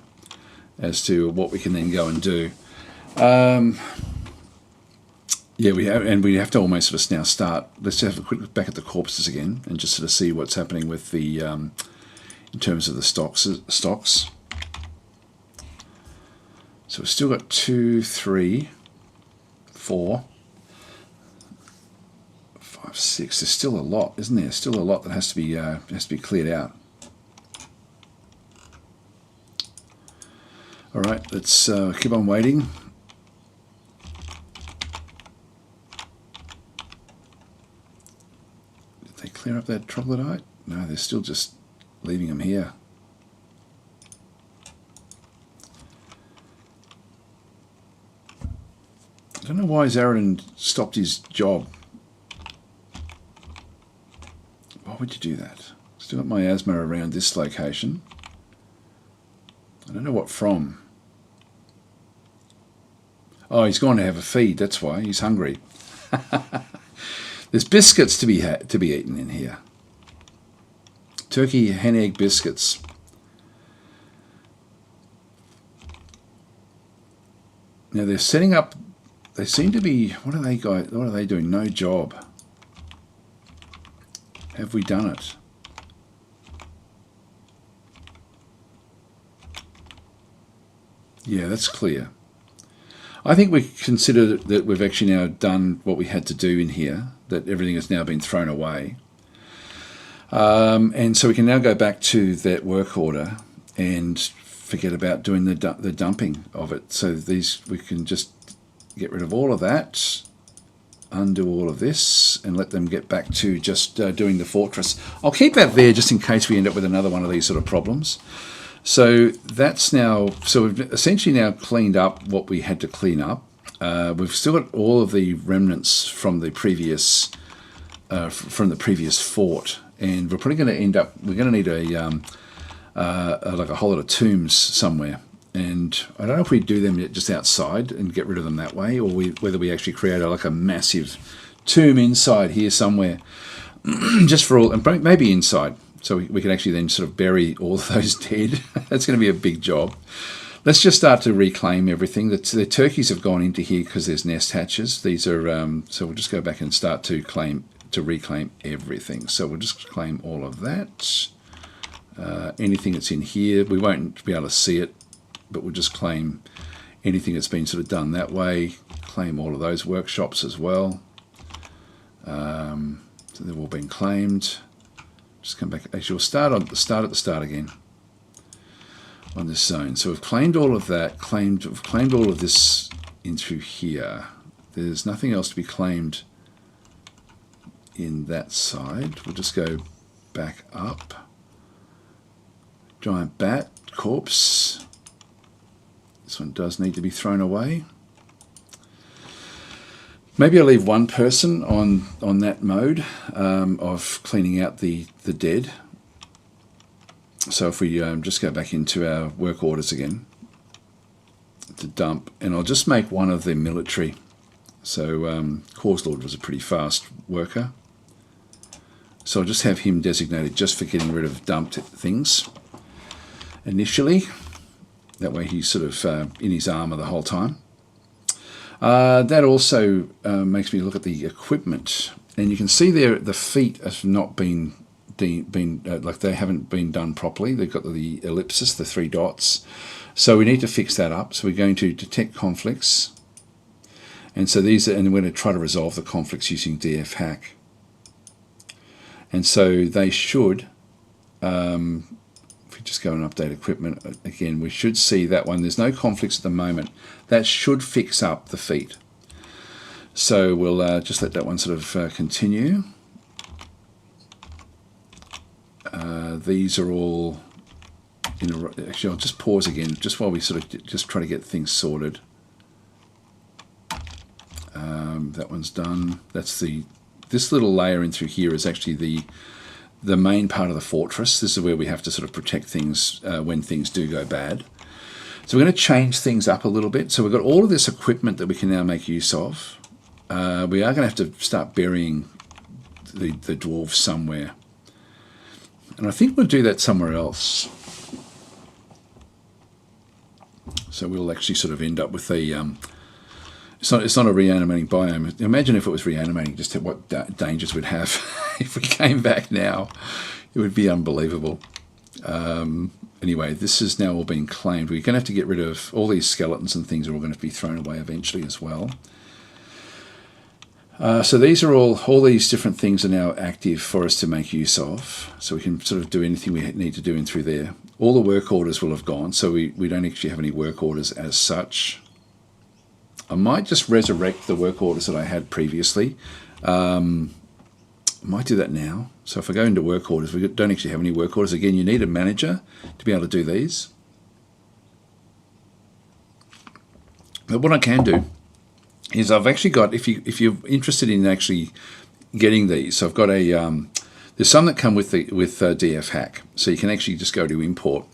as to what we can then go and do. Yeah, we have to almost sort of now start. Let's have a quick look back at the corpses again and just sort of see what's happening with the in terms of the stocks. So we've still got 2, 3, 4, 5, 6. There's still a lot, isn't there? Still a lot that has to be cleared out. All right, let's keep on waiting. Clear up that troglodyte? No, they're still just leaving them here. I don't know why Zaradin stopped his job. Why would you do that? Still got miasma around this location. I don't know what from. Oh, he's going to have a feed, that's why. He's hungry. There's biscuits to be eaten in here. Turkey hen egg biscuits. Now they're setting up. They seem to be. What are they doing? No job. Have we done it? Yeah, that's clear. I think we consider that we've actually now done what we had to do in here, that everything has now been thrown away. And so we can now go back to that work order and forget about doing the dumping of it. So we can just get rid of all of that, undo all of this, and let them get back to just doing the fortress. I'll keep that there just in case we end up with another one of these sort of problems. So that's now, so we've essentially now cleaned up what we had to clean up. We've still got all of the remnants from the previous fort, and we're probably going to end up. We're going to need like a whole lot of tombs somewhere, and I don't know if we do them just outside and get rid of them that way, or whether we actually create like a massive tomb inside here somewhere. just for all, and maybe inside. So we can actually then sort of bury all of those dead. That's going to be a big job. Let's just start to reclaim everything. The turkeys have gone into here because there's nest hatches. These are, so we'll just go back and start to reclaim everything. So we'll just claim all of that. Anything that's in here, we won't be able to see it, but we'll just claim anything that's been sort of done that way. Claim all of those workshops as well. So they've all been claimed. Just come back. Actually, we'll start at the start again on this zone. So we've claimed all of that. We've claimed all of this into here. There's nothing else to be claimed in that side. We'll just go back up. Giant bat corpse. This one does need to be thrown away. Maybe I'll leave one person on that mode of cleaning out the dead. So if we just go back into our work orders again to dump, and I'll just make one of the military. So Cause Lord was a pretty fast worker. So I'll just have him designated just for getting rid of dumped things initially. That way he's sort of in his armor the whole time. That also makes me look at the equipment, and you can see there the feet have not been like they haven't been done properly. They've got the ellipsis, the 3 dots, so we need to fix that up. So we're going to detect conflicts, and so these are, and we're going to try to resolve the conflicts using DF hack. And so they should, if we just go and update equipment again, we should see that one. There's no conflicts at the moment. That should fix up the feet. So we'll just let that one sort of continue. These are all in a, actually I'll just pause again just while we sort of just try to get things sorted. That one's done. That's this little layer in through here is actually the main part of the fortress. This is where we have to sort of protect things when things do go bad. So we're going to change things up a little bit. So we've got all of this equipment that we can now make use of. We are going to have to start burying the dwarves somewhere. And I think we'll do that somewhere else. So we'll actually sort of end up with a... It's not a reanimating biome. Imagine if it was reanimating, just what dangers we'd have if we came back now. It would be unbelievable. Anyway, this has now all been claimed. We're going to have to get rid of all these skeletons, and things are all going to be thrown away eventually as well. So these are all these different things are now active for us to make use of. So we can sort of do anything we need to do in through there. All the work orders will have gone, so we don't actually have any work orders as such. I might just resurrect the work orders that I had previously. I might do that now. So if I go into work orders, we don't actually have any work orders. Again, you need a manager to be able to do these. But what I can do is I've actually got, if you're interested in actually getting these, so I've got a there's some that come with DF hack, so you can actually just go to import,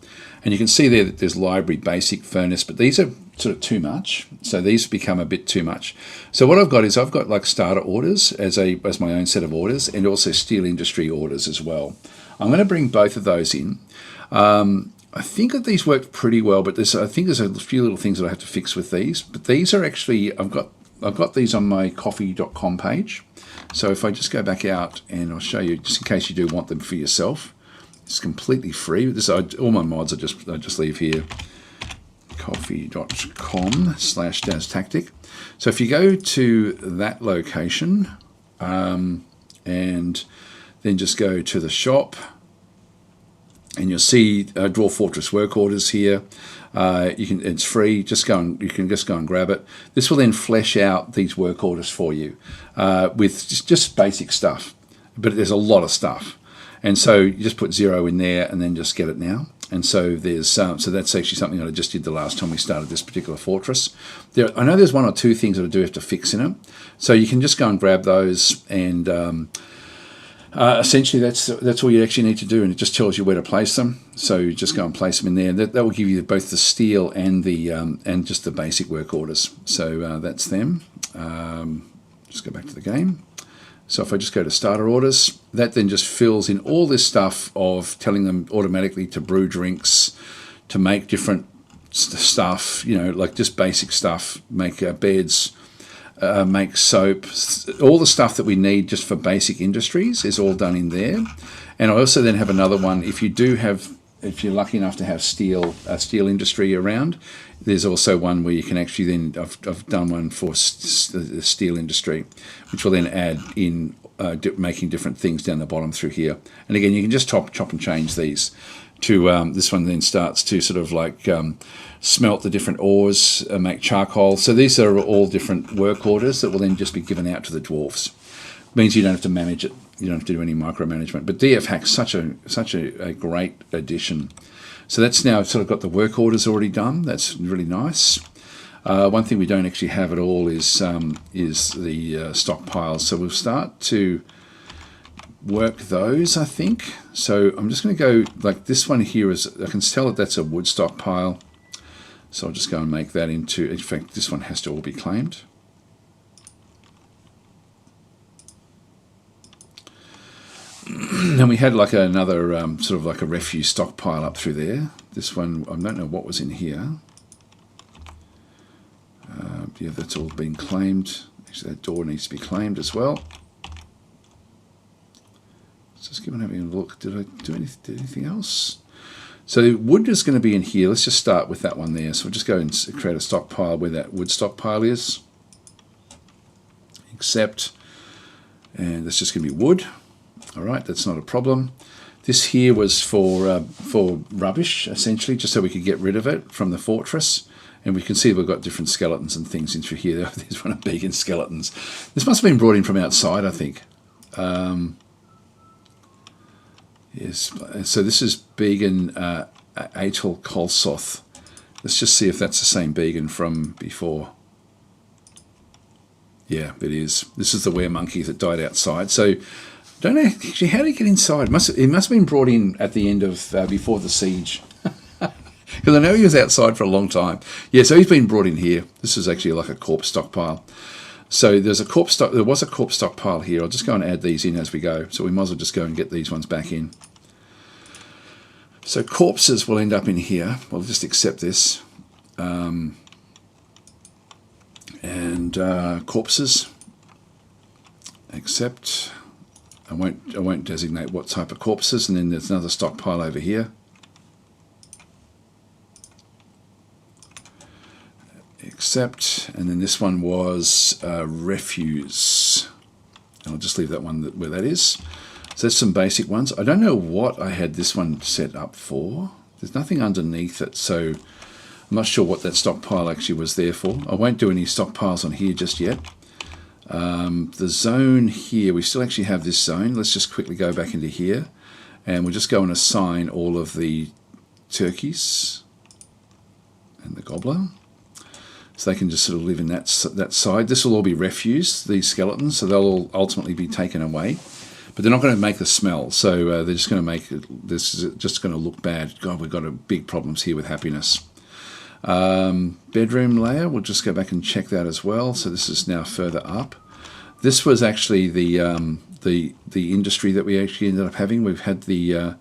and you can see there that there's library, basic, furnace, but these are sort of too much, so these become a bit too much. So what I've got is I've got like starter orders as my own set of orders, and also steel industry orders as well. I'm going to bring both of those in. I think that these work pretty well, but I think there's a few little things that I have to fix with these. But these are actually, I've got these on my coffee.com page. So if I just go back out and I'll show you, just in case you do want them for yourself, it's completely free. All my mods I just leave here, coffee.com/DasTactic. So if you go to that location and then just go to the shop, and you'll see Dwarf Fortress work orders here. It's free. You can just go and grab it. This will then flesh out these work orders for you with just basic stuff. But there's a lot of stuff, and so you just put 0 in there and then just get it now. And so there's so that's actually something that I just did the last time we started this particular fortress. I know there's 1 or 2 things that I do have to fix in it, so you can just go and grab those and. Essentially, that's all you actually need to do, and it just tells you where to place them. So you just go and place them in there. That will give you both the steel and the and just the basic work orders. So that's them. Just go back to the game. So if I just go to starter orders, that then just fills in all this stuff of telling them automatically to brew drinks, to make different stuff, you know, like just basic stuff, make beds, make soap, all the stuff that we need just for basic industries is all done in there. And I also then have another one, if you're lucky enough to have steel industry around, there's also one where you can actually then, I've done one for the steel industry, which will then add in making different things down the bottom through here. And again, you can just chop and change these to, this one then starts to sort of like smelt the different ores, make charcoal. So these are all different work orders that will then just be given out to the dwarfs. Means you don't have to manage it. You don't have to do any micromanagement. But DF Hack's such a great addition. So that's now sort of got the work orders already done. That's really nice. One thing we don't actually have at all is the stockpiles. So we'll start to work those, I think. So I'm just going to go like this one here is, I can tell that that's a wood stockpile. So I'll just go and make that into, in fact, this one has to all be claimed. And we had like another sort of like a refuse stockpile up through there. This one, I don't know what was in here. Yeah, that's all been claimed. Actually, that door needs to be claimed as well. Let's just keep on having a look. Did I do anything else? So wood is going to be in here. Let's just start with that one there. So we'll just go and create a stockpile where that wood stockpile is. Accept. And that's just going to be wood. All right, that's not a problem. This here was for rubbish, essentially, just so we could get rid of it from the fortress. And we can see we've got different skeletons and things in through here. There's one of vegan skeletons. This must have been brought in from outside, I think. Yes, so this is vegan Atel Kolsoth. Let's just see if that's the same vegan from before. Yeah, it is. This is the were-monkey that died outside. So, don't know actually how did he get inside. It must have been brought in at the end of before the siege, because I know he was outside for a long time. Yeah, so he's been brought in here. This is actually like a corpse stockpile. So there was a corpse stockpile here. I'll just go and add these in as we go. So we might as well just go and get these ones back in. So corpses will end up in here. We'll just accept this. Corpses. Accept. I won't designate what type of corpses, and then there's another stockpile over here. Accept, and then this one was refuse. And I'll just leave that one where that is. So that's some basic ones. I don't know what I had this one set up for. There's nothing underneath it, so I'm not sure what that stockpile actually was there for. I won't do any stockpiles on here just yet. The zone here, we still actually have this zone. Let's just quickly go back into here, and we'll just go and assign all of the turkeys and the gobbler. So they can just sort of live in that side. This will all be refuse, these skeletons, so they'll all ultimately be taken away. But they're not going to make the smell, so they're just going to make this is just going to look bad. God, we've got big problems here with happiness. Bedroom layer, we'll just go back and check that as well. So this is now further up. This was actually the industry that we actually ended up having. We've had the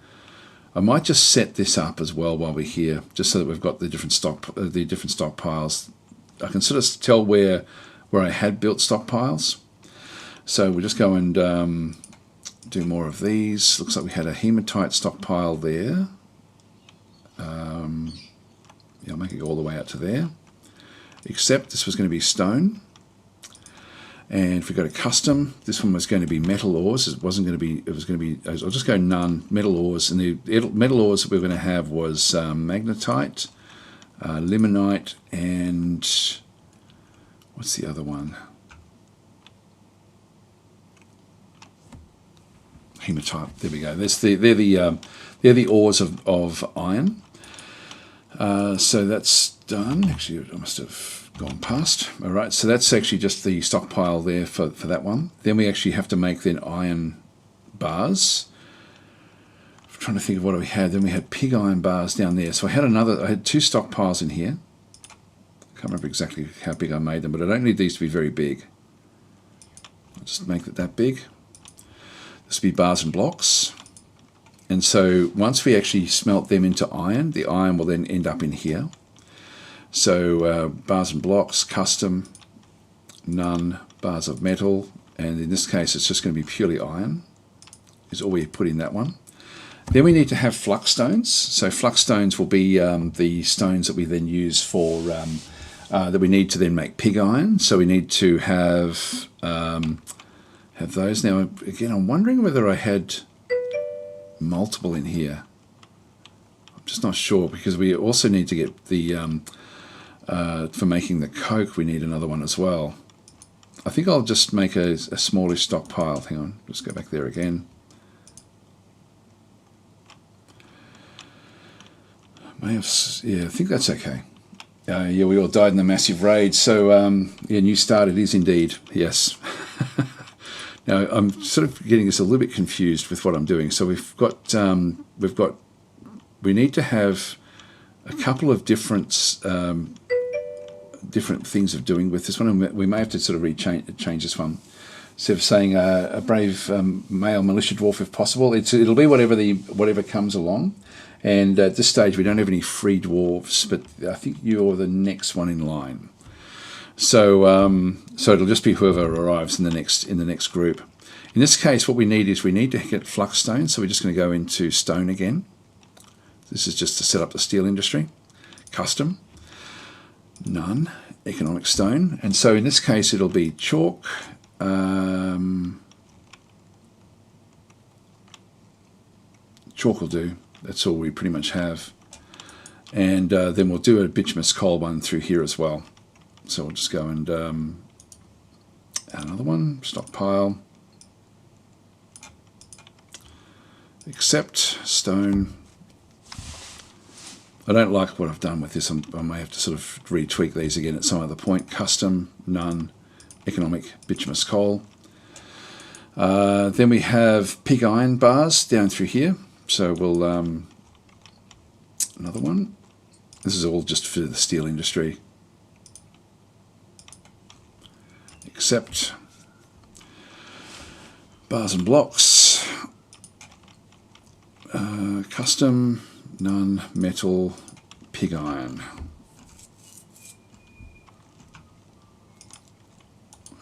I might just set this up as well while we're here, just so that we've got the different stockpiles. I can sort of tell where I had built stockpiles. So we'll just go and do more of these. Looks like we had a hematite stockpile there. Yeah, I'll make it go all the way out to there. Except this was going to be stone. And if we go to custom, this one was going to be metal ores. It wasn't going to be, it was going to be, I'll just go none, metal ores. And the metal ores that we were going to have was magnetite, limonite, and what's the other one? Hematite. There we go. They're the ores of iron. So that's done. Actually, I must have gone past. All right. So that's actually just the stockpile there for that one. Then we actually have to make then iron bars. I'm trying to think of what we had. Then we had pig iron bars down there. So I had two stockpiles in here. I can't remember exactly how big I made them, but I don't need these to be very big. I'll just make it that big. This will be bars and blocks. And so once we actually smelt them into iron, the iron will then end up in here. So bars and blocks, custom, none, bars of metal, and in this case it's just going to be purely iron, is all we put in that one. Then we need to have flux stones. So flux stones will be the stones that we then use for, that we need to then make pig iron. So we need to have those. Now again, I'm wondering whether I had multiple in here. I'm just not sure, because we also need to get the for making the coke we need another one as well. I think I'll just make a smallish stockpile. Hang on, just go back there again. Yeah, I think that's okay. Yeah, we all died in the massive raid, so yeah, new start it is indeed, yes. Now I'm sort of getting this a little bit confused with what I'm doing. So we need to have a couple of different things of doing with this one, and we may have to sort of change this one. Instead of saying a brave male militia dwarf if possible, it'll be whatever comes along. And at this stage we don't have any free dwarves, but I think you're the next one in line. So so it'll just be whoever arrives in the next group. In this case, what we need to get flux stone. So we're just going to go into stone again. This is just to set up the steel industry. Custom, none, economic stone. And so in this case, it'll be chalk. Chalk will do. That's all we pretty much have. And then we'll do a bituminous coal one through here as well. So we'll just go and add another one, stockpile, accept, stone. I don't like what I've done with this. I may have to sort of retweak these again at some other point. Custom, none, economic, bituminous coal. Then we have pig iron bars down through here. So we'll, another one. This is all just for the steel industry. Accept, bars and blocks, custom, none, metal, pig iron.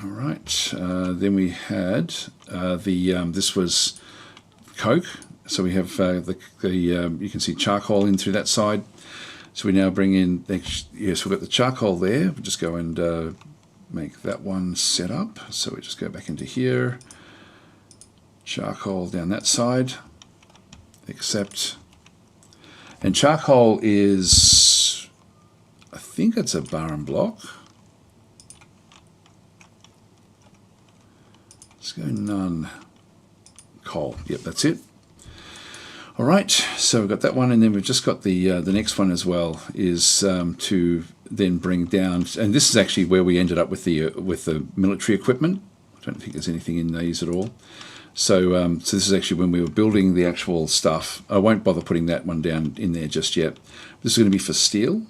All right, then we had this was coke. So we have you can see charcoal in through that side. So we now bring in, yes, we've got the charcoal there. We'll just go and make that one set up. So we just go back into here, charcoal down that side, accept. And charcoal is, I think it's a bar and block. Let's go none, coal. Yep, that's it. All right, so we've got that one, and then we've just got the next one as well, is to then bring down, and this is actually where we ended up with the military equipment. I don't think there's anything in these at all. So so this is actually when we were building the actual stuff. I won't bother putting that one down in there just yet. This is going to be for steel.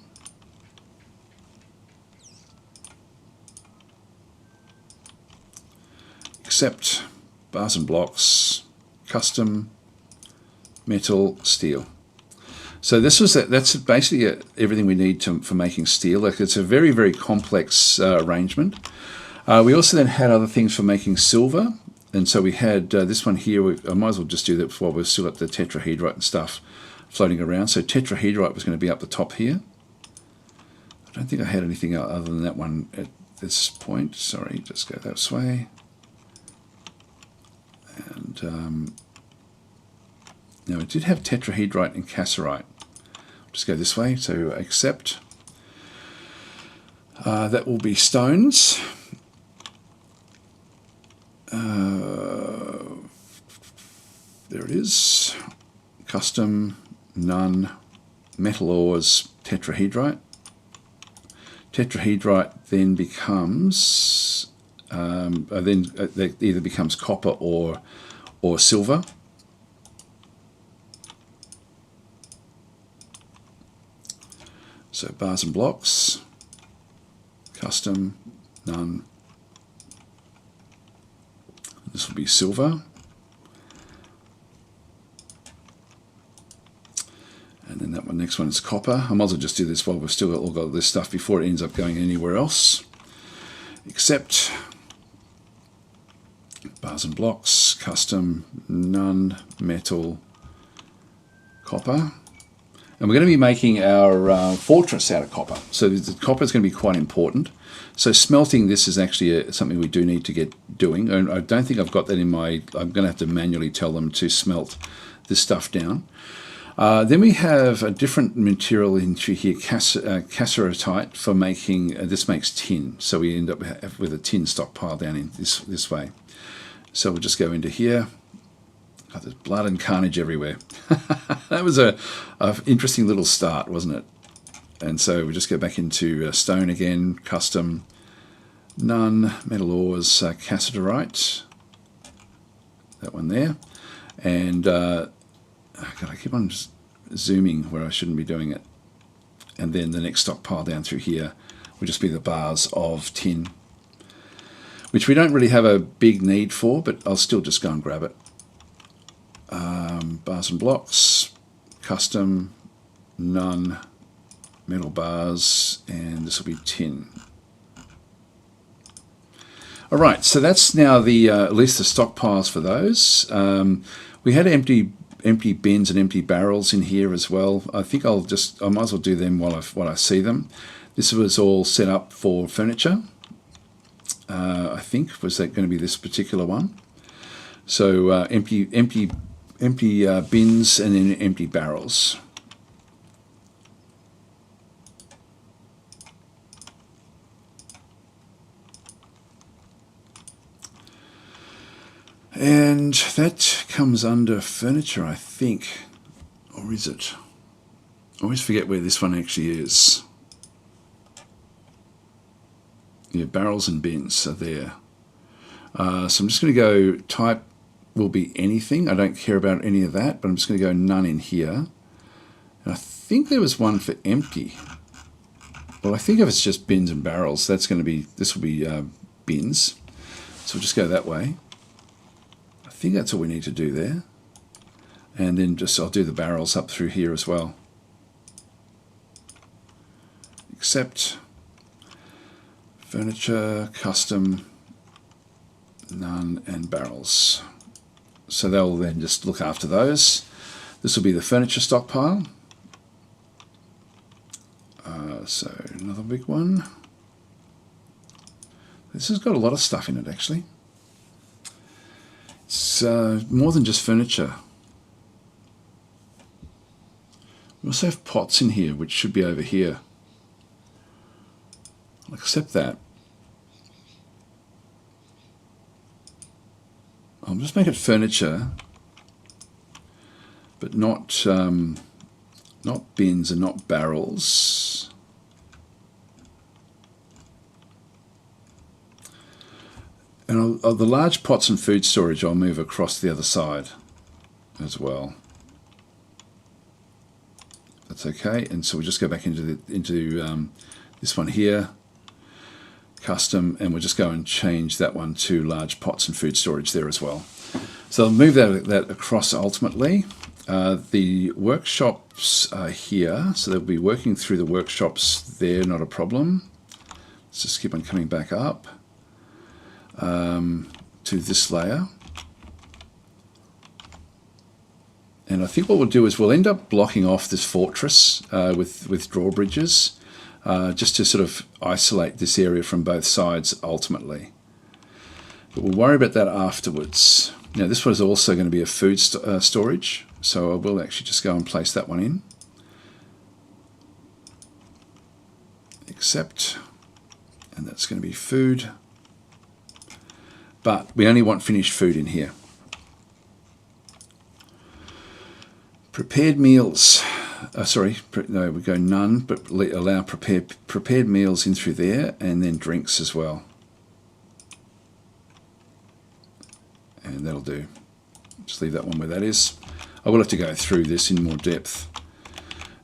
Accept, bars and blocks, custom, metal, steel. So that's basically everything we need for making steel. Like, it's a very, very complex arrangement. We also then had other things for making silver, and so we had this one here. I might as well just do that while we're still at the tetrahedrite and stuff floating around. So tetrahedrite was going to be up the top here. I don't think I had anything other than that one at this point. Sorry, just go that way. And now, it did have tetrahedrite and cassiterite. Just go this way, so accept. That will be stones. There it is. Custom, none, metal ores, tetrahedrite. Tetrahedrite then becomes, that either becomes copper or silver. So bars and blocks, custom, none. This will be silver. And that one, next one is copper. I might as well just do this while we've still all got this stuff before it ends up going anywhere else. Accept. Bars and blocks, custom, none, metal, copper. And we're going to be making our fortress out of copper. So the copper is going to be quite important. So smelting this is actually something we do need to get doing. And I don't think I've got that in my... I'm going to have to manually tell them to smelt this stuff down. Then we have a different material into here, cassiterite, for making... this makes tin. So we end up with a tin stockpile down in this way. So we'll just go into here. Oh, there's blood and carnage everywhere. That was a interesting little start, wasn't it? And so we just go back into stone again, custom, none, metal ores, cassiterite. That one there. And God, I keep on just zooming where I shouldn't be doing it. And then the next stockpile down through here will just be the bars of tin, which we don't really have a big need for, but I'll still just go and grab it. Bars and blocks, custom, none, metal bars, and this will be tin. All right, so that's now the at least the stockpiles for those. We had empty bins and empty barrels in here as well. I think I might as well do them while I see them. This was all set up for furniture. I think was that going to be this particular one. So empty bins and then empty barrels. And that comes under furniture, I think. Or is it? I always forget where this one actually is. Yeah, barrels and bins are there. So I'm just going to go type will be anything. I don't care about any of that, but I'm just going to go none in here. And I think there was one for empty. Well, I think if it's just bins and barrels, this will be bins. So we'll just go that way. I think that's all we need to do there. And then I'll do the barrels up through here as well. Accept. Furniture, custom, none, and barrels. So they'll then just look after those. This will be the furniture stockpile. So another big one. This has got a lot of stuff in it actually. It's more than just furniture. We also have pots in here, which should be over here. I'll accept that. I'll just make it furniture, but not bins and not barrels. And the large pots and food storage I'll move across the other side as well. That's okay. And so we'll just go back into this one here, custom, and we'll just go and change that one to large pots and food storage there as well. So I'll move that across ultimately. The workshops are here, so they'll be working through the workshops there, not a problem. Let's just keep on coming back up to this layer. And I think what we'll do is we'll end up blocking off this fortress with drawbridges, just to sort of isolate this area from both sides ultimately. But we'll worry about that afterwards. Now this one is also going to be a food storage, so I will actually just go and place that one in. Accept, and that's going to be food. But we only want finished food in here. Prepared meals. No, we go none, but allow prepared meals in through there, and then drinks as well. And that'll do. Just leave that one where that is. I will have to go through this in more depth.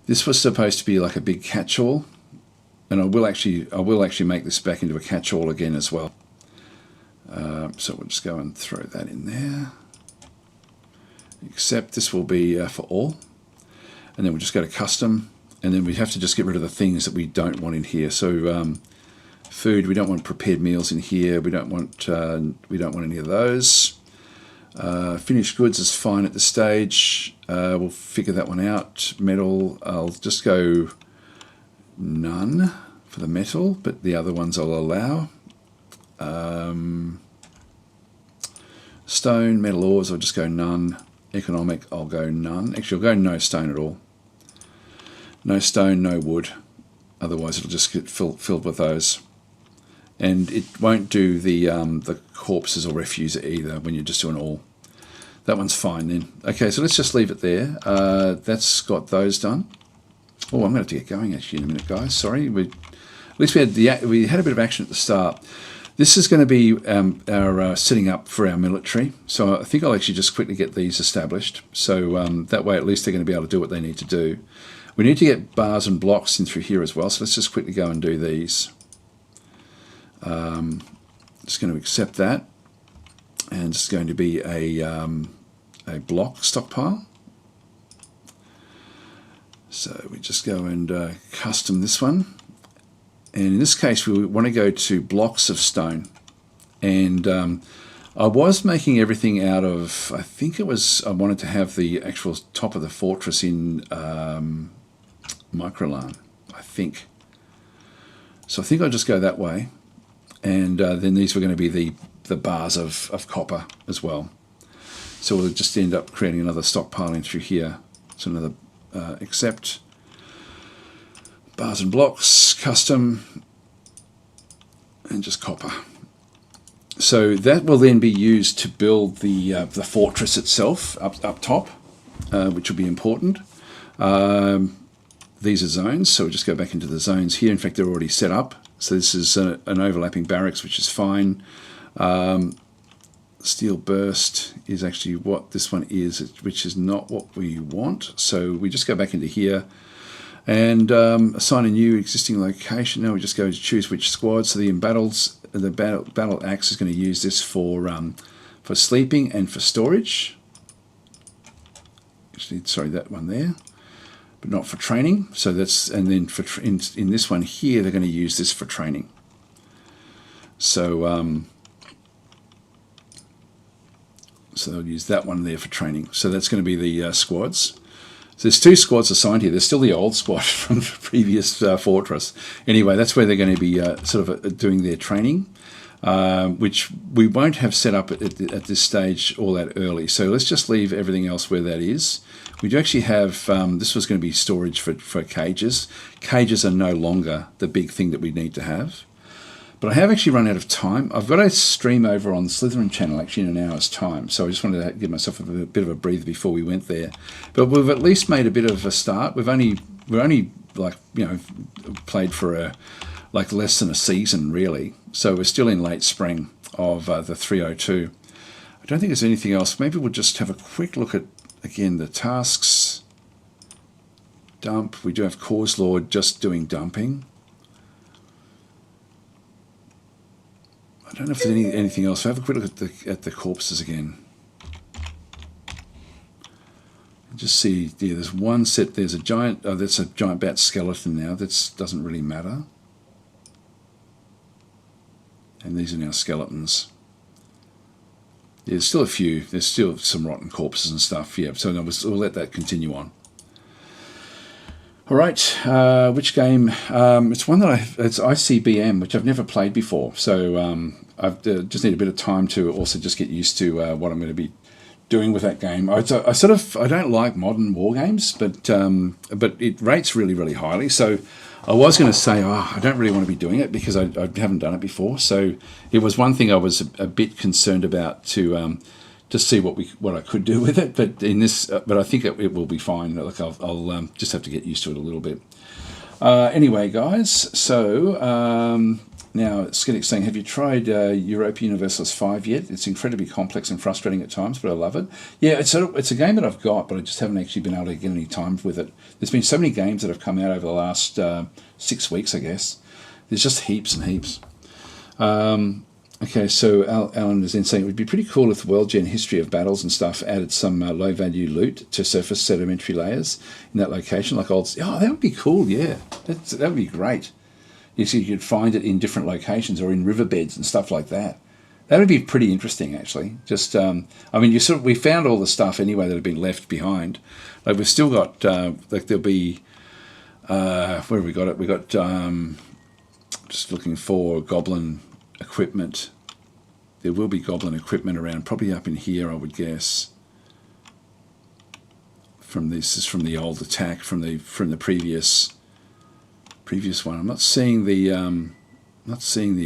This was supposed to be like a big catch-all, and I will actually make this back into a catch-all again as well. So we'll just go and throw that in there. Except this will be for all. and then we'll just go to custom, and then we have to just get rid of the things that we don't want in here. So food, we don't want prepared meals in here. We don't want any of those. Finished goods is fine at this stage. We'll figure that one out. Metal, I'll just go none for the metal, but the other ones I'll allow. Stone, metal ores, I'll just go none. Economic, I'll go none. Actually, I'll go no stone at all. No stone, no wood. Otherwise, it'll just get filled with those. And it won't do the corpses or refuse either when you're just doing all. That one's fine then. Okay, so let's just leave it there. That's got those done. Oh, I'm going to have to get going actually in a minute, guys. Sorry. At least we had a bit of action at the start. This is going to be our setting up for our military. So I think I'll actually just quickly get these established. So that way at least they're going to be able to do what they need to do. We need to get bars and blocks in through here as well. So let's just quickly go and do these. Just going to accept that. And it's going to be a block stockpile. So we just go and custom this one. And in this case, we want to go to blocks of stone. And I was making everything out of, I think it was, I wanted to have the actual top of the fortress in microlan, I think. So I think I'll just go that way. And then these were going to be the bars of copper as well. So we'll just end up creating another stockpiling through here. So another accept. Bars and blocks, custom, and just copper. So that will then be used to build the fortress itself up top, which will be important. These are zones, so we'll just go back into the zones here. In fact, they're already set up. So this is an overlapping barracks, which is fine. Steel burst is actually what this one is, which is not what we want. So we just go back into here. And assign a new existing location. Now we just go to choose which squad. So the battle axe is going to use this for sleeping and for storage. Actually, sorry, that one there, but not for training. So that's, and then for in this one here, they're going to use this for training. So so they'll use that one there for training. So that's going to be the squads. So there's two squads assigned here. There's still the old squad from the previous fortress. Anyway, that's where they're going to be sort of doing their training, which we won't have set up at this stage all that early. So let's just leave everything else where that is. We do actually have, this was going to be storage for cages. Cages are no longer the big thing that we need to have. But I have actually run out of time. I've got a stream over on the Slytherin channel actually in an hour's time. So I just wanted to give myself a bit of a breather before we went there. But we've at least made a bit of a start. We're only like, you know, played for like less than a season really. So we're still in late spring of the 302. I don't think there's anything else. Maybe we'll just have a quick look at, again, the tasks. Dump. We do have Cause Lord just doing dumping. I don't know if there's anything else. So have a quick look at the corpses again. Just see, yeah, there's one set. There's a giant. Oh, that's a giant bat skeleton now. That doesn't really matter. And these are now skeletons. Yeah, there's still a few. There's still some rotten corpses and stuff. Yeah, so we'll let that continue on. All right, which game? It's one that it's ICBM, which I've never played before. So I've just need a bit of time to also just get used to what I'm going to be doing with that game. I don't like modern war games, but it rates really, really highly. So I was going to say, I don't really want to be doing it because I haven't done it before. So it was one thing I was a bit concerned about to see what I could do with it. But in this, but I think it will be fine. Like I'll just have to get used to it a little bit. Anyway, guys. So now Skiddick's saying, have you tried Europa Universalis 5 yet? It's incredibly complex and frustrating at times, but I love it. Yeah, it's a game that I've got, but I just haven't actually been able to get any time with it. There's been so many games that have come out over the last 6 weeks, I guess. There's just heaps and heaps. Okay, so Alan is then saying it would be pretty cool if the world gen history of battles and stuff added some low value loot to surface sedimentary layers in that location, like old. Oh, that would be cool. Yeah, that would be great. You see, you could find it in different locations or in riverbeds and stuff like that. That would be pretty interesting, actually. Just, I mean, we found all the stuff anyway that had been left behind. Like we've still got, like there'll be, where have we got it? We got just looking for goblin equipment. There will be goblin equipment around, probably up in here, I would guess. This is from the old attack from the previous one. I'm not seeing the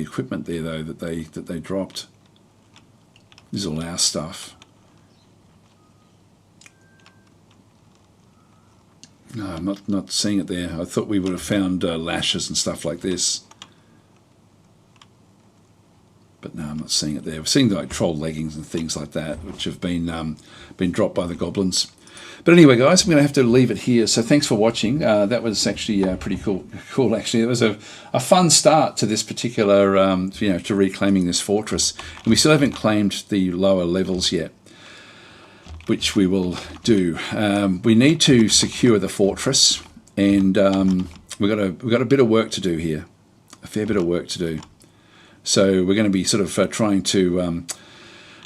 equipment there though that they dropped. This is all our stuff. No, I'm not seeing it there. I thought we would have found lashes and stuff like this. But no, I'm not seeing it there. We're seeing like troll leggings and things like that, which have been dropped by the goblins. But anyway, guys, I'm going to have to leave it here. So thanks for watching. That was actually pretty cool. Actually, it was a fun start to this particular, to reclaiming this fortress. And we still haven't claimed the lower levels yet, which we will do. We need to secure the fortress, and we've got a bit of work to do here, a fair bit of work to do. So we're going to be sort of trying to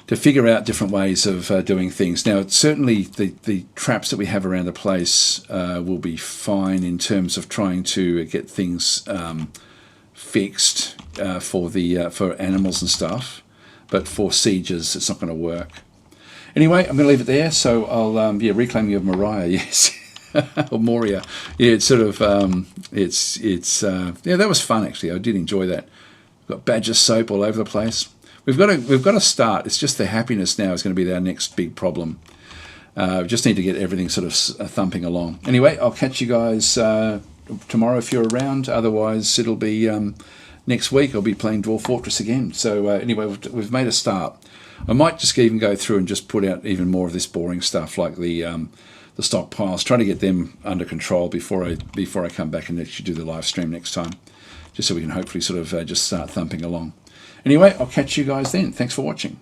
figure out different ways of doing things. Now, certainly the traps that we have around the place will be fine in terms of trying to get things fixed for animals and stuff, but for sieges, it's not going to work. Anyway, I'm going to leave it there. So I'll reclaiming of Moria, yes. Or Moria. Yeah, it's sort of that was fun actually. I did enjoy that. Got badger soap all over the place. We've got to start. It's just the happiness now is going to be our next big problem. We just need to get everything sort of thumping along. Anyway, I'll catch you guys tomorrow if you're around. Otherwise, it'll be next week. I'll be playing Dwarf Fortress again. So anyway, we've made a start. I might just even go through and just put out even more of this boring stuff, like the stockpiles. Trying to get them under control before I come back and actually do the live stream next time, just so we can hopefully sort of just start thumping along. Anyway, I'll catch you guys then. Thanks for watching.